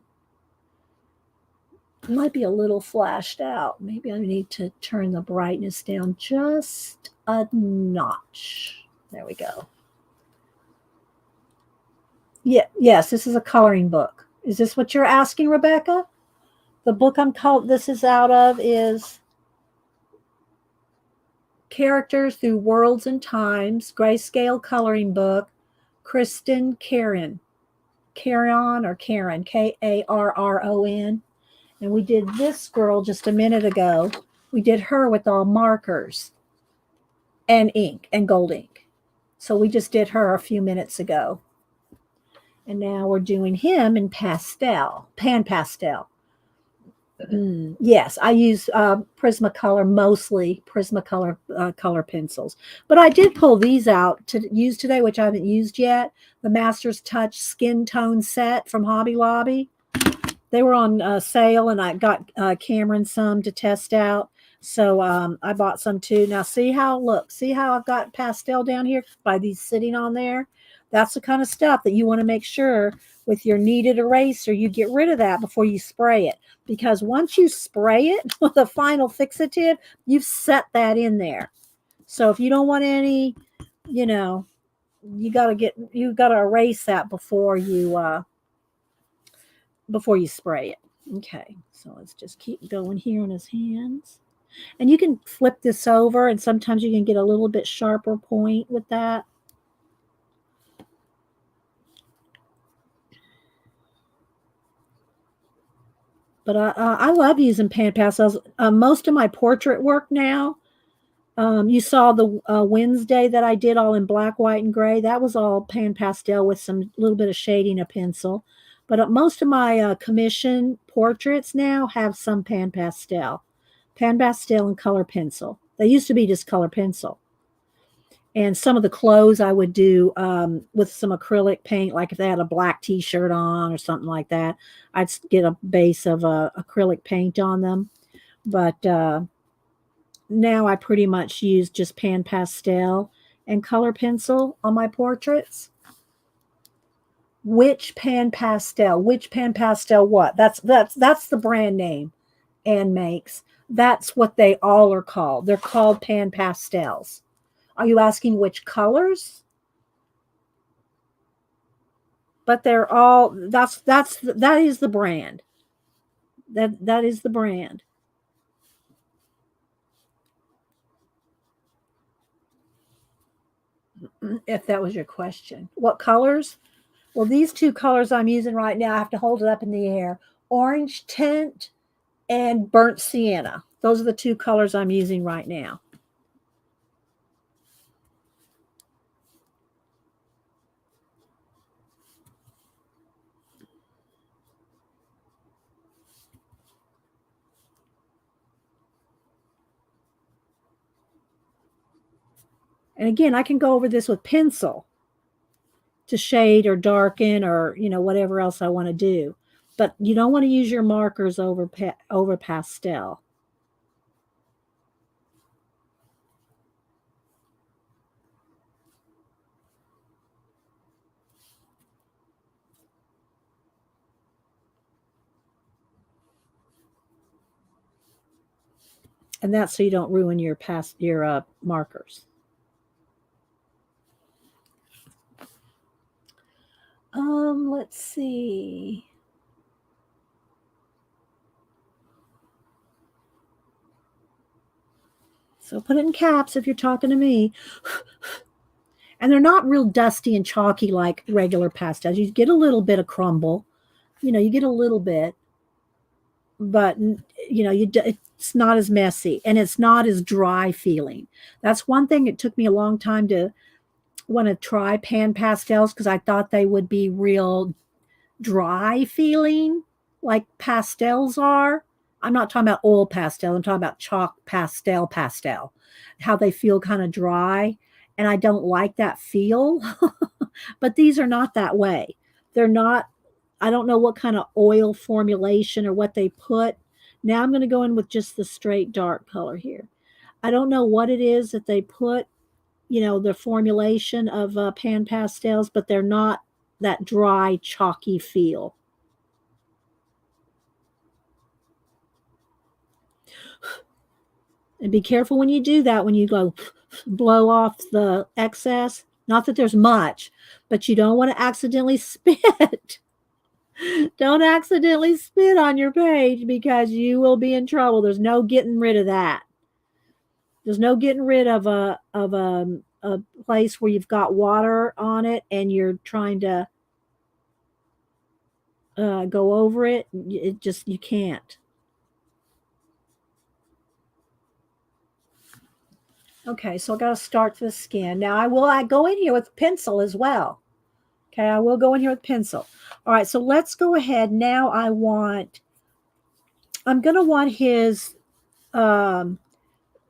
It might be a little flashed out. Maybe I need to turn the brightness down just a notch. There we go. Yes, this is a coloring book. Is this what you're asking, Rebecca? The book this is out of is Characters Through Worlds and Times, Grayscale Coloring Book, Kristen Karron. Karron or Karen, Karron. And we did this girl just a minute ago. We did her with all markers and ink and gold ink. So we just did her a few minutes ago. And now we're doing him in PanPastel. Yes, I use Prismacolor, mostly Prismacolor color pencils. But I did pull these out to use today, which I haven't used yet. The Master's Touch Skin Tone Set from Hobby Lobby. They were on sale, and I got Cameron some to test out. So I bought some too. Now see how I've got pastel down here by these sitting on there? That's the kind of stuff that you want to make sure with your kneaded eraser, you get rid of that before you spray it. Because once you spray it with a final fixative, you've set that in there. So if you don't want any, you got to erase that before you spray it. Okay, so let's just keep going here on his hands. And you can flip this over, and sometimes you can get a little bit sharper point with that. But I love using PanPastels. Most of my portrait work now, you saw the Wednesday that I did all in black, white, and gray. That was all PanPastel with some little bit of shading of pencil. But most of my commission portraits now have some PanPastel and color pencil. They used to be just color pencil. And some of the clothes I would do with some acrylic paint, like if they had a black T-shirt on or something like that, I'd get a base of acrylic paint on them. But now I pretty much use just pan pastel and color pencil on my portraits. Which pan pastel? Which pan pastel? What? That's the brand name Anne makes. That's what they all are called. They're called pan pastels. Are you asking which colors? But they're all that is the brand. That is the brand. If that was your question. What colors? Well, these two colors I'm using right now, I have to hold it up in the air. Orange tint and burnt sienna. Those are the two colors I'm using right now. And again, I can go over this with pencil to shade or darken or, whatever else I want to do. But you don't want to use your markers over pastel. And that's so you don't ruin your markers. Let's see. So put it in caps if you're talking to me. And they're not real dusty and chalky like regular pastels. You get a little bit of crumble. You get a little bit, but it's not as messy and it's not as dry feeling. That's one thing. It took me a long time to want to try pan pastels because I thought they would be real dry feeling like pastels are. I'm not talking about oil pastel. I'm talking about chalk pastel, how they feel kind of dry. And I don't like that feel. But these are not that way. They're not, I don't know what kind of oil formulation or what they put. Now I'm going to go in with just the straight dark color here. I don't know what it is that they put, the formulation of pan pastels, but they're not that dry, chalky feel. And be careful when you do that, when you go blow off the excess. Not that there's much, but you don't want to accidentally spit. Don't accidentally spit on your page because you will be in trouble. There's no getting rid of that. There's no getting rid of a place where you've got water on it and you're trying to go over it. You can't. Okay, so I got to start the skin. Now I go in here with pencil as well. Okay, I will go in here with pencil. All right, so let's go ahead. Now I'm going to want his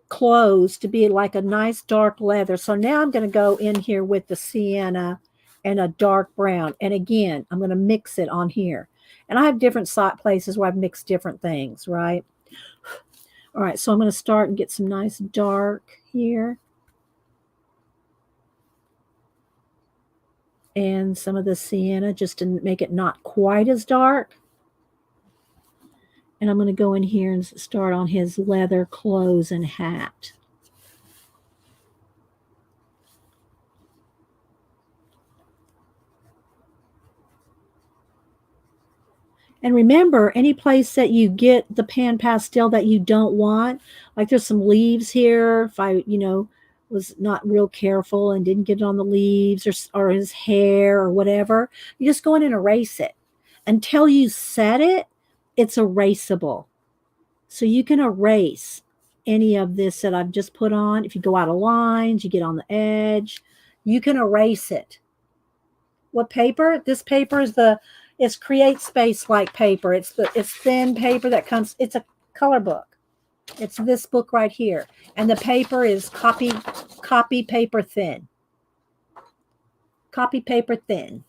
clothes to be like a nice dark leather. So now I'm going to go in here with the sienna and a dark brown. And again, I'm going to mix it on here. And I have different places where I've mixed different things, right? All right, so I'm going to start and get some nice dark here. And some of the sienna just to make it not quite as dark. And I'm going to go in here and start on his leather clothes and hat. And remember, any place that you get the pan pastel that you don't want, like there's some leaves here, if I, was not real careful and didn't get it on the leaves or his hair or whatever, you just go in and erase it. Until you set it, it's erasable. So you can erase any of this that I've just put on. If you go out of lines, you get on the edge, you can erase it. What paper? This paper is it's Create Space like paper. It's thin paper that comes, it's a color book. It's this book right here. And the paper is copy paper thin. Copy paper thin.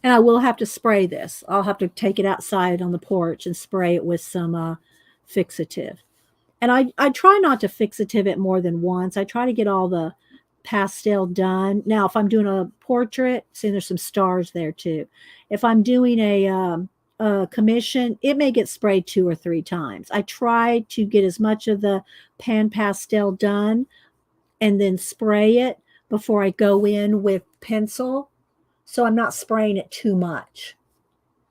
And I will have to spray this. I'll have to take it outside on the porch and spray it with some fixative. And I try not to fixative it more than once. I try to get all the pastel done. Now, if I'm doing a portrait, see, there's some stars there too. If I'm doing a commission, it may get sprayed 2 or 3 times. I try to get as much of the pan pastel done and then spray it before I go in with pencil. So I'm not spraying it too much.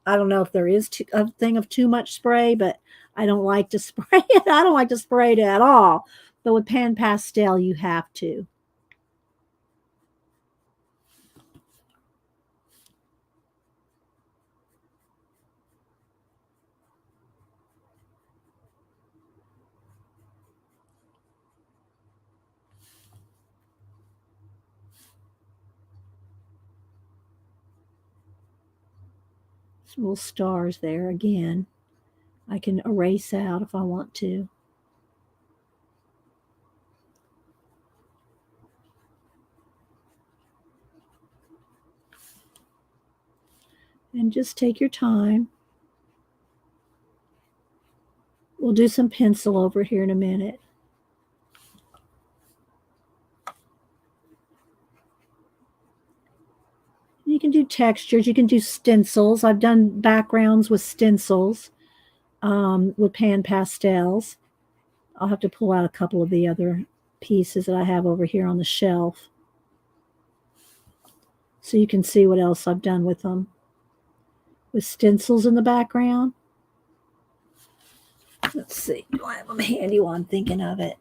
I don't know if there is a thing of too much spray, but I don't like to spray it. I don't like to spray it at all. But with pan pastel, you have to. Some little stars there again. I can erase out if I want to. And just take your time. We'll do some pencil over here in a minute. You can do textures. You can do stencils. I've done backgrounds with stencils with pan pastels. I'll have to pull out a couple of the other pieces that I have over here on the shelf so you can see what else I've done with them. With stencils in the background. Let's see. Do I have them handy while I'm thinking of it?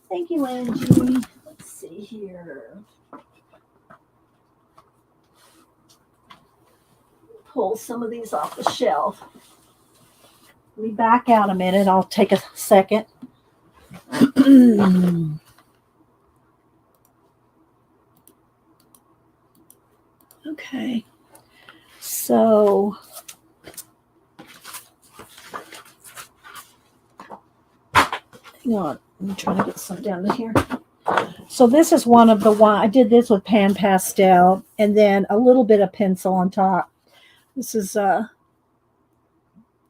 Thank you, Angie. Let's see here. Pull some of these off the shelf. Let me back out a minute. I'll take a second. Okay. So hang on. I'm trying to get some down to here. So this is one of the one I did this with pan pastel and then a little bit of pencil on top. This is out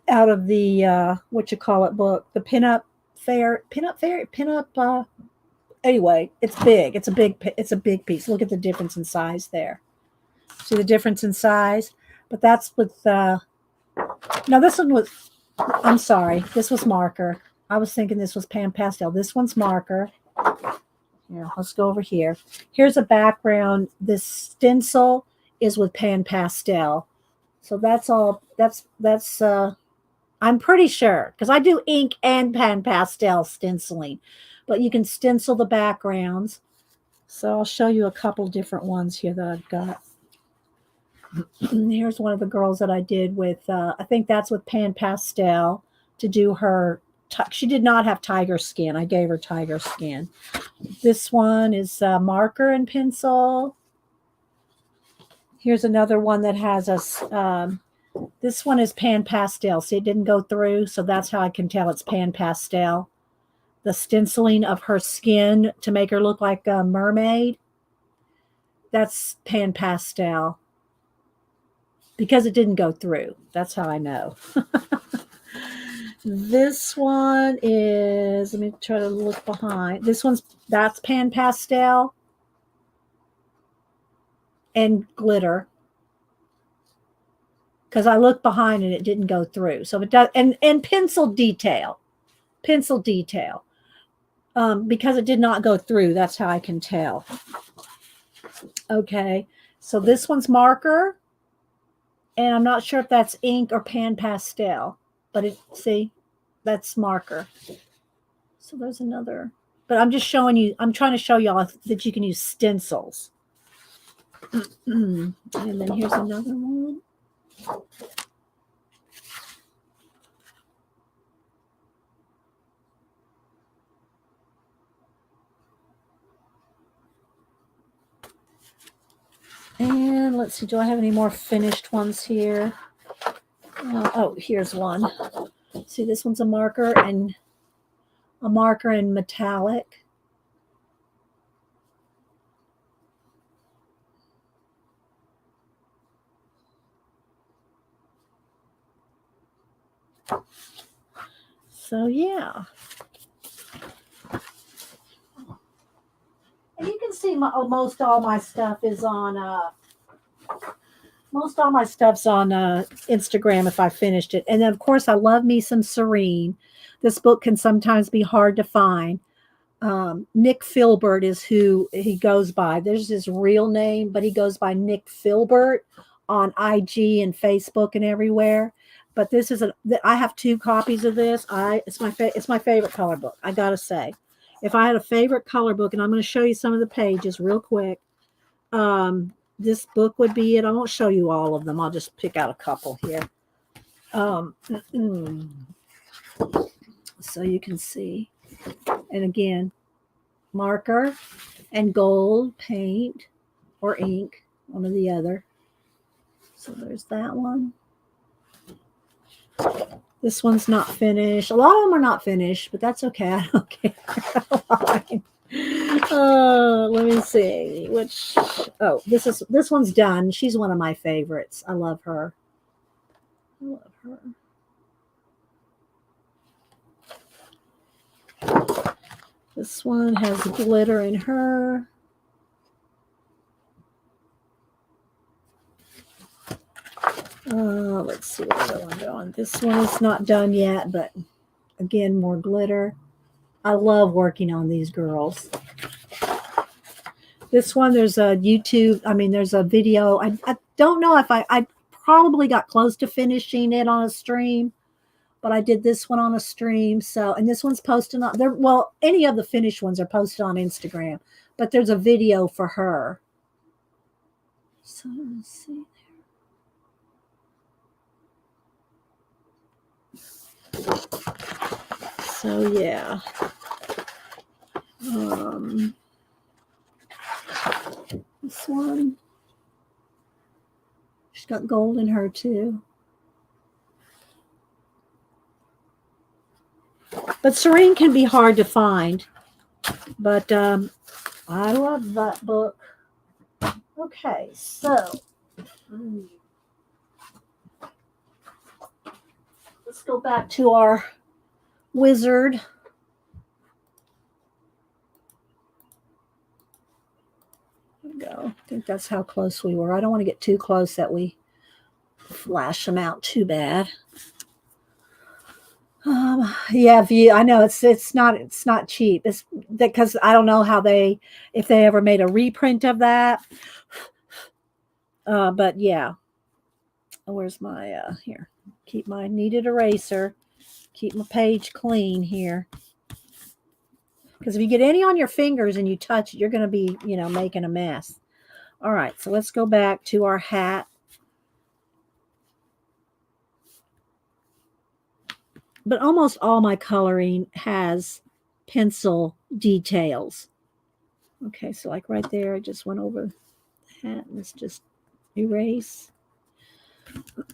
of the what you call it book, the pinup anyway, it's big. It's a big piece. Look at the difference in size there. See the difference in size? But that's with no, this one was, I'm sorry, this was marker. I was thinking this was pan pastel. This one's marker. Here, let's go over here. Here's a background. This stencil is with pan pastel. So that's all, that's I'm pretty sure, because I do ink and pan pastel stenciling, but you can stencil the backgrounds. So I'll show you a couple different ones here that I've got. Here's one of the girls that I did with, I think that's with pan pastel to do her, she did not have tiger skin. I gave her tiger skin. This one is marker and pencil. Here's another one that has a, this one is pan pastel. See, it didn't go through, so that's how I can tell it's pan pastel. The stenciling of her skin to make her look like a mermaid, that's pan pastel. Because it didn't go through. That's how I know. This one is, let me try to look behind. That's pan pastel and glitter. Because I looked behind and it didn't go through. So it does, and pencil detail. Because it did not go through. That's how I can tell. Okay. So this one's marker. And I'm not sure if that's ink or pan pastel, but see, that's marker. So there's another, but I'm just showing you, I'm trying to show y'all that you can use stencils. And then here's another one. And let's see, do I have any more finished ones here? Oh, here's one. See, this one's a marker and metallic. So yeah. And you can see most all my stuff is on most all my stuff's on Instagram if I finished it. And then of course I love me some Serene. This book can sometimes be hard to find. Nick Filbert is who he goes by. There's his real name, but he goes by Nick Filbert on IG and Facebook and everywhere. But this is I have 2 copies of this. It's my favorite color book. I gotta say, if I had a favorite color book, and I'm going to show you some of the pages real quick. This book would be it. I won't show you all of them. I'll just pick out a couple here. So you can see. And again, marker and gold paint or ink, one or the other. So there's that one. This one's not finished. A lot of them are not finished, but that's okay. I don't care. Let me see which. Oh, this one's done. She's one of my favorites. I love her. I love her. This one has glitter in her. Let's see what other one going. This one is not done yet, but again, more glitter. I love working on these girls. This one, there's a YouTube, there's a video. I don't know if I probably got close to finishing it on a stream, but I did this one on a stream. So, and this one's posted on there. Well, any of the finished ones are posted on Instagram, but there's a video for her. So let's see. So yeah. This one. She's got gold in her too. But Serene can be hard to find. But I love that book. Okay, so let's go back to our wizard. There we go. I think that's how close we were. I don't want to get too close that we flash them out too bad. Yeah, I know it's not cheap. It's because I don't know how if they ever made a reprint of that. But yeah, where's my here? Keep my kneaded eraser. Keep my page clean here. Because if you get any on your fingers and you touch it, you're going to be, making a mess. All right, so let's go back to our hat. But almost all my coloring has pencil details. Okay, so like right there, I just went over the hat. Let's just erase.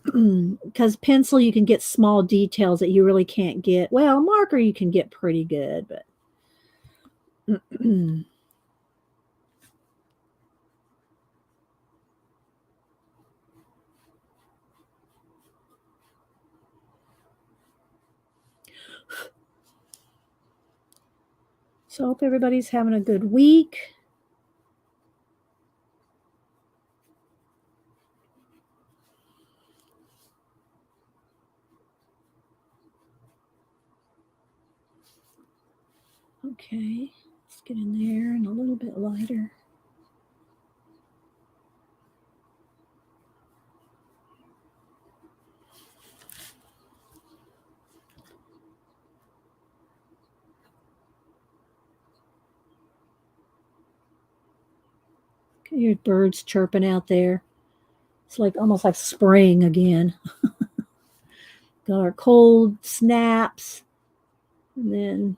Because pencil, you can get small details that you really can't get. Well, marker, you can get pretty good, but so I hope everybody's having a good week. Okay, let's get in there and a little bit lighter. Okay, your birds chirping out there. It's like almost like spring again. Got our cold snaps, and then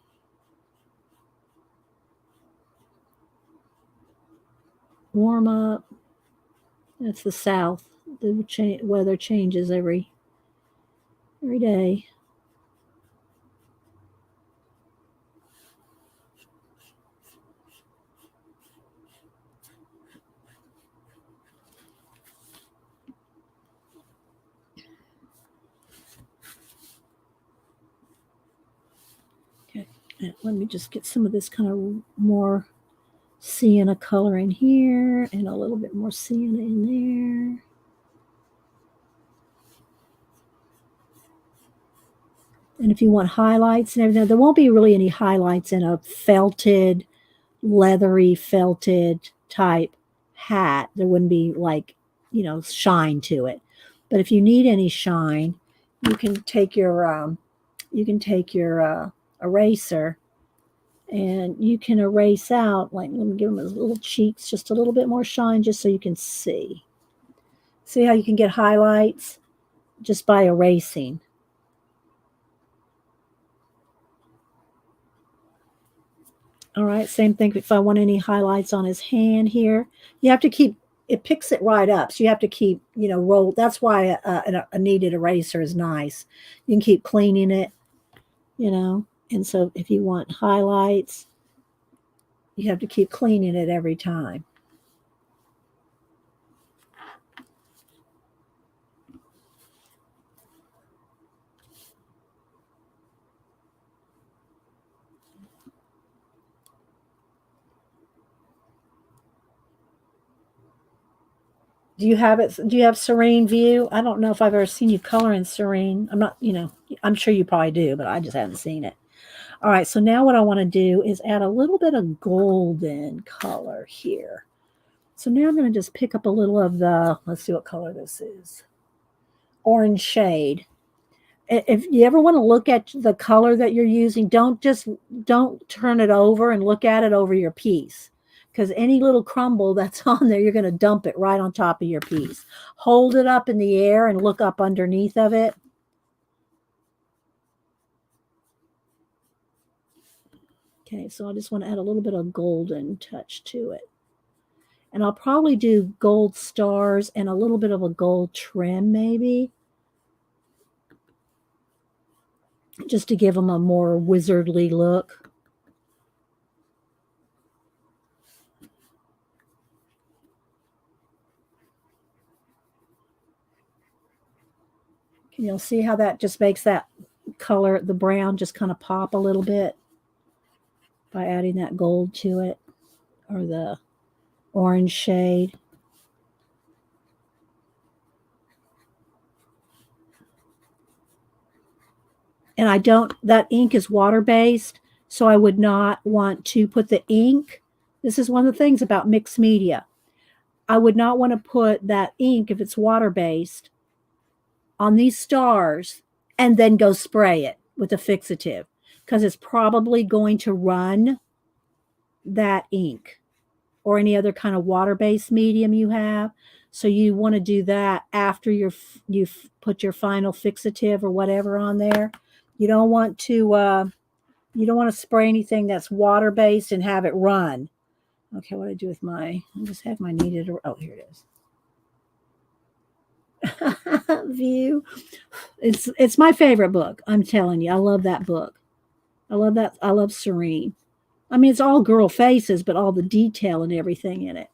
warm up. That's the south. The weather changes every day. Let me just get some of this kind of more sienna color in here and a little bit more sienna in there. And if you want highlights and everything, there won't be really any highlights in a felted, leathery, felted type hat. There wouldn't be like, shine to it. But if you need any shine, you can take your eraser and you can erase out, like, let me give them his little cheeks just a little bit more shine just so you can see. See how you can get highlights just by erasing. All right, same thing if I want any highlights on his hand here. You have to keep, it picks it right up. So you have to keep, roll. That's why a kneaded eraser is nice. You can keep cleaning it, And so if you want highlights, you have to keep cleaning it every time. Do you have it? Do you have serene view? I don't know if I've ever seen you color in serene. I'm not, I'm sure you probably do, but I just haven't seen it. All right, so now what I want to do is add a little bit of golden color here. So now I'm going to just pick up a little of the, let's see what color this is, orange shade. If you ever want to look at the color that you're using, don't turn it over and look at it over your piece, because any little crumble that's on there, you're going to dump it right on top of your piece. Hold it up in the air and look up underneath of it. Okay, so I just want to add a little bit of golden touch to it. And I'll probably do gold stars and a little bit of a gold trim maybe, just to give them a more wizardly look. Can you see how that just makes that color, the brown, just kind of pop a little bit by adding that gold to it, or the orange shade. And that ink is water-based, so I would not want to put the ink. This is one of the things about mixed media. I would not want to put that ink, if it's water-based, on these stars and then go spray it with a fixative, because it's probably going to run that ink or any other kind of water-based medium you have. So you want to do that after you've put your final fixative or whatever on there. You don't want to spray anything that's water-based and have it run. Okay, what do I do with I just have my kneaded, oh, here it is. View. It's my favorite book. I'm telling you, I love that book. I love that. I love Serene. I mean, it's all girl faces, but all the detail and everything in it.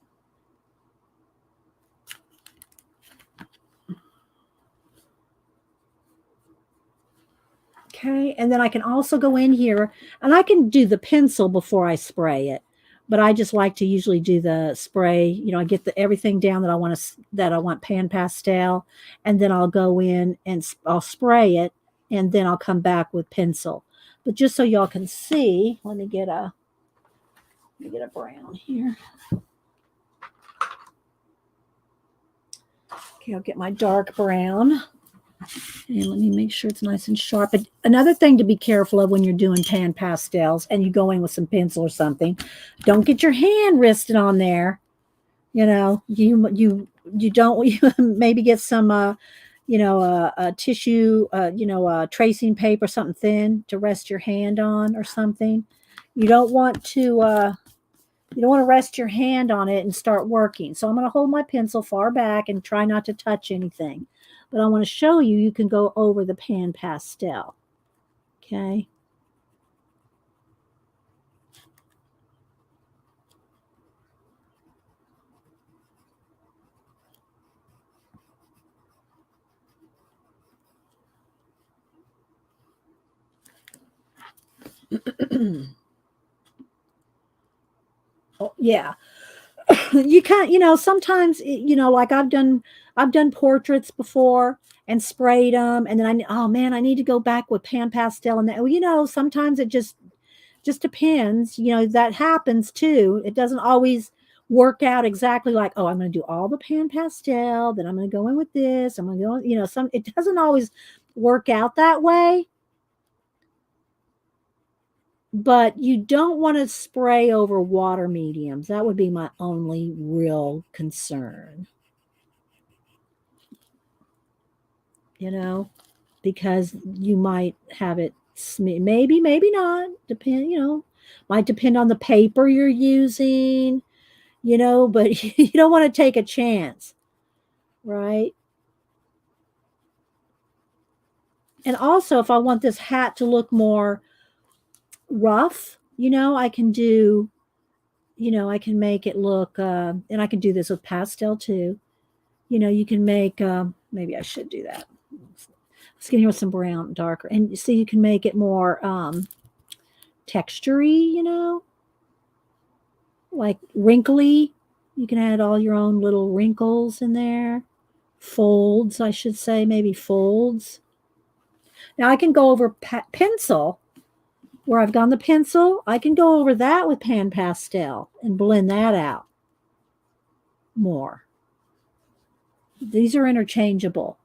Okay, and then I can also go in here and I can do the pencil before I spray it, but I just like to usually do the spray. I get everything down that I want pan pastel, and then I'll go in and I'll spray it, and then I'll come back with pencil. But just so y'all can see, let me get a brown here. Okay, I'll get my dark brown. And let me make sure it's nice and sharp. But another thing to be careful of when you're doing pan pastels and you go in with some pencil or something, don't get your hand rested on there. You don't, maybe get some, a tissue, tracing paper, something thin to rest your hand on or something. You don't want to rest your hand on it and start working. So I'm going to hold my pencil far back and try not to touch anything. But I want to show you can go over the pan pastel. Okay. Oh, yeah. You can't, sometimes, like I've done portraits before and sprayed them, and then oh man, I need to go back with pan pastel, and that, well, sometimes it just depends. That happens too. It doesn't always work out exactly like, oh, I'm going to do all the pan pastel, then I'm going to go in with this. I'm going to go, it doesn't always work out that way. But you don't want to spray over water mediums. That would be my only real concern. Because you might have it maybe, maybe not. Might depend on the paper you're using, but you don't want to take a chance, right? And also, if I want this hat to look more rough, I can do, I can make it look, and I can do this with pastel too. You can make, maybe I should do that. Let's get here with some brown, darker. And see, you can make it more textury, like wrinkly. You can add all your own little wrinkles in there. Folds, I should say, maybe folds. Now I can go over pencil, where I've gone the pencil. I can go over that with pan pastel and blend that out more. These are interchangeable.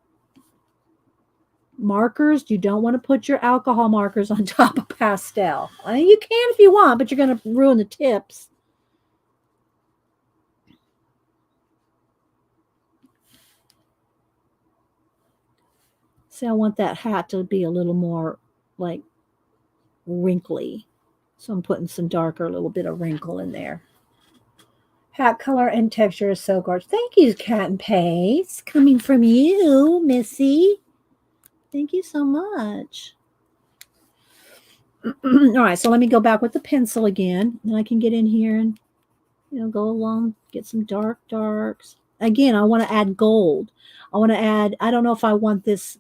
Markers, you don't want to put your alcohol markers on top of pastel. I mean, you can if you want, but you're going to ruin the tips. See, I want that hat to be a little more like wrinkly. So I'm putting some darker, little bit of wrinkle in there. Hat color and texture is so gorgeous. Thank you, Cat and Paste. Coming from you, Missy. Thank you so much. All right, so let me go back with the pencil again. And I can get in here and, go along, get some darks. Again, I want to add gold. I don't know if I want this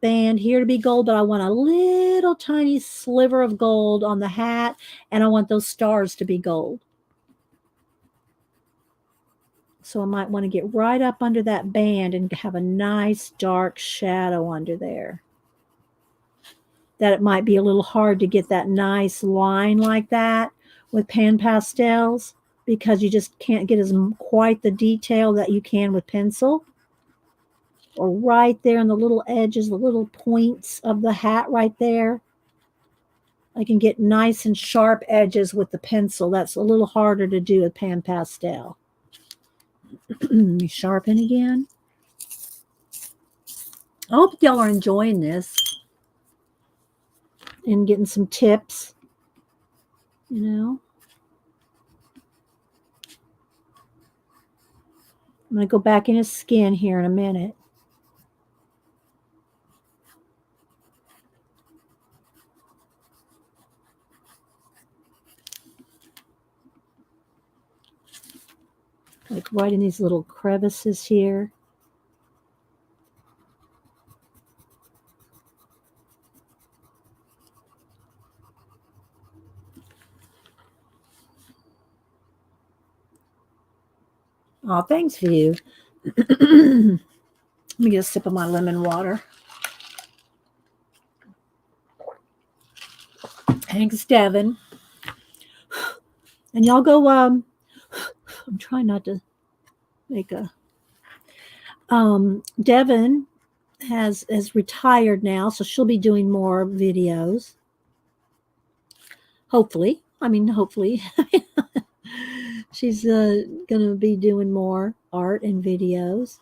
band here to be gold, but I want a little tiny sliver of gold on the hat, and I want those stars to be gold. So I might want to get right up under that band and have a nice dark shadow under there. That it might be a little hard to get that nice line like that with pan pastels, because you just can't get as quite the detail that you can with pencil. Or right there in the little edges, the little points of the hat right there. I can get nice and sharp edges with the pencil. That's a little harder to do with pan pastel. Let me sharpen again. I hope y'all are enjoying this and getting some tips, I'm going to go back in his skin here in a minute. Like right in these little crevices here. Oh, thanks, View. Let me get a sip of my lemon water. Thanks, Devin. And y'all go, I'm trying not to make a, Devin has retired now, so she'll be doing more videos. Hopefully. She's going to be doing more art and videos.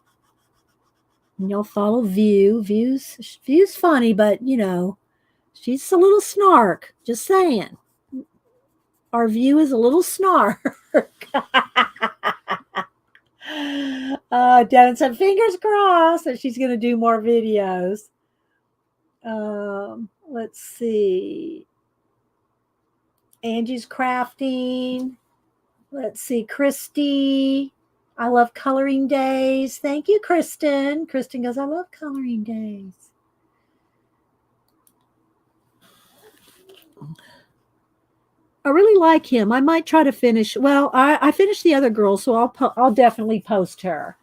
And y'all follow View. View's funny, but, she's a little snark. Just saying. Our View is a little snark. Devin said, fingers crossed that she's going to do more videos. Let's see. Angie's crafting. Let's see. Christy. I love coloring days. Thank you, Kristen. Kristen goes, I love coloring days. I really like him. I might try to finish. Well, I finished the other girl, so I'll definitely post her.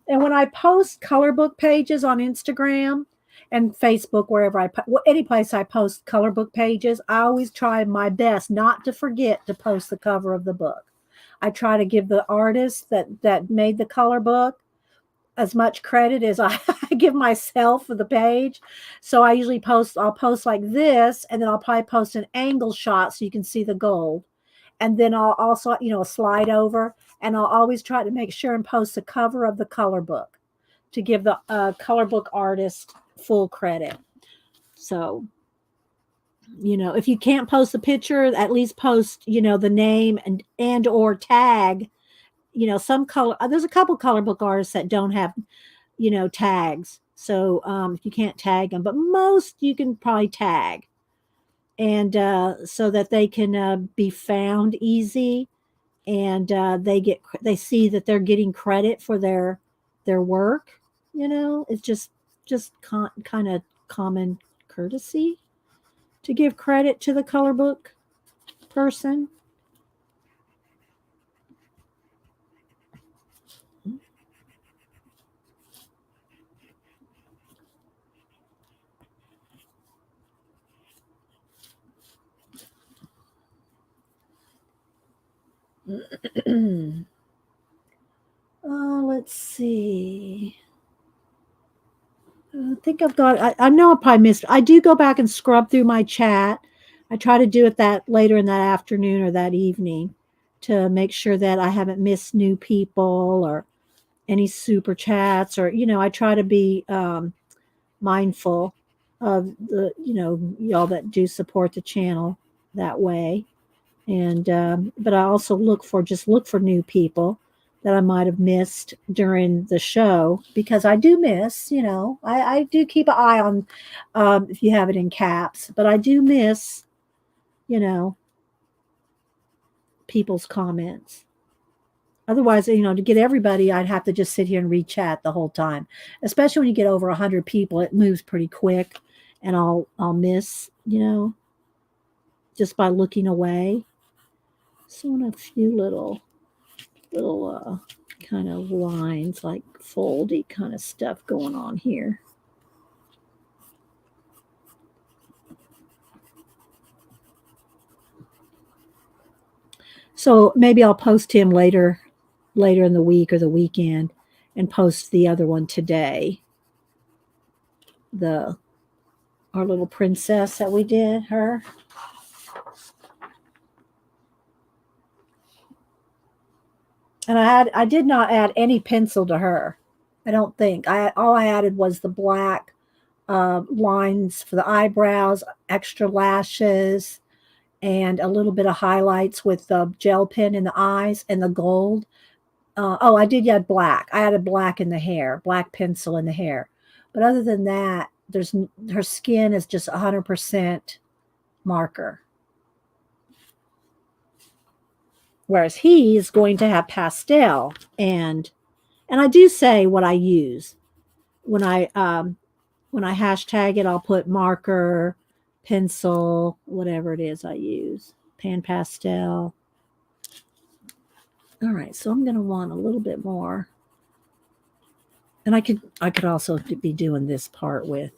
And when I post color book pages on Instagram and Facebook, wherever any place I post color book pages, I always try my best not to forget to post the cover of the book. I try to give the artist that made the color book as much credit as I give myself for the page. So I usually I'll post like this, and then I'll probably post an angle shot so you can see the gold. And then I'll also, a slide over, and I'll always try to make sure and post the cover of the color book to give the color book artist full credit. So, if you can't post the picture, at least post, the name and or tag, some color, there's a couple color book artists that don't have, tags. So if you can't tag them, but most you can probably tag, and so that they can be found easy, and they see that they're getting credit for their work. It's just kind of common courtesy to give credit to the color book person. Let's see. I think I've got. I know I probably missed. I do go back and scrub through my chat. I try to do it that later in that afternoon or that evening to make sure that I haven't missed new people or any super chats, or I try to be mindful of the y'all that do support the channel that way. And but I also look for new people that I might have missed during the show, because I do miss, I do keep an eye on if you have it in caps, but I do miss, you know, people's comments. Otherwise, to get everybody, I'd have to just sit here and read chat the whole time. Especially when you get over 100 people, it moves pretty quick, and I'll miss, just by looking away. So on a few little kind of lines, like foldy kind of stuff going on here. So maybe I'll post him later in the week or the weekend, and post the other one today. Our little princess that we did her. And I did not add any pencil to her. I don't think. All I added was the black lines for the eyebrows, extra lashes, and a little bit of highlights with the gel pen in the eyes and the gold. I did add black. I added black in the hair, black pencil in the hair. But other than that, her skin is just 100% marker. Whereas he is going to have pastel, and I do say what I use when I hashtag it. I'll put marker, pencil, whatever it is I use, PanPastel. All right, so I'm going to want a little bit more, and I could also be doing this part with.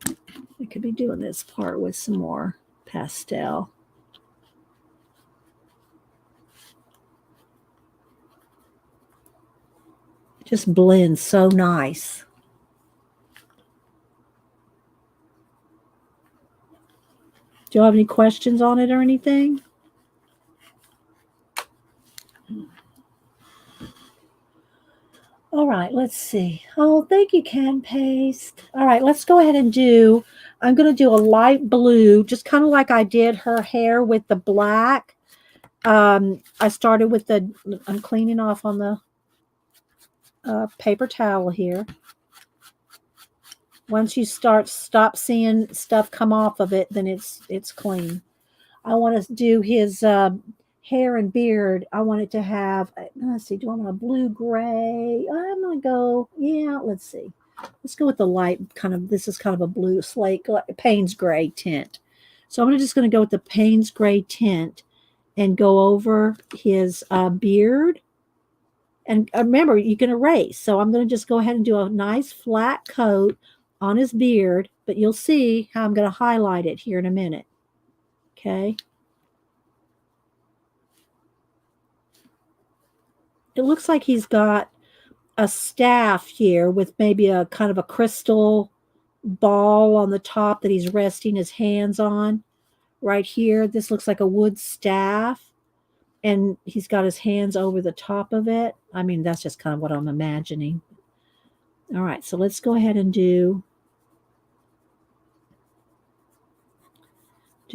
I could be doing this part with some more pastel. Just blends so nice. Do you have any questions on it or anything? All right, let's see. Oh, thank you, Can Paste. All right, let's go ahead and I'm going to do a light blue, just kind of like I did her hair with the black. I started with I'm cleaning off on the paper towel here. Once you stop seeing stuff come off of it, then it's clean. I want to do his hair and beard. I want it to have, let's see, do I want a blue gray? I'm going to go, let's see. Let's go with the light this is kind of a blue slate, Payne's gray tint. So I'm just going to go with the Payne's gray tint and go over his beard. And remember, you can erase. So I'm going to just go ahead and do a nice flat coat on his beard, but you'll see how I'm going to highlight it here in a minute. Okay. It looks like he's got a staff here with maybe a kind of a crystal ball on the top that he's resting his hands on. Right here, this looks like a wood staff, and he's got his hands over the top of it. I mean, that's just kind of what I'm imagining. All right, so let's go ahead and do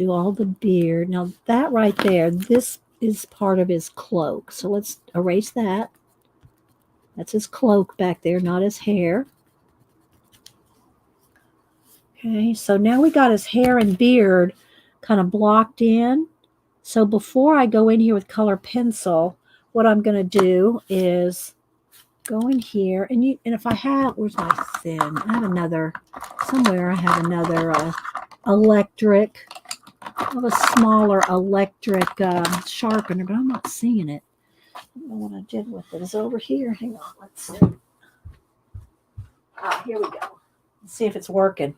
all the beard. Now that right there, this is part of his cloak. So let's erase that. That's his cloak back there, not his hair. Okay, so now we got his hair and beard kind of blocked in. So before I go in here with color pencil, what I'm going to do is go in here, and if I have, where's my thin? I have another, somewhere I have another electric, I have a smaller electric sharpener, but I'm not seeing it. I don't know what I did with it. Is it over here? Hang on, let's see. Ah, here we go. Let's see if it's working.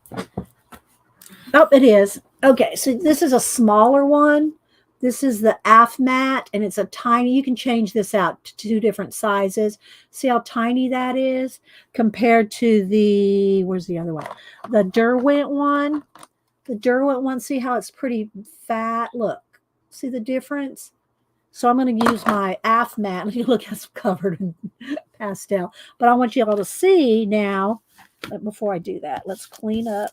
Oh, it is. Okay, so this is a smaller one. This is the AFMAT, and it's a tiny, you can change this out to 2 different sizes. See how tiny that is compared to the, where's the other one? The Derwent one. The Derwent one, see how it's pretty fat? Look, see the difference? So I'm going to use my AFMAT. Look, it's covered in pastel. But I want you all to see now, before I do that, let's clean up.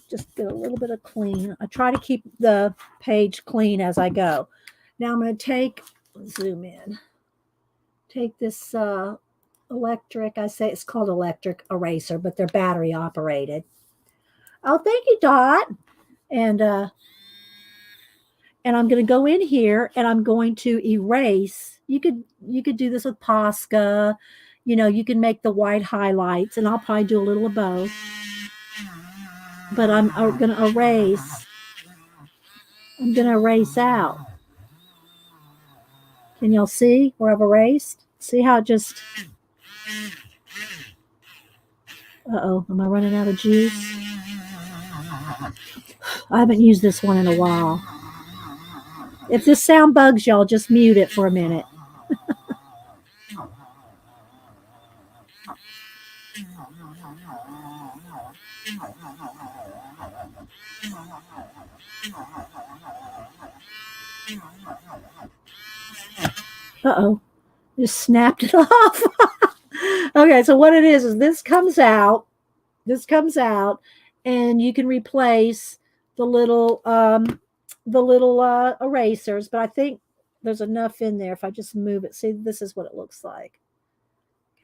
Just get a little bit of clean. I try to keep the page clean as I go. Now I'm going to take, zoom in, take this electric, I say it's called electric eraser, but they're battery operated. Oh, thank you, Dot. And I'm going to go in here and I'm going to erase. You could do this with Posca. You know, you can make the white highlights, and I'll probably do a little of both. But I'm going to erase. I'm going to erase out. Can y'all see where I've erased? See how it just... Uh-oh, am I running out of juice? I haven't used this one in a while. If this sound bugs y'all, just mute it for a minute. Uh-oh, just snapped it off. Okay, so what it is this comes out, and you can replace the little erasers, but I think there's enough in there if I just move it. See, this is what it looks like.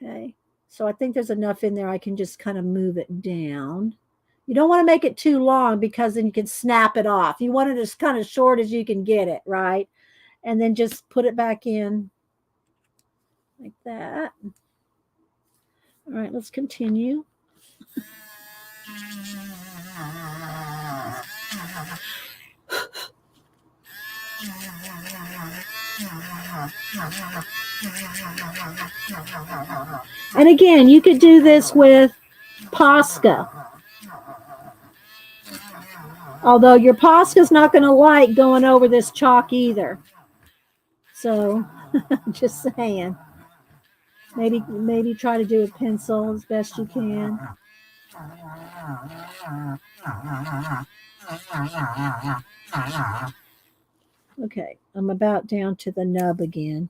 Okay, so I think there's enough in there I can just kind of move it down. You don't want to make it too long because then you can snap it off. You want it as kind of short as you can get it, right? And then just put it back in like that. All right, let's continue. And again, you could do this with Posca. Although your Posca's not going to like going over this chalk either. So, just saying. Maybe try to do a pencil as best you can. Okay, I'm about down to the nub again.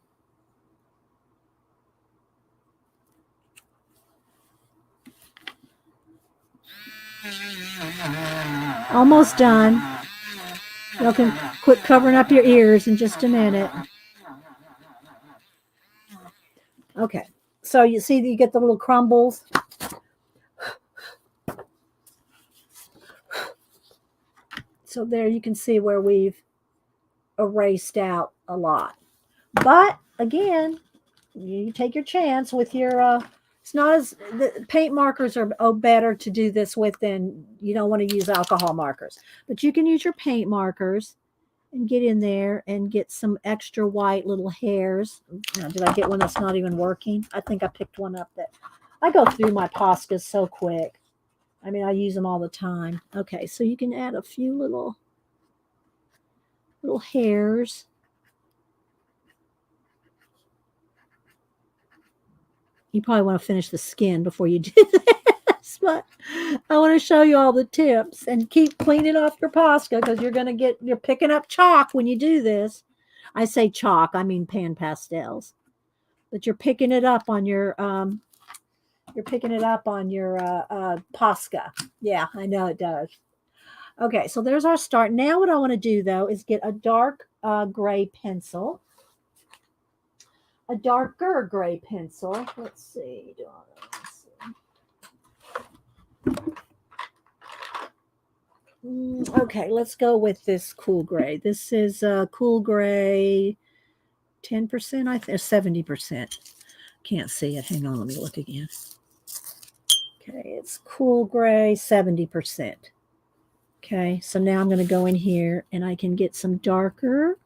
Almost done. Y'all can quit covering up your ears in just a minute. Okay, so you see that you get the little crumbles. So there you can see where we've erased out a lot. But again, you take your chance with your it's not as the paint markers are better to do this with than you don't want to use alcohol markers. But you can use your paint markers and get in there and get some extra white little hairs. Now, did I get one that's not even working? I think I picked one up that I go through my pastas so quick. I mean, I use them all the time. Okay, so you can add a few little hairs. You probably want to finish the skin before you do this, but I want to show you all the tips and keep cleaning off your pasta because you're picking up chalk when you do this. I say chalk, I mean PanPastels, but you're picking it up on your pasta. Yeah, I know it does. Okay, so there's our start. Now what I want to do though is get a dark gray pencil. A darker gray pencil. Let's see. Okay, let's go with this cool gray. This is cool gray 10%, I think, 70%. Can't see it. Hang on, let me look again. Okay, it's cool gray 70%. Okay, so now I'm going to go in here and I can get some darker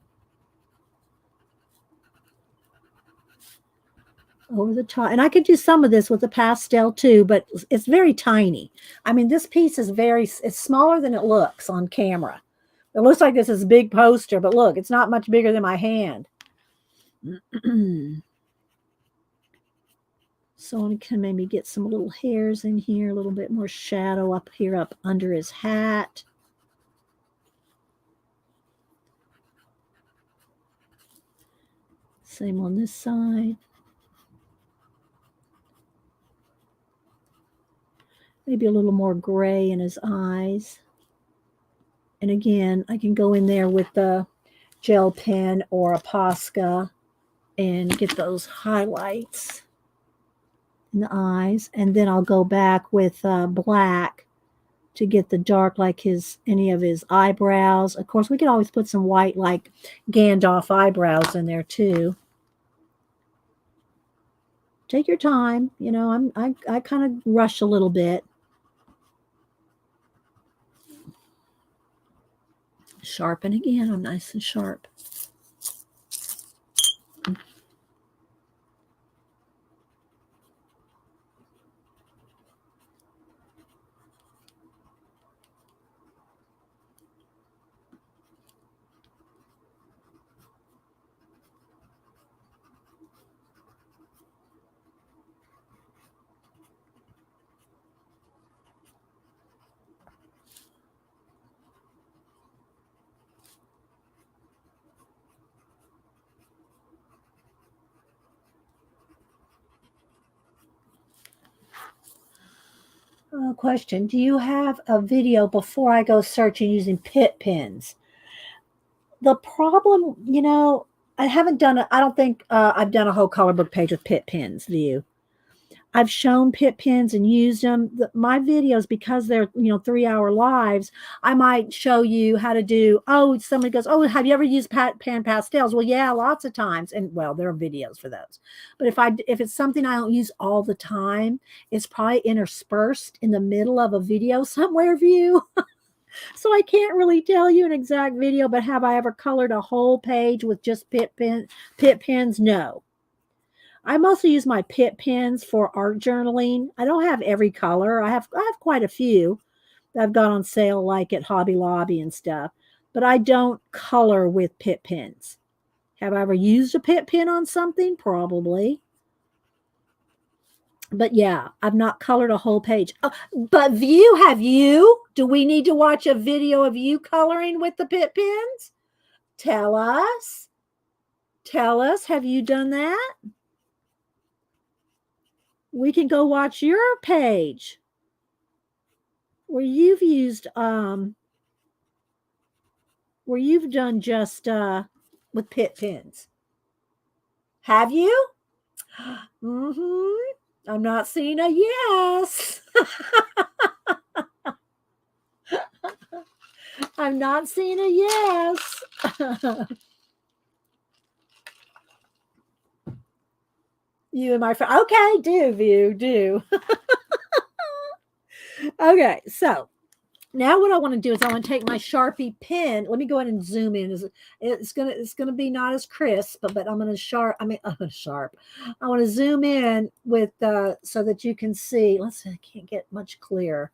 over the top. And I could do some of this with a pastel too, but it's very tiny. I mean, this piece is it's smaller than it looks on camera. It looks like this is a big poster, but look, it's not much bigger than my hand. So I can maybe get some little hairs in here, a little bit more shadow up here, up under his hat. Same on this side. Maybe a little more gray in his eyes. And again, I can go in there with the gel pen or a Posca and get those highlights in the eyes. And then I'll go back with black to get the dark, like any of his eyebrows. Of course, we could always put some white, like Gandalf eyebrows in there too. Take your time. You know, I kind of rush a little bit. Sharpen again. I'm nice and sharp. Question. Do you have a video before I go searching using pit pins? The problem, you know, I haven't done it. I don't think I've done a whole color book page with pit pins. Do you? I've shown pit pins and used them. My videos, because they're 3-hour lives, I might show you how to do. Oh, somebody goes, "Oh, have you ever used PanPastels?" Well, yeah, lots of times, and well, there are videos for those. But if it's something I don't use all the time, it's probably interspersed in the middle of a video somewhere view. So I can't really tell you an exact video. But have I ever colored a whole page with just pit pins? No. I mostly use my pit pens for art journaling. I don't have every color. I have quite a few that I've got on sale, like at Hobby Lobby and stuff. But I don't color with pit pens. Have I ever used a pit pen on something? Probably. But yeah, I've not colored a whole page. But View, have you? Do we need to watch a video of you coloring with the pit pens? Tell us. Tell us, have you done that? We can go watch your page where you've used where you've done just with pit pins. Have you? I'm not seeing a yes. I'm not seeing a yes. You and my friend. Okay, do. Okay, so Now what I want to do is I want to take my Sharpie pen. Let me go ahead and zoom in. It's gonna be not as crisp, but I'm gonna sharp. I mean, sharp. I want to zoom in with so that you can see. Let's see. I can't get much clearer.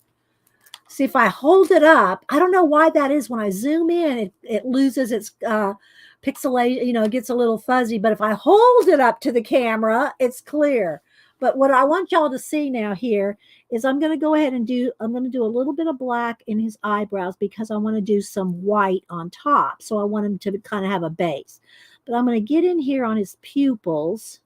See if I hold it up. I don't know why that is. When I zoom in, it loses its pixelation. You know, it gets a little fuzzy. But if I hold it up to the camera, it's clear. But what I want y'all to see now here is I'm going to go ahead and I'm going to do a little bit of black in his eyebrows because I want to do some white on top. So I want him to kind of have a base. But I'm going to get in here on his pupils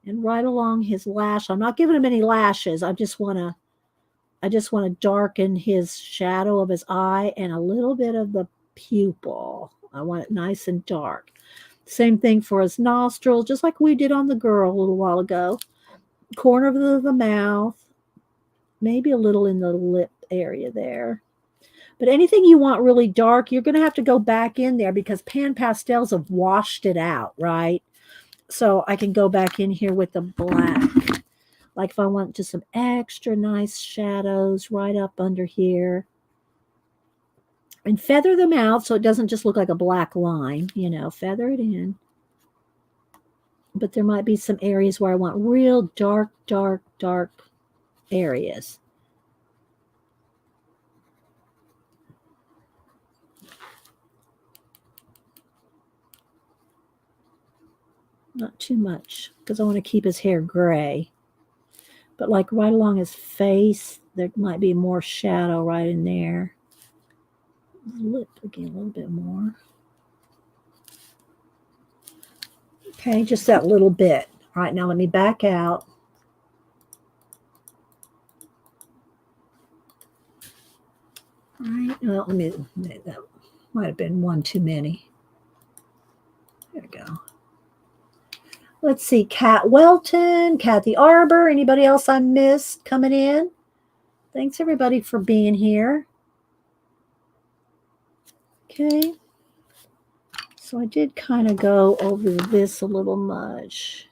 and right along his lash. I'm not giving him any lashes. I just want to darken his shadow of his eye and a little bit of the pupil. I want it nice and dark. Same thing for his nostrils, just like we did on the girl a little while ago. Corner of the mouth, maybe a little in the lip area there. But anything you want really dark, you're going to have to go back in there because PanPastels have washed it out, right? So I can go back in here with the black. Like if I want just some extra nice shadows right up under here. And feather them out so it doesn't just look like a black line. You know, feather it in. But there might be some areas where I want real dark, dark, dark areas. Not too much because I want to keep his hair gray. But like right along his face, there might be more shadow right in there. Lip again, a little bit more. Okay, just that little bit. All right, now let me back out. All right, well, that might have been one too many. There we go. Let's see, Kat Welton, Kathy Arbor, anybody else I missed coming in? Thanks everybody for being here. Okay. So I did kind of go over this a little much.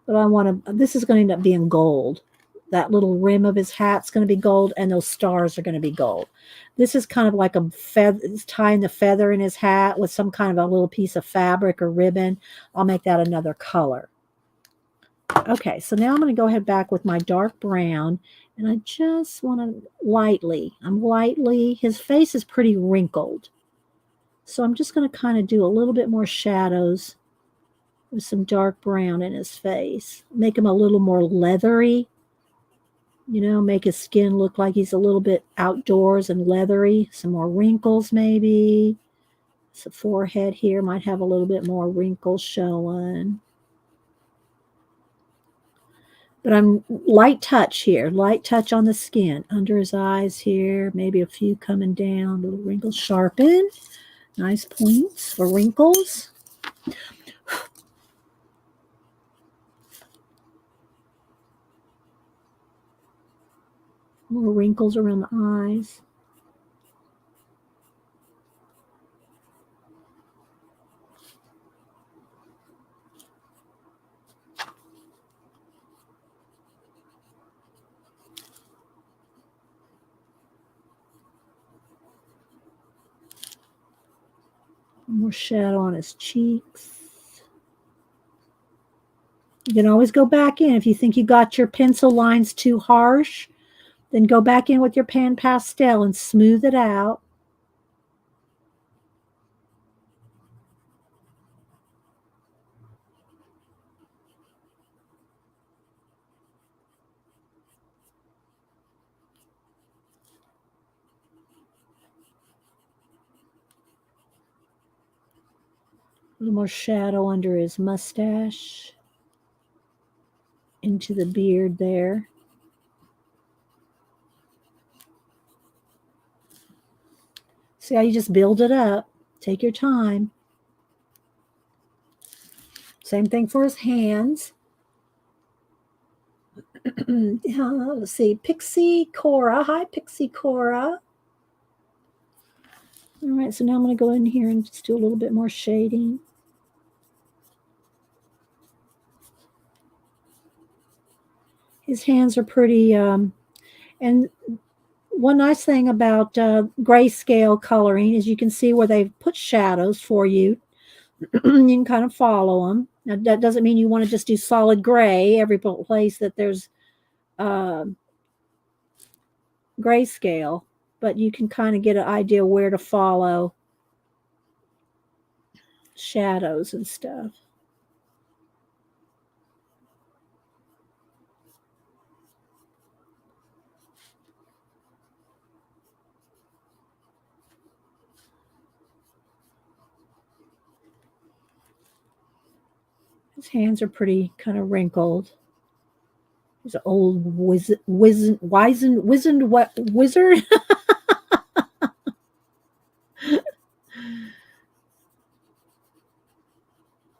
But I want to, this is going to end up being gold. That little rim of his hat's going to be gold, and those stars are going to be gold. This is kind of like a feather, tying the feather in his hat with some kind of a little piece of fabric or ribbon. I'll make that another color. Okay, so now I'm going to go ahead back with my dark brown, and I just want to his face is pretty wrinkled. So I'm just going to kind of do a little bit more shadows with some dark brown in his face. Make him a little more leathery. You know, make his skin look like he's a little bit outdoors and leathery. Some more wrinkles maybe. The forehead here might have a little bit more wrinkles showing. But I'm light touch here. Light touch on the skin. Under his eyes here. Maybe a few coming down. Little wrinkles sharpen. Nice points for wrinkles. More wrinkles around the eyes. More shadow on his cheeks. You can always go back in. If you think you got your pencil lines too harsh, then go back in with your PanPastel and smooth it out. A little more shadow under his mustache. Into the beard there. See how you just build it up. Take your time. Same thing for his hands. Let's see. Pixie Cora. Hi, Pixie Cora. All right, so now I'm going to go in here and just do a little bit more shading. His hands are pretty, And one nice thing about grayscale coloring is you can see where they've put shadows for you. You can kind of follow them. Now, that doesn't mean you want to just do solid gray every place that there's uh, grayscale, but you can kind of get an idea where to follow shadows and stuff. His hands are pretty kind of wrinkled. He's an old wizened wizard.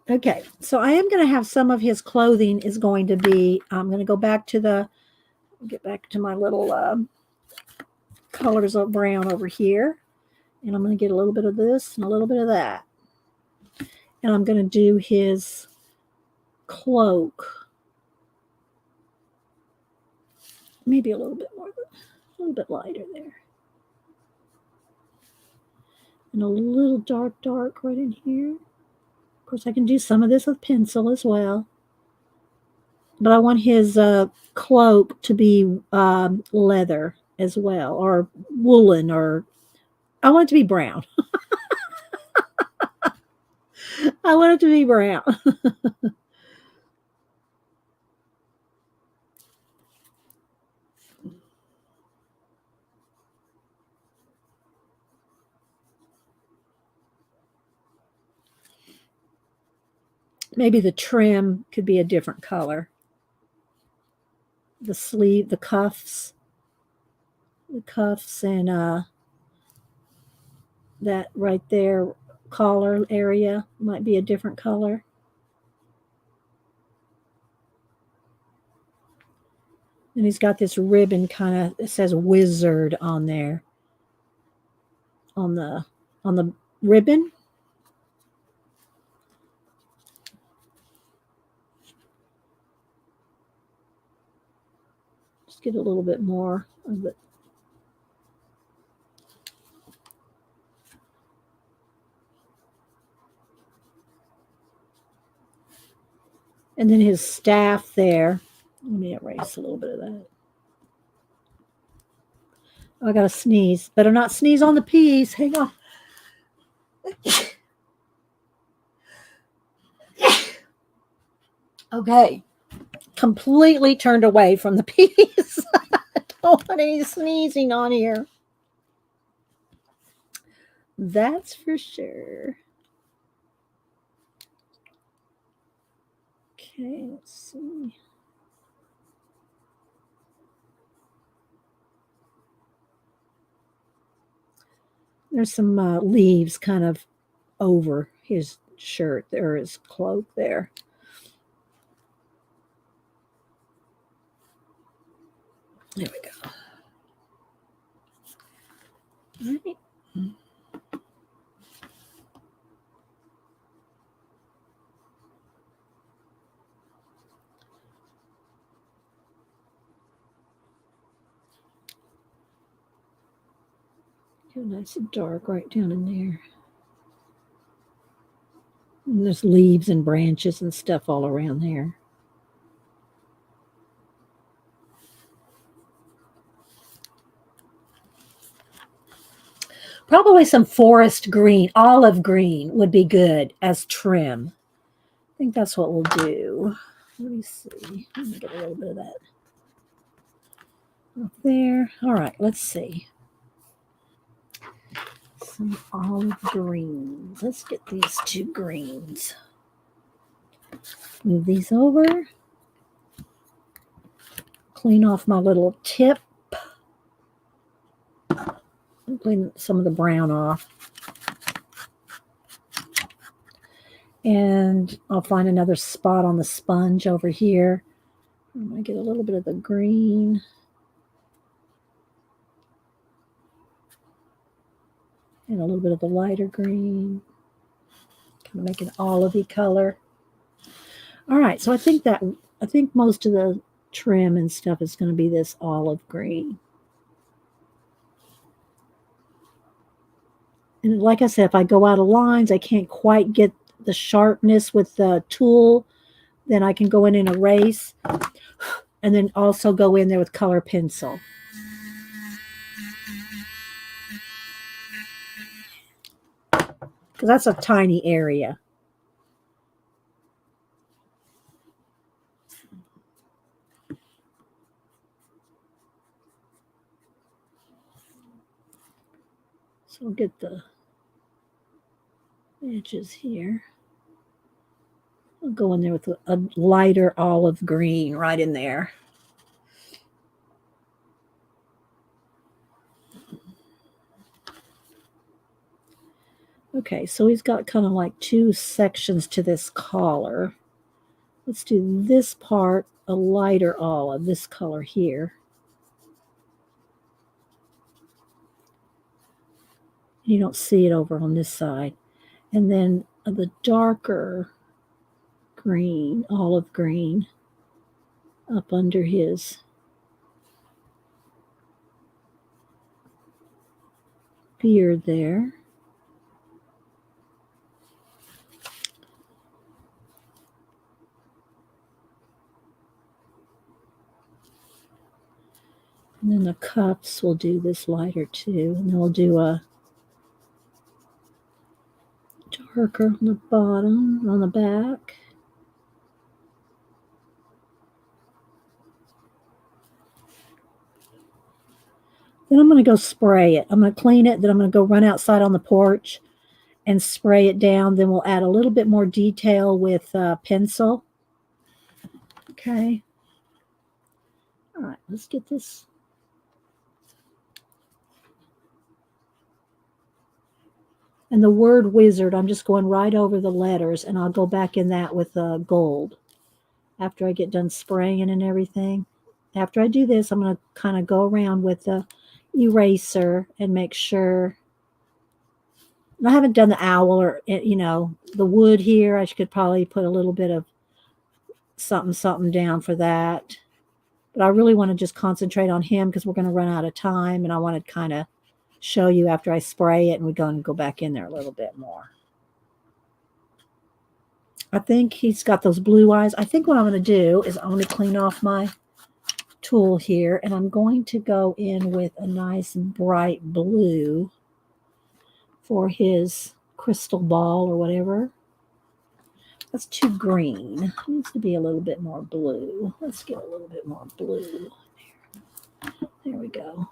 Okay, so I am going to have some of his clothing is going to be. I'm going to go back to get back to my little colors of brown over here, and I'm going to get a little bit of this and a little bit of that, and I'm going to do his cloak. Maybe a little bit more, a little bit lighter there. And a little dark right in here. Of course, I can do some of this with pencil as well. But I want his cloak to be leather as well, or woolen, or I want it to be brown. I want it to be brown. Maybe the trim could be a different color. The sleeve, the cuffs, and that right there collar area might be a different color. And he's got this ribbon kind of, it says wizard on there. On the ribbon. Just get a little bit more of it. And then his staff there. Let me erase a little bit of that. Oh, I got to sneeze. Better not sneeze on the piece. Hang on. Okay. Completely turned away from the piece. I don't want any sneezing on here. That's for sure. Okay, let's see. There's some leaves kind of over his shirt or his cloak there. There we go. All right. Nice and dark right down in there. And there's leaves and branches and stuff all around there. Probably some forest green, olive green would be good as trim. I think that's what we'll do. Let me see. Let me get a little bit of that up there. All right, let's see. Some olive greens. Let's get these two greens. Move these over. Clean off my little tip. Clean some of the brown off. And I'll find another spot on the sponge over here. I'm going to get a little bit of the green. And a little bit of the lighter green. Kind of make an olivey color. All right, so I think most of the trim and stuff is going to be this olive green. And like I said, if I go out of lines, I can't quite get the sharpness with the tool, then I can go in and erase, and then also go in there with color pencil. Because that's a tiny area. So we'll get the edges here. I'll go in there with a lighter olive green right in there. Okay, so he's got kind of like two sections to this collar. Let's do this part a lighter olive, this color here. You don't see it over on this side. And then the darker green, olive green, up under his beard there. And then the cuffs, we'll do this lighter too. And then we'll do a darker on the bottom, on the back. Then I'm going to go spray it. I'm going to clean it. Then I'm going to go run outside on the porch and spray it down. Then we'll add a little bit more detail with pencil. Okay. All right, let's get this. And the word wizard, I'm just going right over the letters, and I'll go back in that with gold after I get done spraying and everything. After I do this, I'm going to kind of go around with the eraser and make sure. I haven't done the owl or, the wood here. I could probably put a little bit of something down for that. But I really want to just concentrate on him because we're going to run out of time, and I want to kind of show you after I spray it, and we're going to go back in there a little bit more. I think he's got those blue eyes. I think what I'm going to do is I'm going to clean off my tool here, and I'm going to go in with a nice bright blue for his crystal ball or whatever. That's too green. It needs to be a little bit more blue. Let's get a little bit more blue. There we go.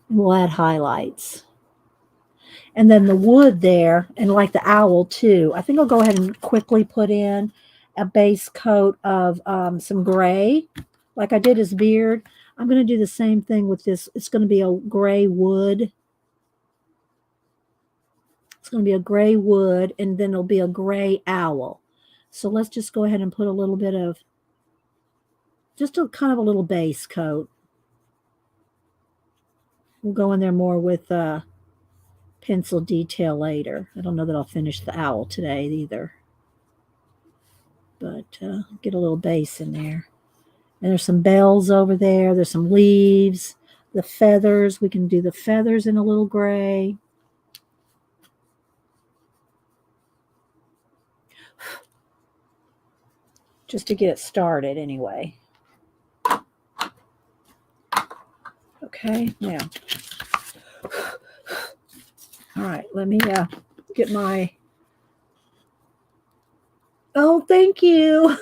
And we'll add highlights. And then the wood there, and like the owl too, I think I'll go ahead and quickly put in a base coat of some gray, like I did his beard. I'm going to do the same thing with this. It's going to be a gray wood. It's going to be a gray wood, and then it'll be a gray owl. So let's just go ahead and put a little bit of, just a kind of a little base coat. We'll go in there more with pencil detail later. I don't know that I'll finish the owl today either. But get a little base in there. And there's some bells over there. There's some leaves. The feathers. We can do the feathers in a little gray. Just to get it started anyway. Okay, now. All right, let me get my. Oh, thank you.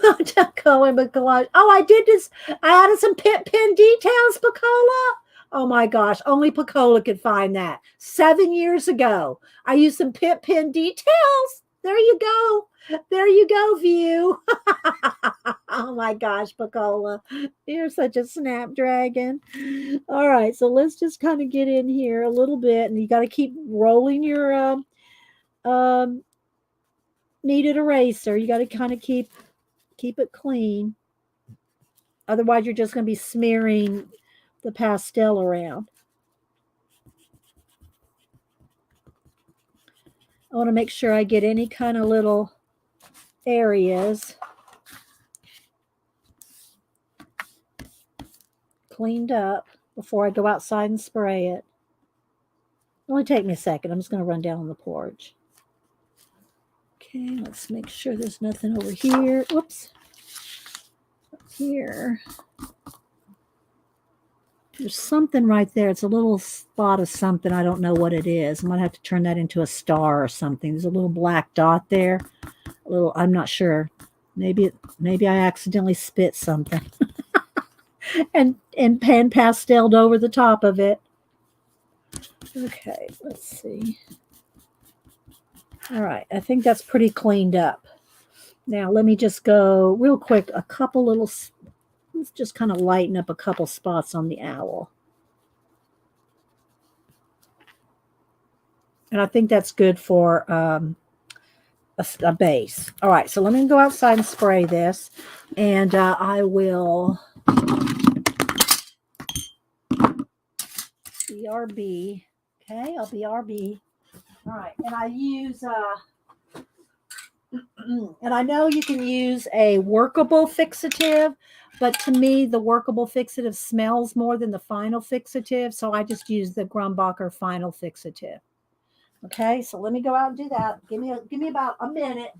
Color collage. Oh, I did this. I added some pin details, Pacola. Oh my gosh, only Pacola could find that. 7 years ago, I used some pin details. There you go. There you go, View. Oh my gosh, Pacola. You're such a snapdragon. All right, so let's just kind of get in here a little bit, and you got to keep rolling your kneaded eraser. You got to kind of keep it clean. Otherwise, you're just going to be smearing the pastel around. I want to make sure I get any kind of little areas cleaned up before I go outside and spray it. Only take me a second. I'm just going to run down on the porch. Okay, let's make sure there's nothing over here. Whoops. Up here. There's something right there. It's a little spot of something. I don't know what it is. I might have to turn that into a star or something. There's a little black dot there. A little, I'm not sure. Maybe I accidentally spit something and PanPasteled over the top of it. Okay, let's see. All right, I think that's pretty cleaned up. Now let me just go real quick. A couple little. Let's just kind of lighten up a couple spots on the owl. And I think that's good for a base. All right, so let me go outside and spray this. And I will BRB. Okay, I'll BRB. All right, and I use, and I know you can use a workable fixative, but to me, the workable fixative smells more than the final fixative. So I just use the Grumbacher final fixative. Okay, so let me go out and do that. Give me about a minute.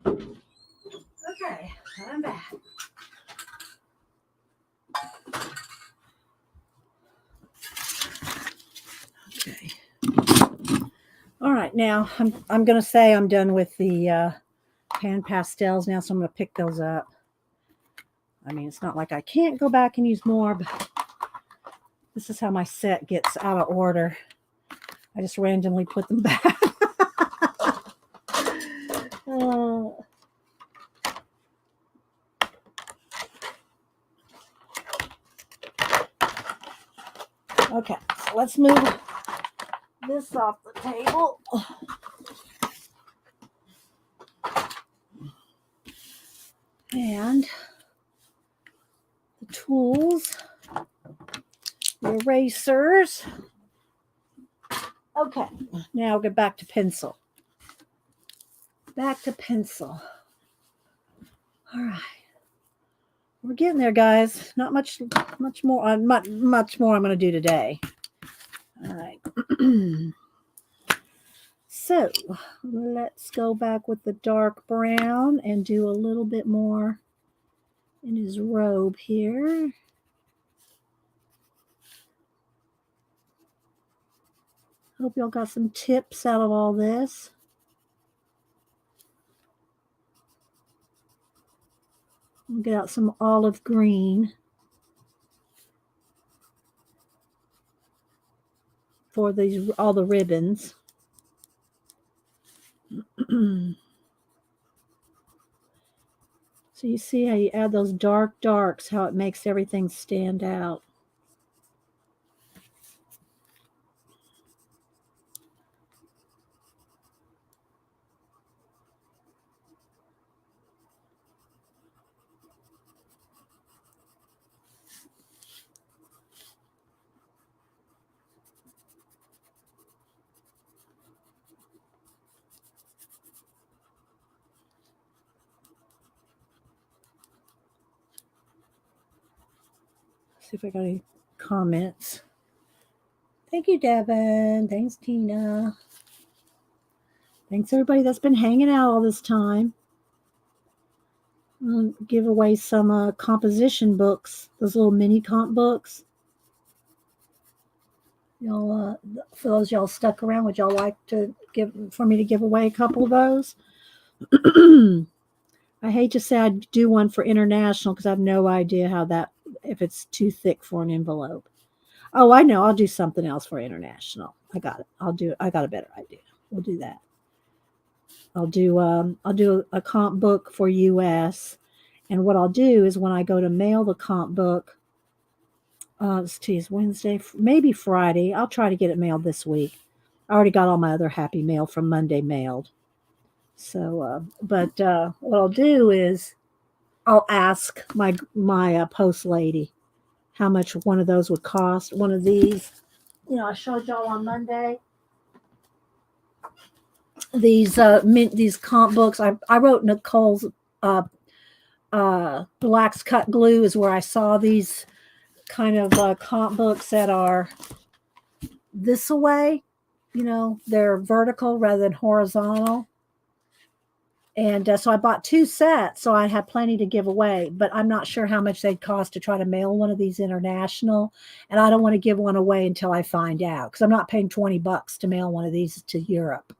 Okay, I'm back. Okay. All right, now I'm going to say I'm done with the PanPastels now, so I'm going to pick those up. I mean, it's not like I can't go back and use more, but this is how my set gets out of order. I just randomly put them back. Okay, so let's move this off the table. And the tools, the erasers. Okay, now we'll get back to pencil. Back to pencil. All right. We're getting there, guys. Not much more. Much more I'm going to do today. All right. So let's go back with the dark brown and do a little bit more in his robe here. Hope y'all got some tips out of all this. I'll get out some olive green for these all the ribbons. So you see how you add those dark darks, how it makes everything stand out. See if I got any comments. Thank you, Devin. Thanks, Tina. Thanks, everybody that's been hanging out all this time. I'll give away some composition books, those little mini comp books. Y'all, for those y'all stuck around, would y'all like to for me to give away a couple of those? I hate to say I'd do one for international because I have no idea if it's too thick for an envelope. Oh, I know. I'll do something else for international. I got it. I got a better idea. We'll do that. I'll do a comp book for US, and what I'll do is when I go to mail the comp book, it's Wednesday, maybe Friday. I'll try to get it mailed this week. I already got all my other happy mail from Monday mailed. So, but what I'll do is I'll ask my post lady how much one of those would cost. One of these, I showed y'all on Monday. These comp books. I wrote Nicole's Black's Cut Glue is where I saw these kind of comp books that are this way. They're vertical rather than horizontal. And so I bought 2 sets, so I had plenty to give away, but I'm not sure how much they'd cost to try to mail one of these international. And I don't want to give one away until I find out, because I'm not paying $20 to mail one of these to Europe.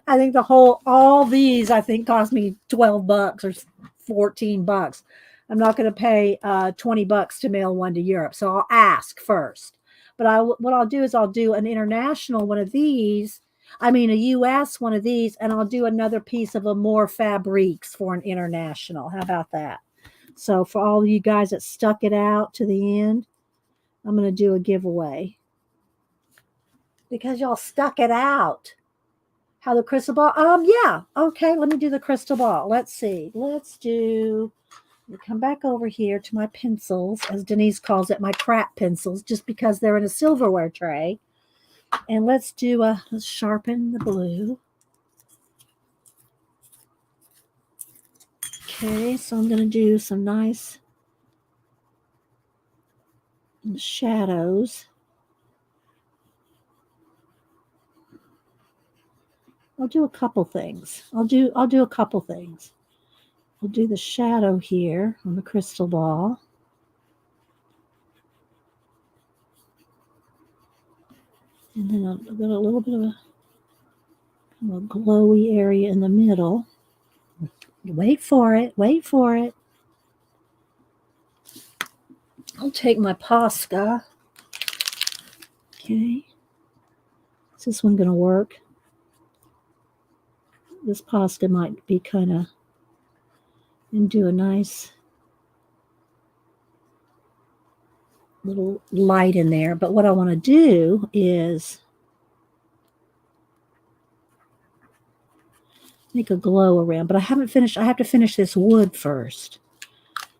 I think all these, I think, cost me $12 or $14. I'm not going to pay $20 to mail one to Europe. So I'll ask first. But what I'll do is I'll do an international one of these. A US one of these, and I'll do another piece of Amore Fabriques for an international. How about that? So for all of you guys that stuck it out to the end, I'm going to do a giveaway. Because y'all stuck it out. How the crystal ball? Yeah. Okay, let me do the crystal ball. Let's see. Let me come back over here to my pencils, as Denise calls it, my crap pencils, just because they're in a silverware tray. And let's sharpen the blue. Okay, so I'm going to do some nice shadows. I'll do a couple things. I'll do a couple things. We'll do the shadow here on the crystal ball. And then I'll get a little bit of a glowy area in the middle. Wait for it. Wait for it. I'll take my Posca. Okay. Is this one going to work? This Posca might be kind of, and do a nice little light in there. But what I want to do is make a glow around. But I haven't finished. I have to finish this wood first.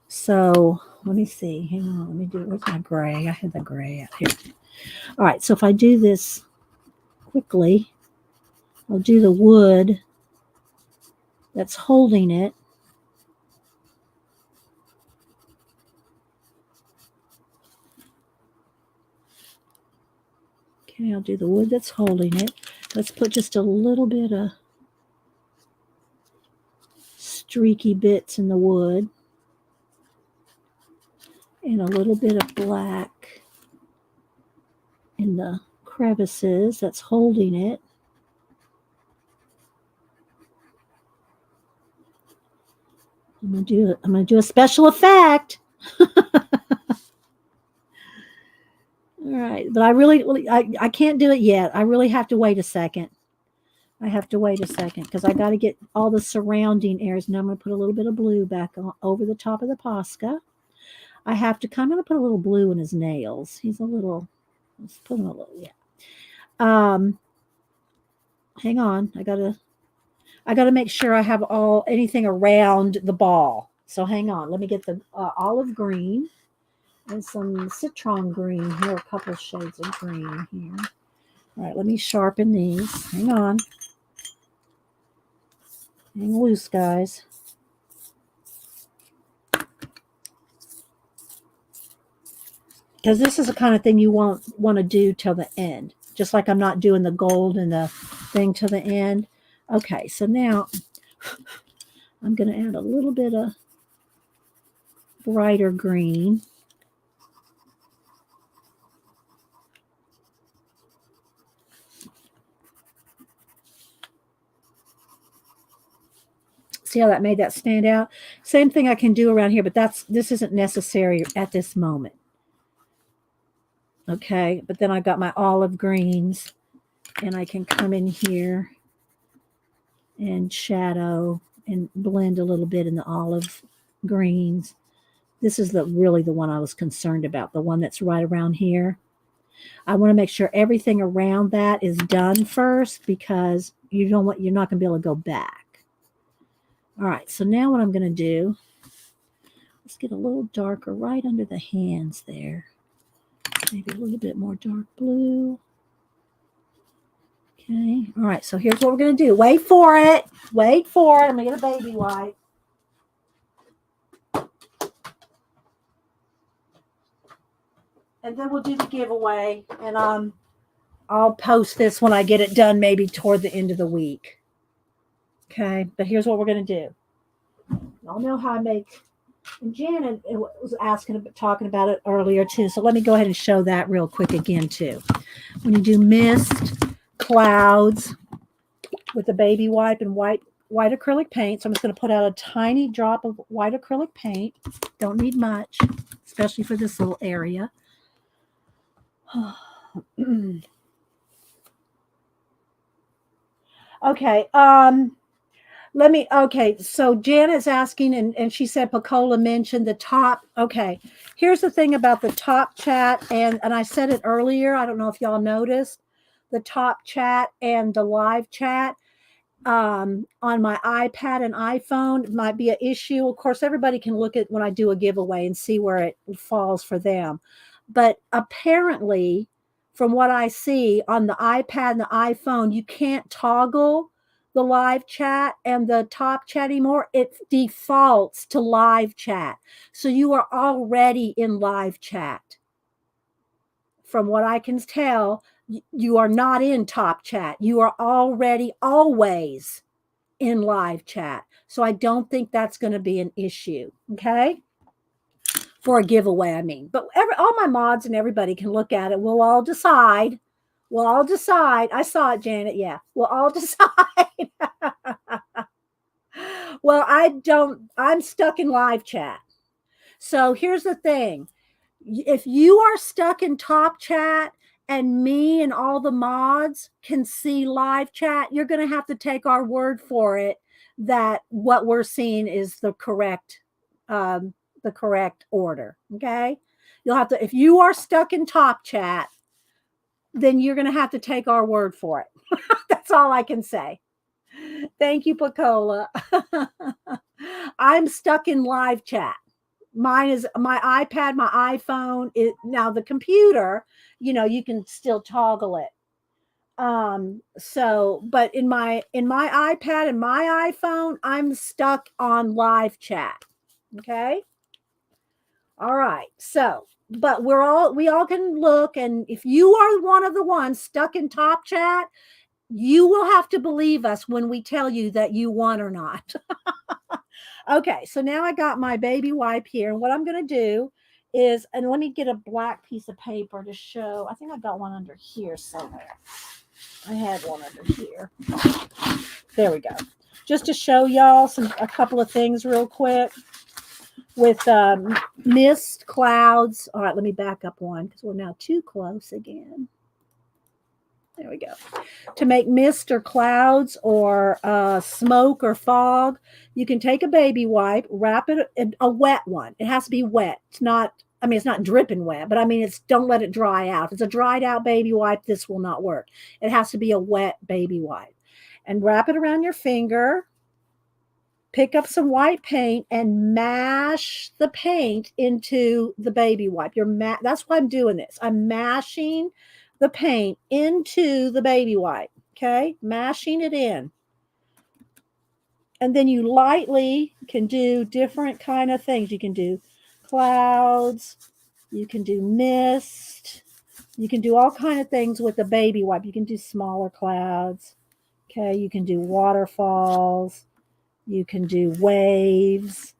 So let me see. Hang on. Let me do it. Where's my gray? I had the gray out here. All right. So if I do this quickly, I'll do the wood that's holding it. Okay, I'll do the wood that's holding it. Let's put just a little bit of streaky bits in the wood. And a little bit of black in the crevices that's holding it. I'm gonna do a special effect. All right, but I can't do it yet. I really have to wait a second. I have to wait a second because I got to get all the surrounding areas. Now I'm going to put a little bit of blue back over the top of the Posca. I have to kind of put a little blue in his nails. He's a little, let's put him a little, yeah. Hang on. I gotta make sure I have anything around the ball. So hang on. Let me get the olive green and some citron green here. A couple of shades of green here. All right, let me sharpen these. Hang on. Hang loose, guys. Because this is the kind of thing you won't want to do till the end. Just like I'm not doing the gold and the thing till the end. Okay, so now I'm going to add a little bit of brighter green. See how that made that stand out? Same thing I can do around here, but this isn't necessary at this moment. Okay, but then I've got my olive greens, and I can come in here and shadow and blend a little bit in the olive greens. This is really the one I was concerned about, the one that's right around here. I want to make sure everything around that is done first because you're not going to be able to go back. All right, so now what I'm going to do, let's get a little darker right under the hands there. Maybe a little bit more dark blue. Okay, all right, so here's what we're going to do. Wait for it. Wait for it. I'm going to get a baby wipe. And then we'll do the giveaway, and I'll post this when I get it done, maybe toward the end of the week. Okay, but here's what we're going to do. Y'all know how I make, and Janet was talking about it earlier too, so let me go ahead and show that real quick again too. When you do mist, clouds with the baby wipe and white acrylic paint, so I'm just going to put out a tiny drop of white acrylic paint. Don't need much, especially for this little area. Okay. So Janet's asking, and she said Pacola mentioned the top. Okay. Here's the thing about the top chat, and I said it earlier. I don't know if y'all noticed the top chat and the live chat on my iPad and iPhone might be an issue. Of course, everybody can look at when I do a giveaway and see where it falls for them. But apparently, from what I see on the iPad and the iPhone, you can't toggle the live chat and the top chat anymore. It defaults to live chat. So you are already in live chat. From what I can tell, you are not in top chat. You are already always in live chat. So I don't think that's going to be an issue. Okay. For a giveaway, I mean, but all my mods and everybody can look at it. We'll all decide. I saw it, Janet. Yeah. We'll all decide. Well, I'm stuck in live chat. So here's the thing. If you are stuck in top chat and me and all the mods can see live chat, you're going to have to take our word for it that what we're seeing is the correct order. Okay. You'll have to, if you are stuck in top chat, then you're going to have to take our word for it. That's all I can say. Thank you, Pacola. I'm stuck in live chat. Mine is my iPad, my iPhone. Now the computer, you can still toggle it. But in my iPad and my iPhone, I'm stuck on live chat. Okay. All right. So, but we all can look, and if you are one of the ones stuck in top chat, you will have to believe us when we tell you that you won or not. Okay, so now I got my baby wipe here. And what I'm going to do is, and let me get a black piece of paper to show. I think I got one under here somewhere. I had one under here. There we go. just to show y'all a couple of things real quick with mist, clouds. All right, let me back up one because we're now too close again. There we go. To make mist or clouds or smoke or fog, you can take a baby wipe, wrap it in a wet one. It has to be wet. It's not, I mean, it's not dripping wet, but I mean, don't let it dry out. If it's a dried out baby wipe, this will not work. It has to be a wet baby wipe. And wrap it around your finger. Pick up some white paint and mash the paint into the baby wipe. That's why I'm doing this. I'm mashing the paint into the baby wipe. Okay, mashing it in. And then you lightly can do different kind of things. You can do clouds. You can do mist. You can do all kind of things with the baby wipe. You can do smaller clouds. Okay, you can do waterfalls. You can do waves.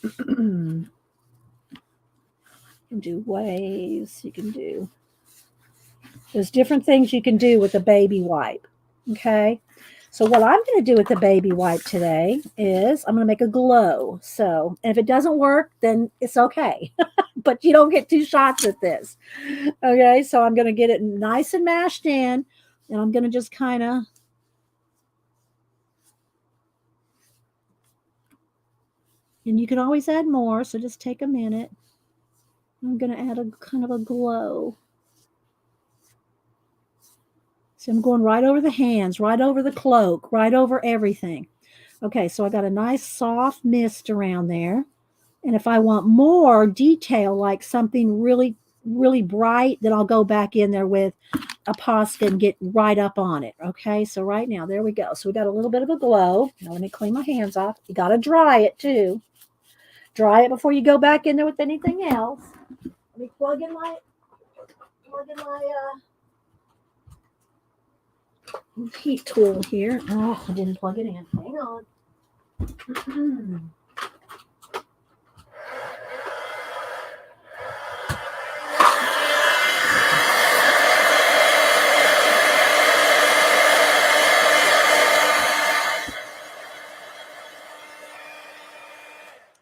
You can do waves. You can do. There's different things you can do with a baby wipe. Okay. So what I'm going to do with the baby wipe today is I'm going to make a glow. So, and if it doesn't work, then it's okay. But you don't get 2 shots at this. Okay. So I'm going to get it nice and mashed in. And I'm going to just kind of. And you can always add more. So just take a minute. I'm going to add a kind of a glow. So I'm going right over the hands, right over the cloak, right over everything. Okay, so I got a nice soft mist around there. And if I want more detail, like something really, really bright, then I'll go back in there with a Posca and get right up on it. Okay, so right now, there we go. So we got a little bit of a glow. Now let me clean my hands off. You got to dry it too. Dry it before you go back in there with anything else. Let me plug in my heat tool here. Oh, I didn't plug it in. Hang on.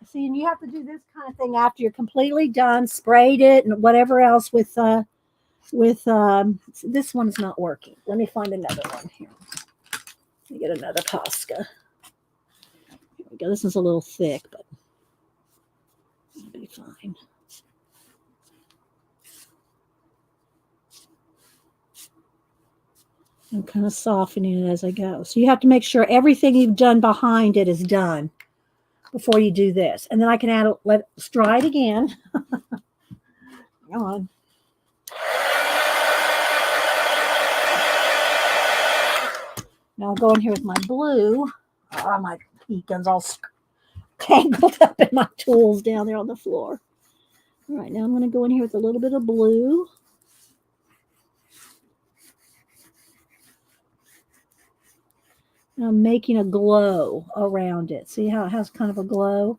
See, and you have to do this kind of thing after you're completely done, sprayed it, and whatever else with this one's not working. Let me find another one here. Let me get another Posca. Here we go. This one's a little thick, but it'll be fine. I'm kind of softening it as I go. So you have to make sure everything you've done behind it is done before you do this. And then I can let's dry it again. Come on. Now I'll go in here with my blue. Oh, my heat gun's all tangled up in my tools down there on the floor. All right, now I'm going to go in here with a little bit of blue. I'm making a glow around it. See how it has kind of a glow?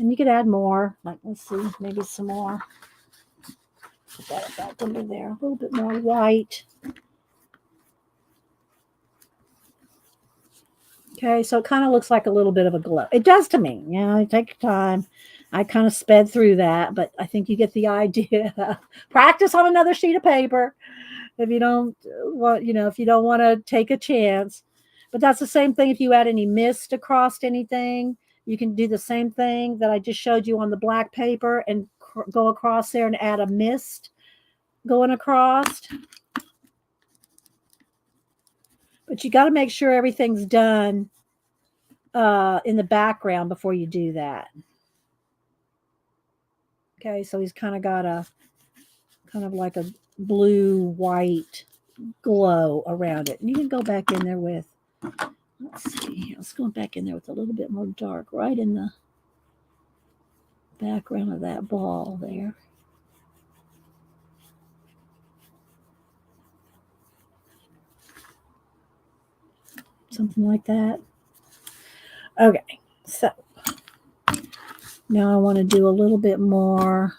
And you could add more. Like, let's see, maybe some more. Put that back under there. A little bit more white. Okay, so it kind of looks like a little bit of a glow. It does to me. You know, take your time. I kind of sped through that, but I think you get the idea. Practice on another sheet of paper if you don't want, if you don't want to take a chance. But that's the same thing if you add any mist across anything. You can do the same thing that I just showed you on the black paper and go across there and add a mist going across. But you got to make sure everything's done in the background before you do that. Okay, so he's kind of got like a blue-white glow around it. And you can go back in there with, let's see, let's go back in there with a little bit more dark right in the background of that ball there. Something like that. Okay, so now I want to do a little bit more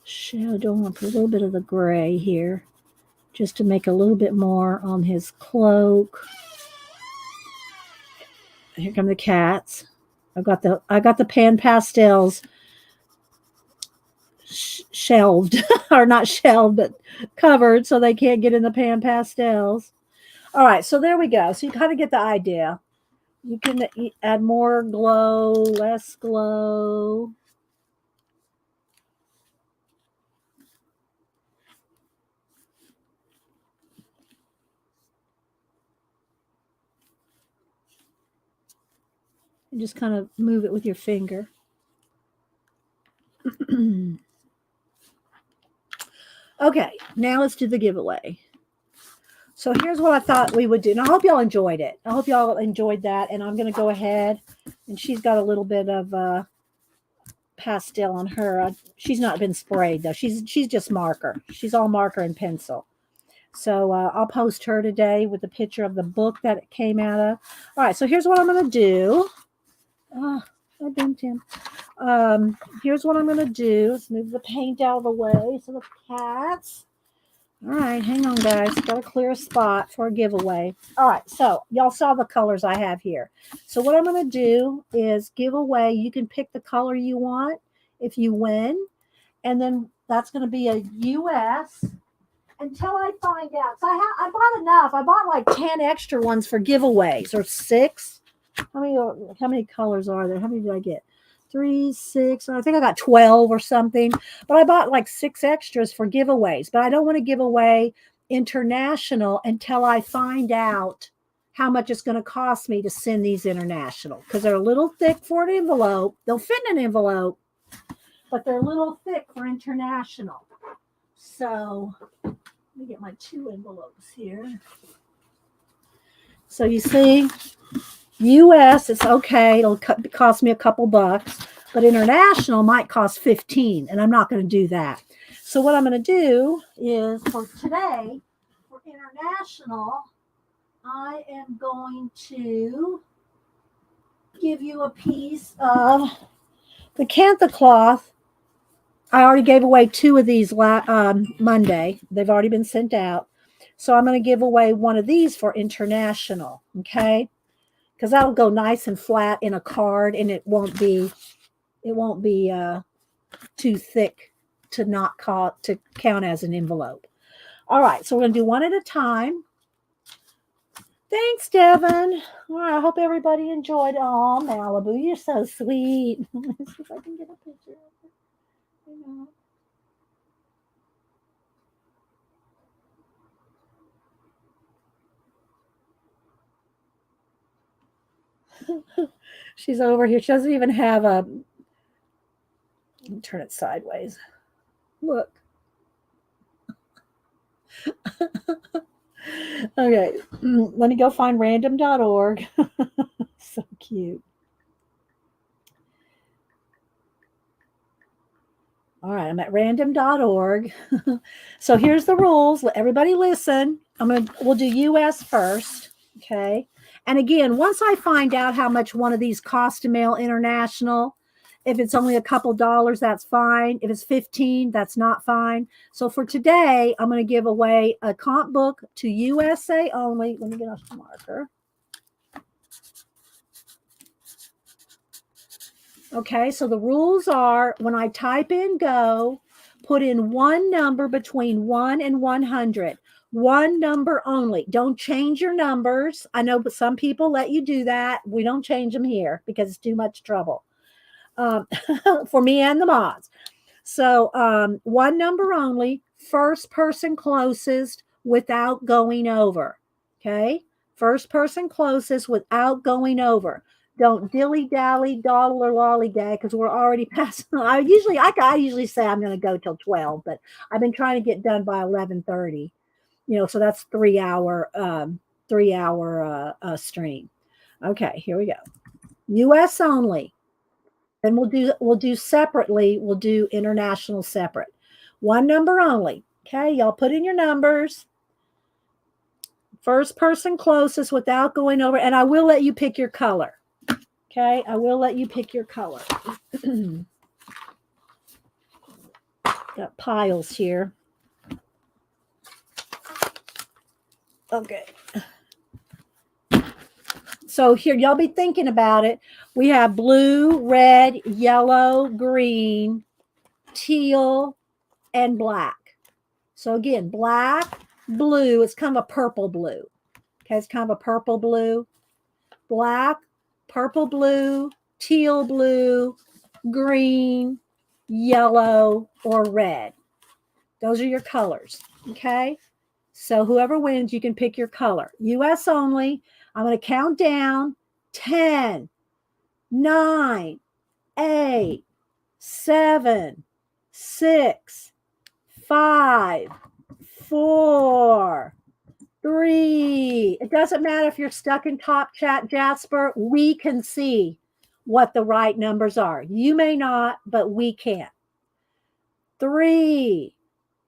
shadow. I want to put a little bit of the gray here just to make a little bit more on his cloak. Here come the cats. I got the PanPastels shelved, or not shelved, but covered, so they can't get in the PanPastels. All right, so there we go. So you kind of get the idea. You can add more glow, less glow. And just kind of move it with your finger. Okay, now let's do the giveaway. So here's what I thought we would do. And I hope y'all enjoyed it. I hope y'all enjoyed that. And I'm going to go ahead. And she's got a little bit of pastel on her. She's not been sprayed, though. She's just marker. She's all marker and pencil. So I'll post her today with a picture of the book that it came out of. All right, so here's what I'm going to do. Oh, I bent him. Here's what I'm going to do. Let's move the paint out of the way. So the cats. All right, hang on, guys. Got to clear a spot for a giveaway. All right, so y'all saw the colors I have here. So what I'm going to do is give away. You can pick the color you want if you win. And then that's going to be a US until I find out. So I bought enough. I bought like 10 extra ones for giveaways, or 6. How many colors are there? How many did I get? 3, 6. I think I got 12 or something. But I bought like 6 extras for giveaways. But I don't want to give away international until I find out how much it's going to cost me to send these international, because they're a little thick for an envelope. They'll fit in an envelope, but they're a little thick for international. So let me get my 2 envelopes here. So you see, US, it's okay. It'll cost me a couple bucks, but international might cost 15, and I'm not going to do that. So what I'm going to do is, for today, for international, I am going to give you a piece of the Cantha cloth. I already gave away 2 of these Monday. They've already been sent out. So I'm going to give away one of these for international, okay? Because that'll go nice and flat in a card, and it won't be too thick to count as an envelope. All right, so we're going to do one at a time. Thanks, Devin. All right, I hope everybody enjoyed. Oh, Malibu, you're so sweet. Let's see if I can get a picture of it. She's over here. She doesn't even have a. Turn it sideways. Look. Okay, let me go find random.org. So cute. All right, I'm at random.org. So here's the rules. Let everybody listen. We'll do US first, okay? And again, once I find out how much one of these costs to mail international, if it's only a couple dollars, that's fine. If it's 15, that's not fine. So for today, I'm going to give away a comp book to USA only. Let me get a marker. Okay, so the rules are, when I type in go, put in one number between 1 and 100. One number only. Don't change your numbers. I know, but some people let you do that. We don't change them here because it's too much trouble for me and the mods. So one number only, first person closest without going over. Okay, first person closest without going over. Don't dilly-dally, dawdle, or lollygag, because we're already past. I usually say I'm going to go till 12, but I've been trying to get done by 11:30. So that's 3-hour stream. Okay, here we go. U.S. only. Then we'll do separately. We'll do international separate. One number only. Okay, y'all put in your numbers. First person closest without going over, and I will let you pick your color. Okay, I will let you pick your color. Got piles here. Okay. So here, y'all be thinking about it. We have blue, red, yellow, green, teal, and black. So again, black, blue, it's kind of a purple blue. Okay, it's kind of a purple blue. Black, purple blue, teal blue, green, yellow, or red. Those are your colors. Okay. So whoever wins, you can pick your color. US only. I'm going to count down 10, 9, 8, 7, 6, 5, 4, 3. It doesn't matter if you're stuck in Top Chat, Jasper. We can see what the right numbers are. You may not, but we can. 3,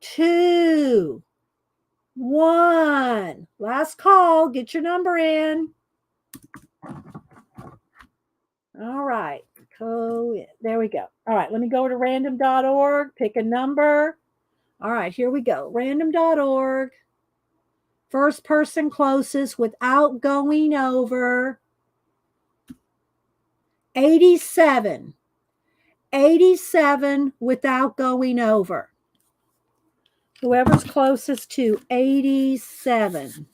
2, 1. Last call. Get your number in. All right. There we go. All right. Let me go to random.org. Pick a number. All right. Here we go. Random.org. First person closest without going over. 87. 87 without going over. Whoever's closest to 87.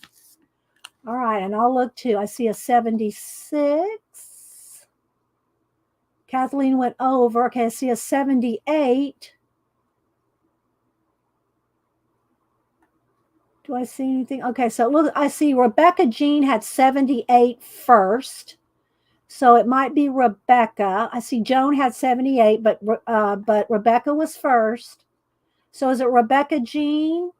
All right, and I'll look too. I see a 76. Kathleen went over. Okay, I see a 78. Do I see anything? Okay, so look, I see Rebecca Jean had 78 first. So it might be Rebecca. I see Joan had 78, but Rebecca was first. So is it Rebecca Jean?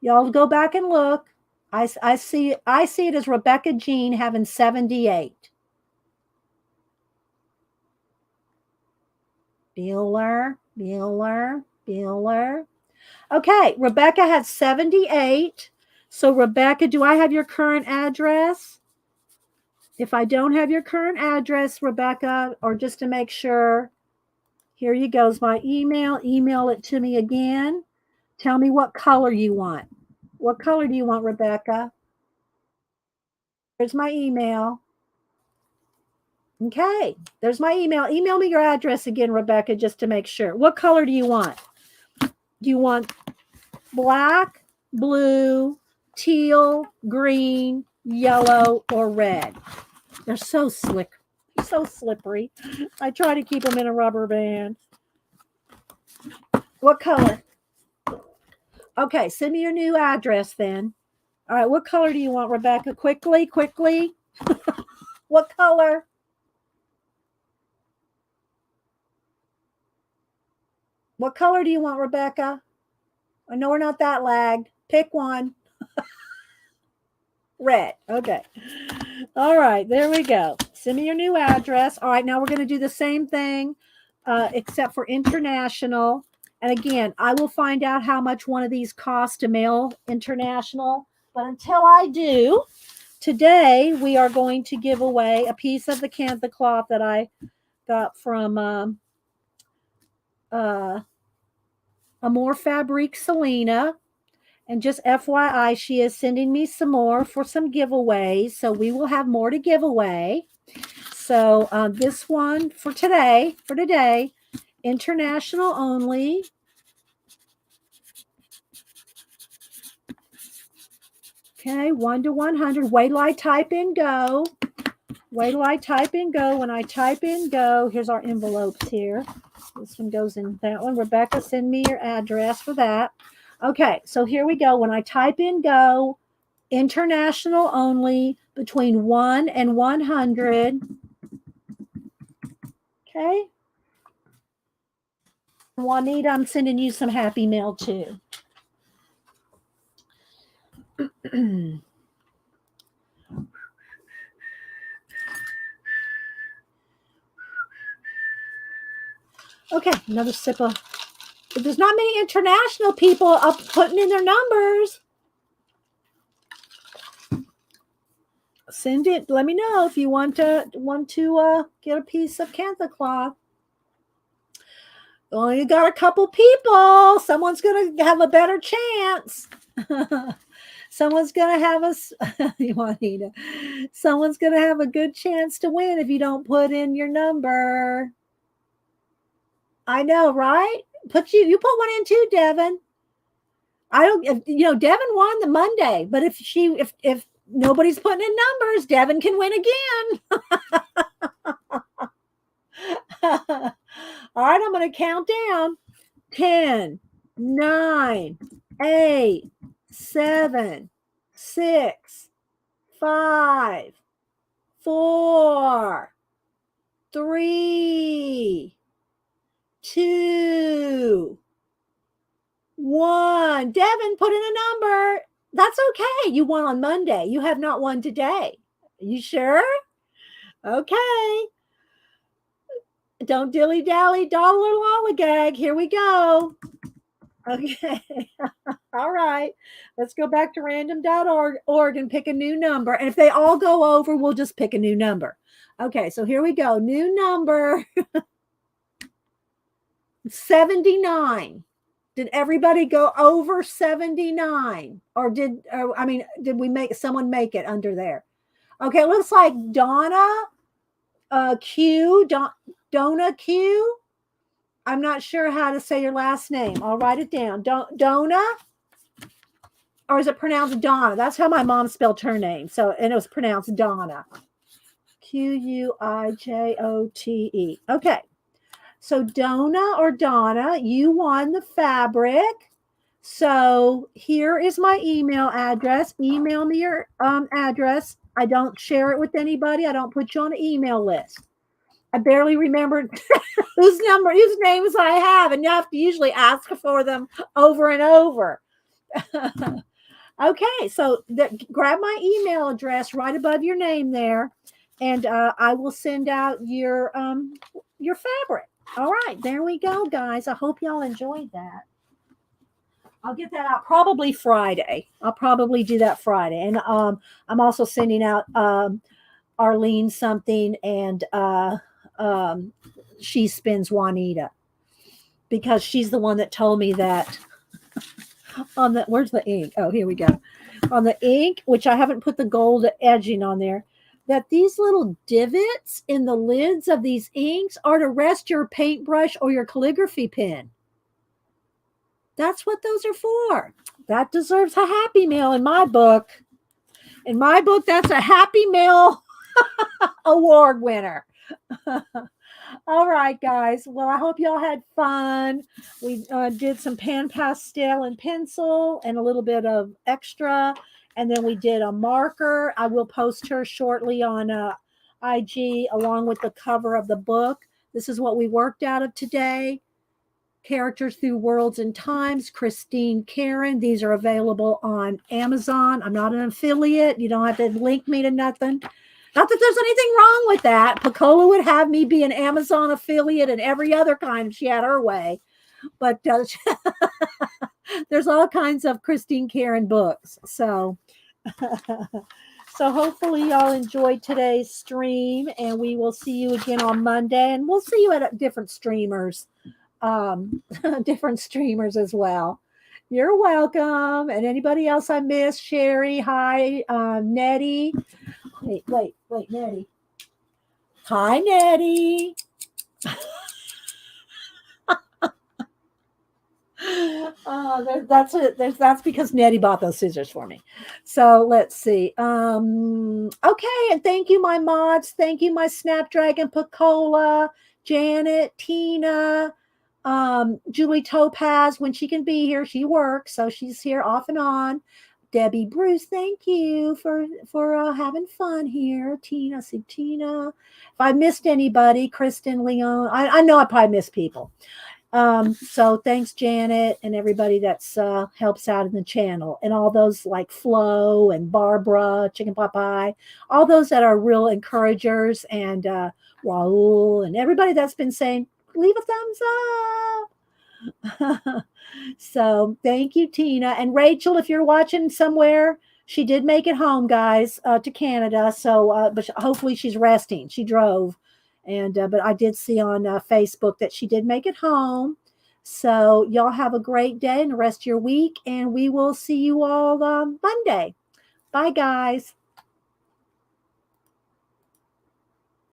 Y'all go back and look. I see it as Rebecca Jean having 78. Bueller. Okay, Rebecca had 78. So Rebecca, do I have your current address? If I don't have your current address, Rebecca, or just to make sure, here you go. Is my email. Email it to me again. Tell me what color you want. What color do you want, Rebecca? There's my email. Okay, there's my email. Email me your address again, Rebecca, just to make sure. What color do you want? Do you want black, blue, teal, green, yellow, or red? They're so slick, so slippery. I try to keep them in a rubber band. What color? Okay, send me your new address then. All right, what color do you want, Rebecca? Quickly. What color? What color do you want, Rebecca? I know we're not that lagged. Pick one. Red. Okay. All right, there we go. Send me your new address. All right, now we're going to do the same thing, except for international. And again, I will find out how much one of these costs to mail international. But until I do, today we are going to give away a piece of the Kantha cloth that I got from Amore Fabrique Selena. And just FYI, she is sending me some more for some giveaways. So we will have more to give away. So this one for today, international only. Okay, 1 to 100. Wait till I type in go. Wait till I type in go. When I type in go, here's our envelopes here. This one goes in that one. Rebecca, send me your address for that. Okay, so here we go. When I type in go, international only, between 1 and 100. Okay. Juanita, I'm sending you some happy mail too. Okay, another sip of. There's not many international people up putting in their numbers. Send it. Let me know if you want to get a piece of Kantha cloth. Only got a couple people. Someone's going to have a better chance. Someone's going to have us, Juanita, someone's going to have a good chance to win if you don't put in your number. I know, right? You put one in too, Devin. I don't, Devin won the Monday, but if nobody's putting in numbers, Devin can win again. All right, I'm going to count down. 10, 9, 8, 7, 6, 5, 4, 3, 2, 1. Devin, put in a number. That's okay. You won on Monday. You have not won today. You sure? Okay. Don't dilly-dally, dollar lollygag. Here we go. Okay. All right. Let's go back to random.org and pick a new number. And if they all go over, we'll just pick a new number. Okay, so here we go. New number 79. Did everybody go over 79? Or did we make someone make it under there? Okay, it looks like Donna Donna Q. I'm not sure how to say your last name. I'll write it down. Donna? Or is it pronounced Donna? That's how my mom spelled her name. And it was pronounced Donna. Quijote. Okay. So Donna, you won the fabric. So here is my email address. Email me your address. I don't share it with anybody. I don't put you on an email list. I barely remembered whose names I have, and you have to usually ask for them over and over. Okay, so grab my email address right above your name there, and I will send out your fabric. All right, there we go, guys. I hope y'all enjoyed that. I'll get that out probably Friday. I'll probably do that Friday, and I'm also sending out Arlene something, and She Spins Juanita, because she's the one that told me that on the, where's the ink? Oh, here we go. On the ink, which I haven't put the gold edging on there, that these little divots in the lids of these inks are to rest your paintbrush or your calligraphy pen. That's what those are for. That deserves a Happy Mail in my book. In my book, that's a Happy Mail award winner. All right, guys. Well, I hope y'all had fun. We did some pan pastel and pencil and a little bit of extra. And then we did a marker. I will post her shortly on IG along with the cover of the book. This is what we worked out of today. Characters Through Worlds and Times, Christine Karron. These are available on Amazon. I'm not an affiliate. You don't have to link me to nothing. Not that there's anything wrong with that. Pacola would have me be an Amazon affiliate and every other kind if she had her way. But there's all kinds of Christine Karron books. So hopefully y'all enjoyed today's stream, and we will see you again on Monday. And we'll see you at different streamers. Different streamers as well. You're welcome. And anybody else I missed? Sherry, hi. Nettie. Wait, Nettie. Hi, Nettie. That's it. That's because Nettie bought those scissors for me. So let's see. Okay, and thank you, my mods. Thank you, my Snapdragon, Pacola, Janet, Tina, Julie Topaz. When she can be here, she works, so she's here off and on. Debbie Bruce, thank you for having fun here. Tina, see Tina. If I missed anybody, Kristen, Leon, I know I probably missed people. So thanks, Janet, and everybody that's helps out in the channel, and all those like Flo and Barbara, Chicken Pot Pie, all those that are real encouragers, and Raul, and everybody that's been saying, leave a thumbs up. So thank you, Tina. And Rachel, if you're watching somewhere, she did make it home, guys, to Canada. So, but hopefully she's resting. She drove. And but I did see on Facebook that she did make it home. So y'all have a great day and the rest of your week, and we will see you all Monday. Bye, guys.